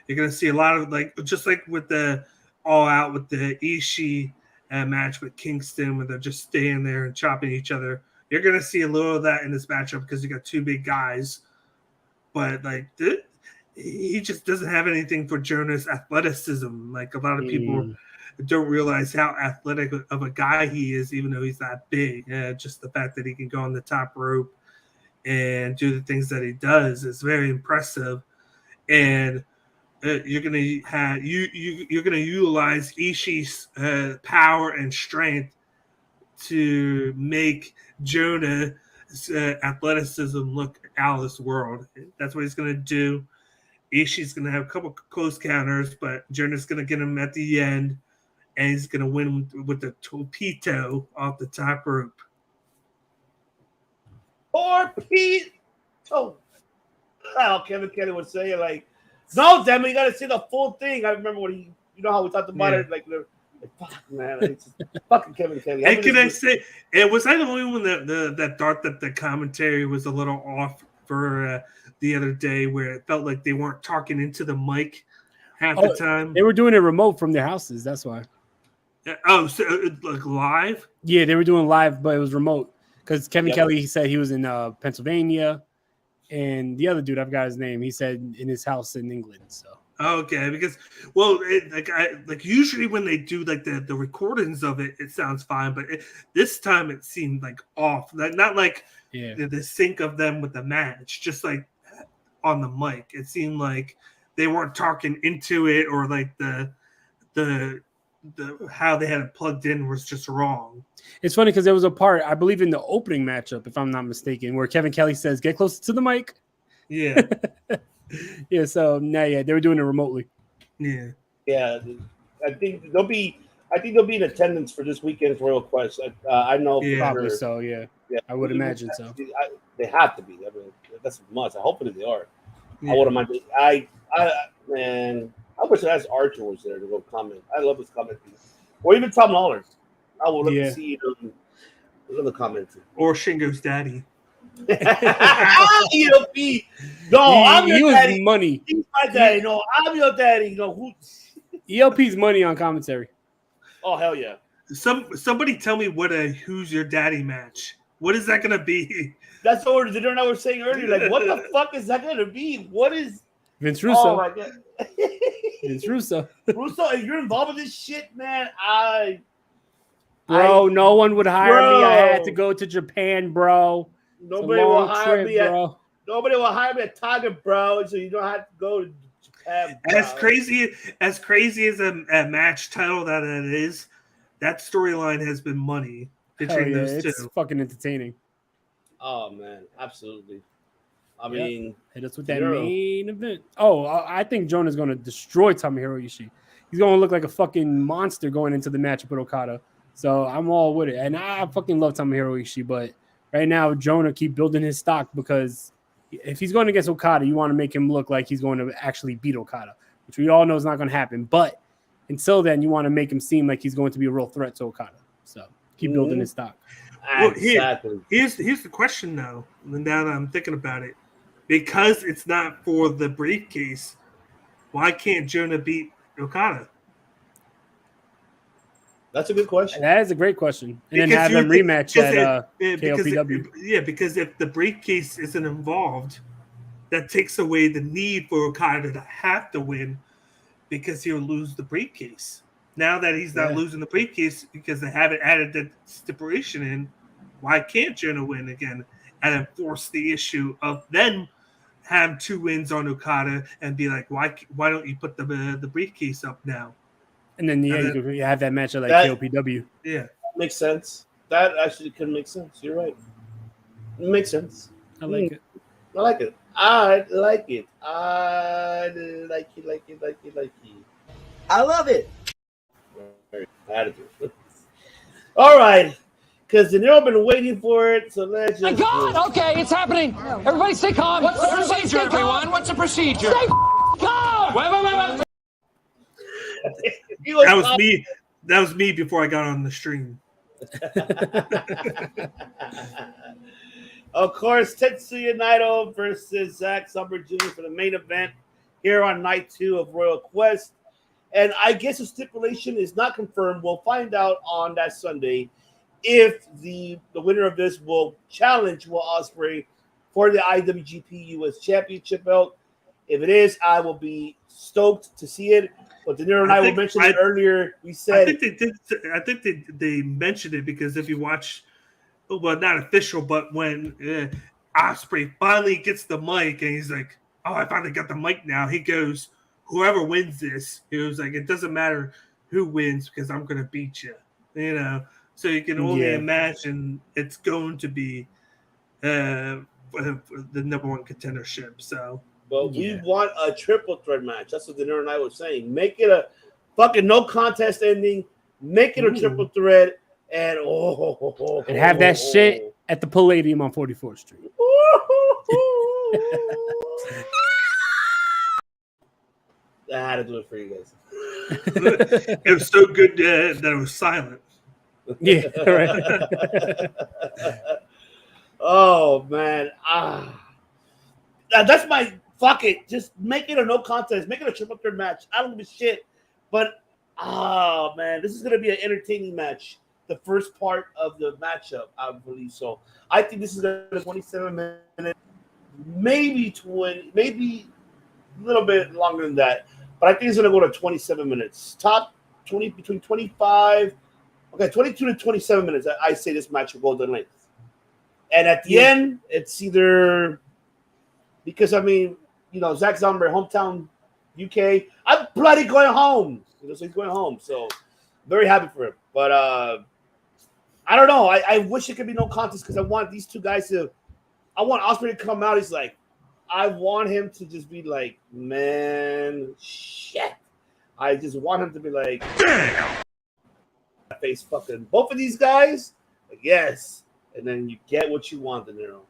you're going to see a lot of, just like with the All Out with the Ishii match with Kingston, where they're just staying there and chopping each other. You're going to see a little of that in this matchup because you got 2 big guys. But, he just doesn't have anything for Jonah's athleticism. Like, a lot of people don't realize how athletic of a guy he is, even though he's that big. Just the fact that he can go on the top rope and do the things that he does is very impressive. And you're gonna utilize Ishii's power and strength to make Jonah's athleticism look out of this world. That's what he's gonna do. Ishii's going to have a couple close counters, but Jonah's going to get him at the end, and he's going to win with the torpedo off the top rope. Torpedo. Oh, Kevin Kelly would say like, no, damn it, you got to see the full thing. I remember when you know how we talked about it, like fuck, man, it's fucking Kevin Kelly. And can I say, was I the only one that thought that the commentary was a little off for the other day, where it felt like they weren't talking into the mic half the time? They were doing it remote from their houses. That's why. Oh, so like live? Yeah, they were doing live, but it was remote because Kevin Kelly, he said he was in Pennsylvania, and the other dude, I've got his name, he said in his house in England. So. Okay, because like usually when they do like the recordings of it, it sounds fine, but this time it seemed like off, like not like the sync of them with the match, just like on the mic. It seemed like they weren't talking into it, or like the how they had it plugged in was just wrong. It's funny because there was a part, I believe, in the opening matchup, if I'm not mistaken, where Kevin Kelly says, "Get closer to the mic." Yeah. Yeah, so they were doing it remotely. Yeah. I think they'll be in attendance for this weekend's Royal Quest. I know, probably so. Yeah, I would imagine so. They have to be. I mean, that's a must. Hopefully they are. I wouldn't mind. Man, I wish Ash Archer was there to go comment. I love his commenting, or even Tom Lawler. I would love to see another comment. Or Shingo's daddy. ELP. No, I'm your daddy. Money. He's my daddy. No, I'm your daddy. No, who? ELP's money on commentary. Oh hell yeah! Somebody tell me what a Who's Your Daddy match. What is that gonna be? That's what the dinner I was saying earlier. Like, what the fuck is that gonna be? What is Vince Russo? Oh my god, Vince Russo. Russo, if you're involved in this shit, man, no one would hire me. I had to go to Japan, bro. Nobody will hire me, bro. Nobody will hire me at Target, bro. So you don't have to go to Japan. Bro. As crazy as a match title that it is, that storyline has been money between those two. It's fucking entertaining. Oh man, absolutely. I mean, hit us with that main event. Oh, I think Jonah's going to destroy Tomohiro Ishii. He's going to look like a fucking monster going into the match with Okada. So I'm all with it, and I fucking love Tomohiro Ishii, but. Right now, Jonah keep building his stock, because if he's going against Okada, you want to make him look like he's going to actually beat Okada, which we all know is not going to happen. But until then, you want to make him seem like he's going to be a real threat to Okada. So keep building his stock. Well, here's the question, though. Now that I'm thinking about it, because it's not for the briefcase, why can't Jonah beat Okada? That's a good question. That is a great question. And then have them rematch at KOPW. Because if the briefcase isn't involved, that takes away the need for Okada to have to win, because he'll lose the briefcase. Now that he's not losing the briefcase because they haven't added the stipulation in, why can't Jonah win again and enforce the issue of then have 2 wins on Okada and be like, why don't you put the briefcase up now? And then you could have that match at like KOPW. Yeah, makes sense. That actually could make sense. You're right. It makes sense. I like it. I like it. I like it. I like it. I love it. Attitude. All right. Because they've all been waiting for it, so let's just... My God! Okay, it's happening. Everybody stay calm. What's the procedure, everyone? What's the procedure? Stay calm! Wait. That was me before I got on the stream. Of course, Tetsuya Naito versus Zack Saber Jr. for the main event here on night 2 of Royal Quest. And I guess the stipulation is not confirmed. We'll find out on that Sunday if the winner of this will challenge Will Ospreay for the IWGP US Championship belt. If it is, I will be stoked to see it. But De Niro and I mentioned it earlier. We said I think they mentioned it because if you watch, well, not official, but when Ospreay finally gets the mic and he's like, "Oh, I finally got the mic now." He goes, "Whoever wins this," he was like, "It doesn't matter who wins because I'm going to beat you." You know, so you can only imagine it's going to be the number 1 contendership. So But we want a triple threat match. That's what the nerd and I was saying. Make it a fucking no contest ending. Make it a triple threat. And and have that shit at the Palladium on 44th Street. I had to do it for you guys. It was so good that it was silent. Yeah, right. Oh man, that's my fuck it. Just make it a no contest. Make it a triple threat match. I don't give a shit. But man, this is gonna be an entertaining match. The first part of the matchup, I believe so. I think this is a 27 minute, maybe 20, maybe a little bit longer than that. But I think it's gonna go to 27 minutes. Top 20 between 25. Okay, 22 to 27 minutes. I say this match will go the length. And at the end, it's either because Zack Saber, hometown UK. I'm bloody going home. So he's going home. So very happy for him. But I don't know. I wish it could be no contest because I want these two guys to. I want Ospreay to come out. He's like, I want him to just be like, man, shit. I just want him to be like, damn. Face fucking both of these guys. Like, yes. And then you get what you want, De Niro.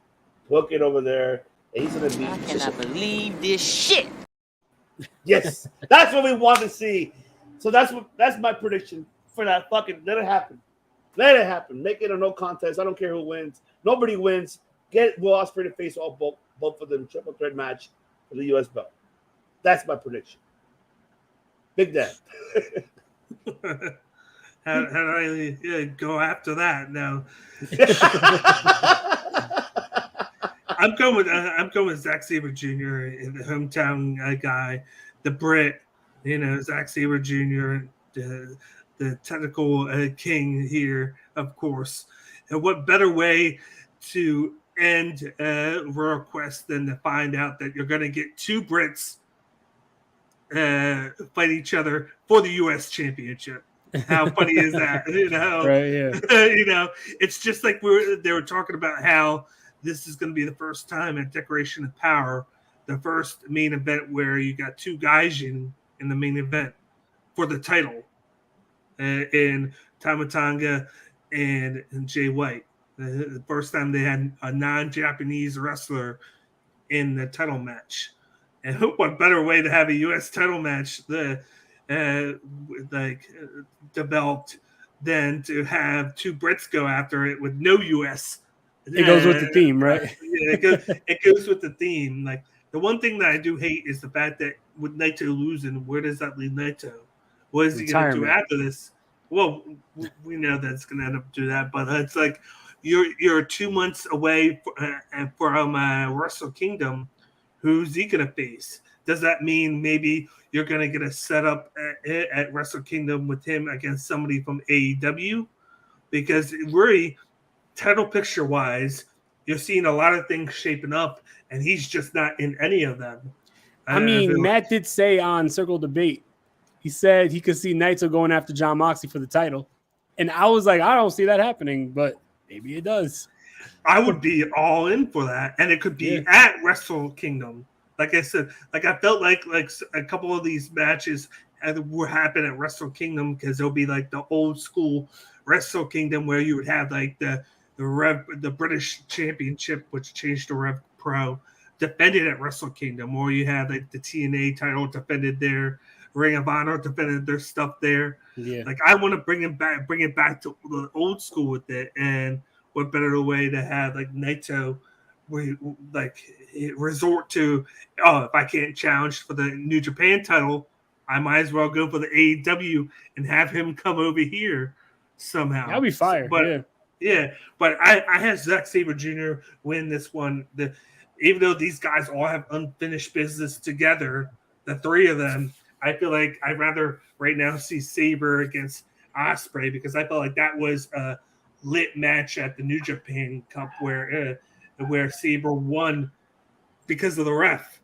Book it over there. And he's gonna be. I cannot believe this shit. Yes, that's what we want to see. So that's my prediction for that. Fucking let it happen. Let it happen. Make it a no contest. I don't care who wins. Nobody wins. Get Will Ospreay to face both of them triple threat match for the US belt. That's my prediction. Big Dan. How do I go after that now? I'm going with Zack Saber Jr., the hometown guy, the Brit, Zack Saber Jr., the technical king here, of course. And what better way to end Royal Quest than to find out that you're going to get two Brits fight each other for the U.S. Championship. How funny is that? Right, yeah. It's just like they were talking about how this is going to be the first time at Declaration of Power, the first main event where you got two guys in the main event for the title, in Tama Tonga and Jay White. The first time they had a non-Japanese wrestler in the title match. And what better way to have a U.S. title match developed than to have two Brits go after it with no U.S. It goes with the theme, right? It goes with the theme. Like, the one thing that I do hate is the fact that with Naito losing, where does that leave Naito? What is he going to do after this? Well, we know that's going to end up doing that, but it's like you're 2 months away from Wrestle Kingdom. Who's he going to face? Does that mean maybe you're going to get a setup at Wrestle Kingdom with him against somebody from AEW? Because really, title picture-wise, you're seeing a lot of things shaping up, and he's just not in any of them. Matt did say on Circle Debate, he said he could see Naito going after John Moxley for the title. And I was like, I don't see that happening, but maybe it does. I would be all in for that, and it could be at Wrestle Kingdom. Like I said, I felt like a couple of these matches will happen at Wrestle Kingdom because they'll be like the old school Wrestle Kingdom where you would have like the British Championship, which changed to Rev Pro, defended at Wrestle Kingdom, or you had like the TNA title defended there, Ring of Honor defended their stuff there. Yeah, like I want to bring it back to the old school with it, and what better way to have like Naito, resort to, if I can't challenge for the New Japan title, I might as well go for the AEW and have him come over here somehow. That'd be fire. But but I had Zack Saber Jr. win this one. Even though these guys all have unfinished business together, the three of them, I feel like I'd rather right now see Saber against Ospreay, because I felt like that was a lit match at the New Japan Cup where Saber won because of the ref.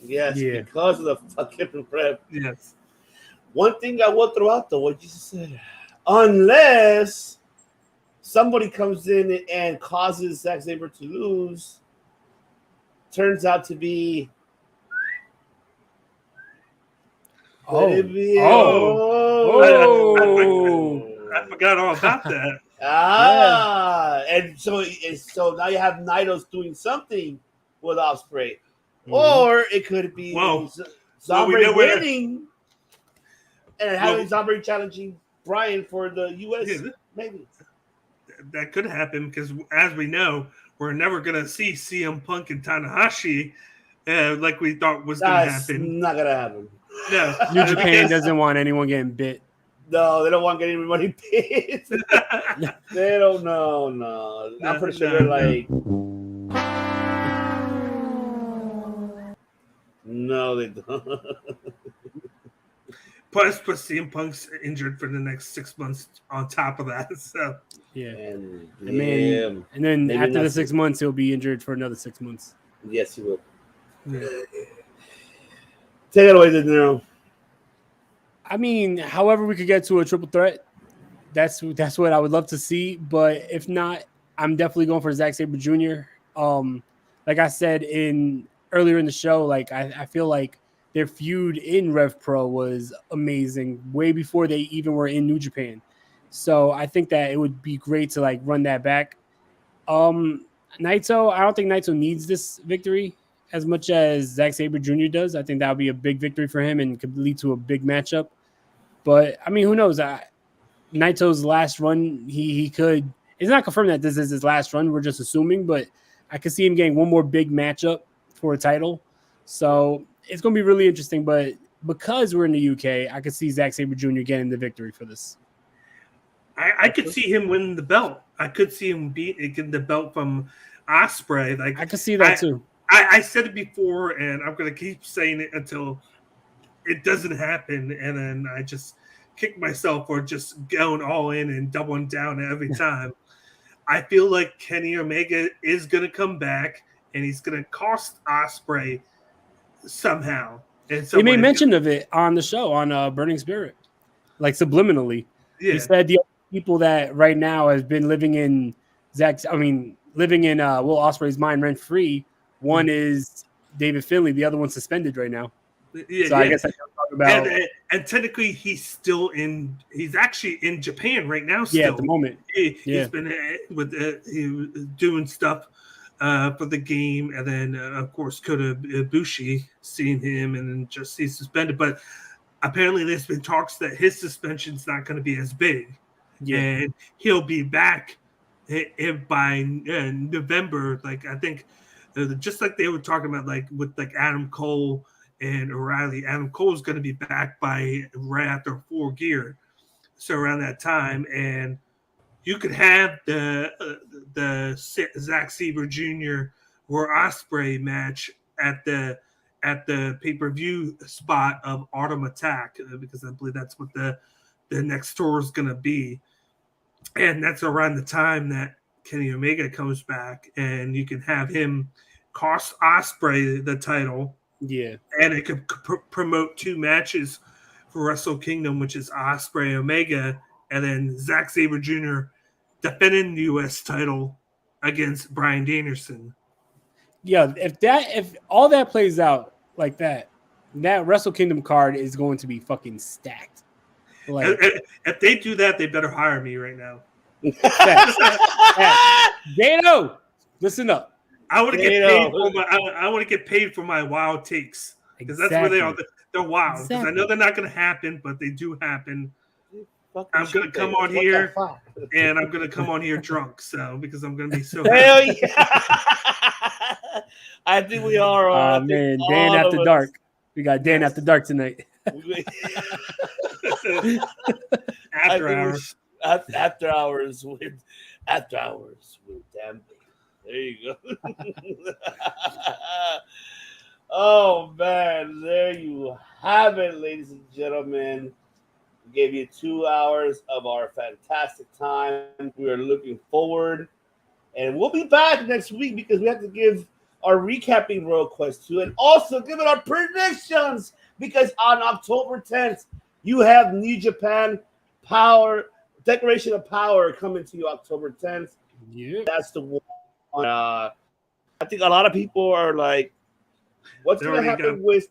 Yes, because of the fucking ref. Yes. One thing I will throw out though, what you said, unless somebody comes in and causes Zack Saber to lose, turns out to be. I forgot all about that. And so now you have Naito's doing something with Ospreay, or it could be Zombre winning and having Zombre challenging Bryan for the U.S. Maybe that could happen because, as we know, we're never gonna see CM Punk and Tanahashi like we thought was gonna happen. Not gonna happen. No, New Japan doesn't want anyone getting bit. No, they don't want getting anybody bit. They don't know. No, I'm pretty sure they're like. No, they don't. Plus, CM Punk's injured for the next 6 months on top of that. So and then after the 6 months, he'll be injured for another 6 months. Yes, he will. Yeah. Take it away, Nitro. I mean, however we could get to a triple threat, that's what I would love to see. But if not, I'm definitely going for Zack Saber Jr. Like I said earlier in the show, like I feel like their feud in Rev Pro was amazing, way before they even were in New Japan. So I think that it would be great to like run that back. Naito, I don't think Naito needs this victory as much as Zack Saber Jr. does. I think that would be a big victory for him and could lead to a big matchup. But, I mean, who knows? Naito's last run, he could – it's not confirmed that this is his last run. We're just assuming. But I could see him getting one more big matchup for a title. So it's going to be really interesting. But because we're in the UK, I could see Zack Saber Jr. getting the victory for this. I could see him winning the belt. I could see him getting the belt from Ospreay. Like I could see that too. I said it before, and I'm going to keep saying it until it doesn't happen, and then I just kick myself for just going all in and doubling down every time. I feel like Kenny Omega is going to come back, and he's going to cost Ospreay somehow. He made mention of it on the show on Burning Spirit, like subliminally. Yeah. He said the people that right now has been living in Will Ospreay's mind rent free. One is David Finlay. The other one's suspended right now. Yeah, so I guess I can talk about. And technically, he's actually in Japan right now. Still. Yeah, at the moment. He's been he was doing stuff for the game, and then of course Kota Ibushi seen him, and then just he's suspended. But apparently, there's been talks that his suspension's not going to be as big, and he'll be back by November. Like I think. Just like they were talking about, like with like Adam Cole and O'Reilly, Adam Cole is going to be back by right after 4 Gear, so around that time, and you could have the Zack Saber Jr. or Ospreay match at the pay-per-view spot of Autumn Attack because I believe that's what the next tour is going to be, and that's around the time that Kenny Omega comes back, and you can have him cost Ospreay the title. Yeah. And it could promote 2 matches for Wrestle Kingdom, which is Ospreay Omega, and then Zack Saber Jr. defending the U.S. title against Bryan Danielson. Yeah, if all that plays out like that Wrestle Kingdom card is going to be fucking stacked. Like, if they do that, they better hire me right now. Dano, listen up. I want to get paid I want to get paid for my wild takes because that's where they are. They're wild because I know they're not going to happen, but they do happen. I'm going to come on here and I'm going to come on here drunk, so because I'm going to be so. Hell yeah! I think we are. Oh man, Dan After Dark. We got Dan After Dark tonight. After hours. After hours with Dan. There you go. Oh man, there you have it, ladies and gentlemen. We gave you 2 hours of our fantastic time. We are looking forward, and we'll be back next week because we have to give our recapping Royal Quest 2 and also give it our predictions because on October 10th you have New Japan Power. Declaration of Power coming to you October 10th. Yeah, that's the one. I think a lot of people are like, what's going to happen with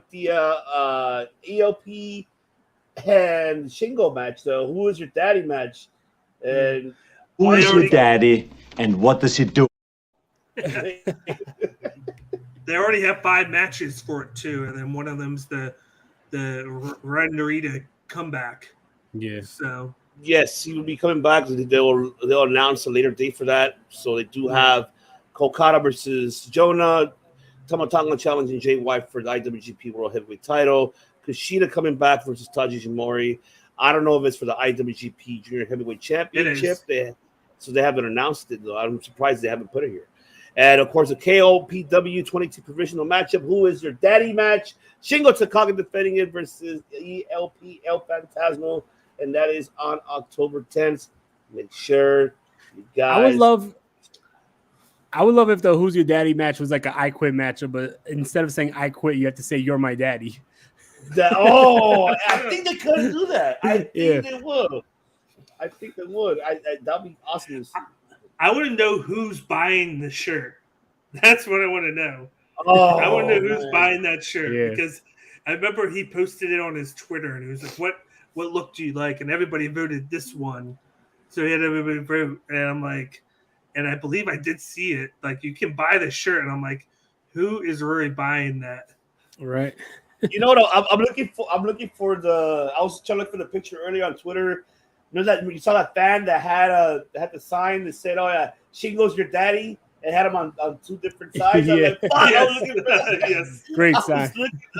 the ELP and Shingo match, though? Who is your daddy match? And who is your daddy, and what does he do? They already have 5 matches for it too, and then one of them's the Red Narita comeback. Yeah. So yes, he will be coming back. They'll announce a later date for that. So they do have Okada versus Jonah, Tamatanga challenging Jay White for the IWGP World Heavyweight title. Kushida coming back versus Taji Ishimori. I don't know if it's for the IWGP Junior Heavyweight Championship. So they haven't announced it, though. I'm surprised they haven't put it here. And, of course, the KOPW 22 provisional matchup. Who is your daddy match? Shingo Takagi defending it versus ELP El Phantasmo. And that is on October 10th. Make sure you guys... I would love if the Who's Your Daddy match was like an I Quit matchup, but instead of saying I quit, you have to say you're my daddy. I think they could do that. I think they would. That'd be awesome to see. I want to know who's buying the shirt. That's what I want to know. I want to know who's buying that shirt because I remember he posted it on his Twitter and he was like, "What look do you like?" And everybody voted this one. So he had everybody vote, and I'm like, and I believe I did see it. Like, you can buy the shirt, and I'm like, who is really buying that? Right. You know what? I'm looking for the. I was trying to look for the picture earlier on Twitter. You know that you saw that fan that had the sign that said, "Oh yeah, Shingo's your daddy," and had him on 2 different sides. I was like, fuck, I was looking for that. Yes. Great sign.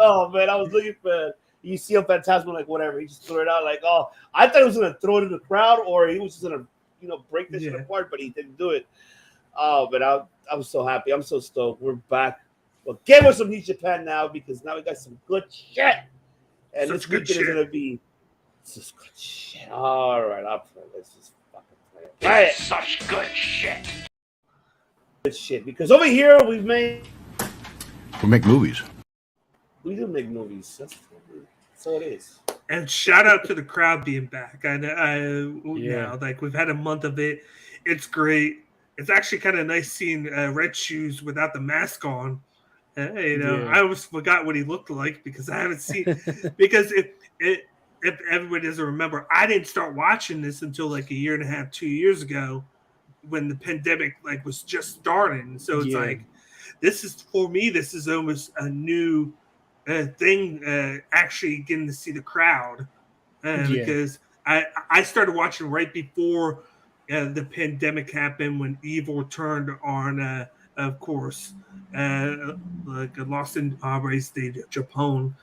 I was looking for. You see a Phantasmo, like whatever. He just threw it out like, oh, I thought he was gonna throw it in the crowd or he was just gonna, break this shit apart, but he didn't do it. Oh, but I'm so happy. I'm so stoked. We're back. Well, give us some New Japan now because now we got some good shit. And this weekend is gonna be just good shit. All right, I'll play. Let's just fucking play it. Play it. Such good shit. Good shit. Because over here we make movies. We do make movies. That's what it is. And shout out to the crowd being back. Like we've had a month of it. It's great. It's actually kind of nice seeing Red Shoes without the mask on. I always forgot what he looked like because I haven't seen. Because if everybody doesn't remember, I didn't start watching this until like 1.5 years, 2 years ago, when the pandemic was just starting. So it's like, this is for me. This is almost a new thing. Actually, getting to see the crowd because I started watching right before the pandemic happened when Evil turned on. Of course, like Lost in Race de Japón.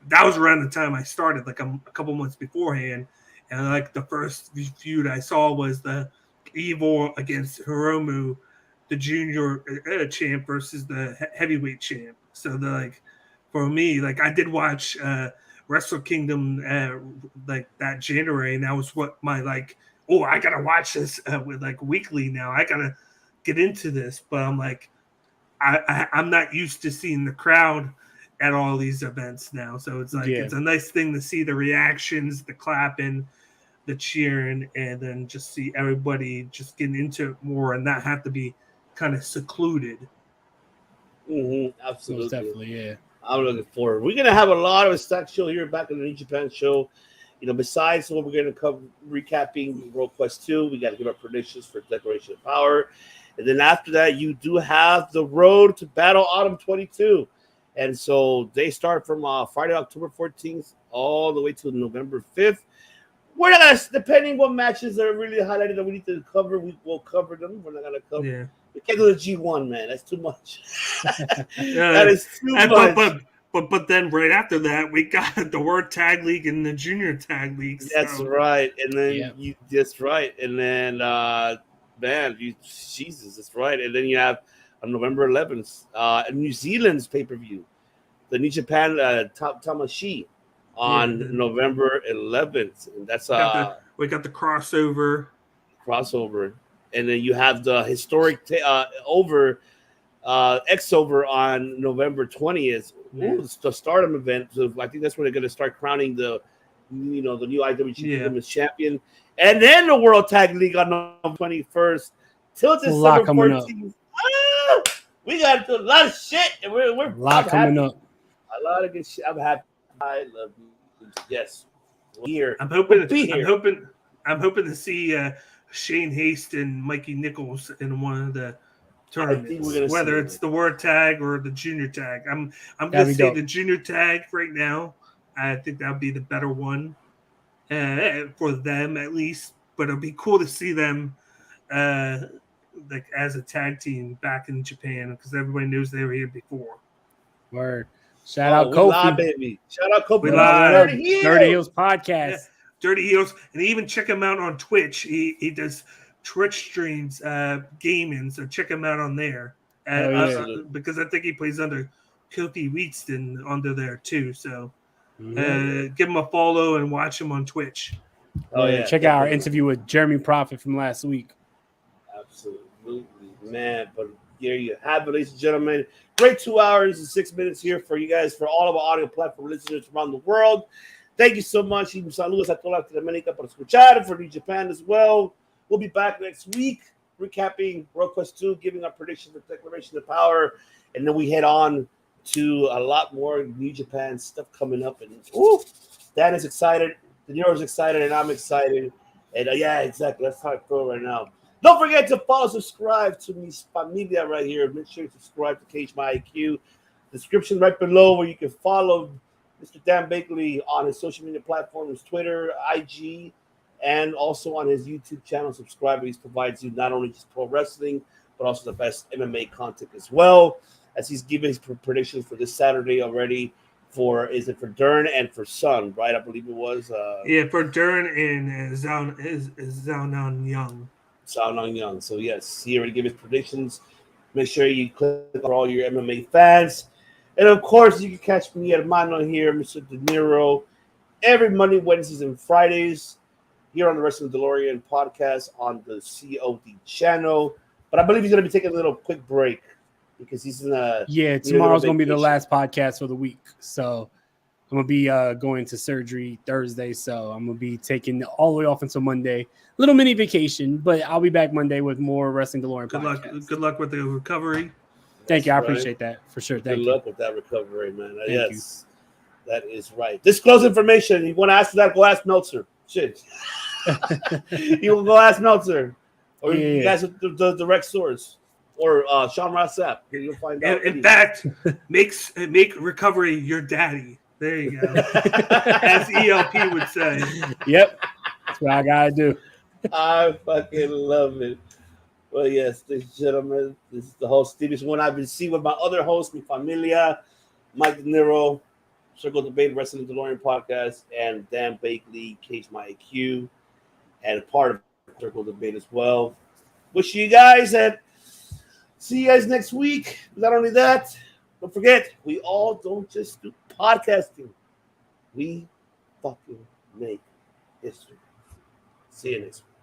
That was around the time I started, like a couple months beforehand. And like the first feud I saw was the Evil against Hiromu, the junior champ versus the heavyweight champ. So for me, I did watch Wrestle Kingdom like that January, and that was what my I gotta watch this with weekly now. I gotta get into this, but I'm like, I'm not used to seeing the crowd at all these events now. So it's it's a nice thing to see the reactions, the clapping, the cheering, and then just see everybody just getting into it more and not have to be kind of secluded. Absolutely. Most definitely, yeah. I'm looking forward. We're going to have a lot of a stacked show here back in the New Japan show. Besides what we're going to cover, recapping World Quest 2, we got to give our predictions for Declaration of Power. And then after that, you do have the Road to Battle Autumn 22. And so they start from Friday, October 14th, all the way to November 5th. We're not going to, depending what matches are really highlighted that we need to cover, we will cover them. We're not going to cover. Yeah. We can't do the G1, man. That's too much. That is too much. But then right after that, we got the World Tag League and the Junior Tag League. So. That's right. And then that's right. And then, Jesus, that's right. And then you have on November 11th, New Zealand's pay-per-view, the New Japan Tamashi on November 11th. And that's we got the crossover. And then you have the historic X-Over on November 20th. Ooh, the Stardom event. So I think that's when they're going to start crowning the new IWGP Women's Champion. And then the World Tag League on November 21st till December 14th. We got to do a lot of shit, and we're a lot coming up. A lot of good shit. I'm happy. I love you. Yes, we're here. I'm hoping to see Shane Haste and Mikey Nichols in one of the tournaments, whether it's the word tag or the junior tag. I'm going to say the junior tag right now. I think that would be the better one for them at least. But it'll be cool to see them like as a tag team back in Japan because everybody knows they were here before. Word. Shout out Kofi, baby. Shout out Kofi. Dirty Heels Podcast. Yeah. Dirty Heels, and even check him out on Twitch. He does Twitch streams, gaming. So check him out on there. Because I think he plays under Kofi Wheatston under there too. So give him a follow and watch him on Twitch. Check out our interview with Jeremy Prophet from last week. Absolutely, man. But here you have it, ladies and gentlemen. Great 2 hours and 6 minutes here for you guys, for all of our audio platform listeners around the world. Thank you so much. Y saludos a toda Latinoamérica por escuchar, for New Japan as well. We'll be back next week, recapping World Quest 2, giving our predictions for Declaration of Power, and then we head on to a lot more New Japan stuff coming up. And Dan is excited, De Niro's excited, and I'm excited. And yeah, exactly. That's how I feel right now. Don't forget to follow, subscribe to Miss Familia right here. Make sure you subscribe to Cage My IQ. Description right below where you can follow Mr. Dan Bakley on his social media platforms, Twitter, IG, and also on his YouTube channel. Subscribe. He provides you not only just pro wrestling, but also the best MMA content as well, as he's giving his predictions for this Saturday already. For Dern and for Sun, right? I believe it was. For Dern and Zhao Nan Young. Sound Young. So yes, he already gave his predictions. Make sure you click for all your MMA fans. And of course, you can catch me at Mano here, Mr. De Niro, every Monday, Wednesdays, and Fridays here on the Wrestling Delorean Podcast on the COD channel. But I believe he's going to be taking a little quick break because he's in a tomorrow's going to be the last podcast for the week. So I'm going to be going to surgery Thursday. So I'm going to be taking all the way off until Monday. Little mini vacation, but I'll be back Monday with more Wrestling Delorean podcast. Good luck with the recovery. Thank you. I appreciate that for sure. Good luck with that recovery, man. Yes, that is right. Disclose information. You want to ask that? Go ask Meltzer. Shit. You will go ask Meltzer, or you guys with the direct source, or Sean Rossap. You'll find out. In fact, make recovery your daddy. There you go. As ELP would say. Yep, that's what I gotta do. I fucking love it. Well, yes, ladies and gentlemen, this is the host, Stevie One. I've been seen with my other host, Mi Familia, Mike De Niro, Circle Debate, Wrestling Delorean Podcast, and Dan Bakley, Cage My IQ, and part of Circle Debate as well. Wish you guys that. See you guys next week. Not only that, don't forget, we all don't just do podcasting. We fucking make history. See you next week.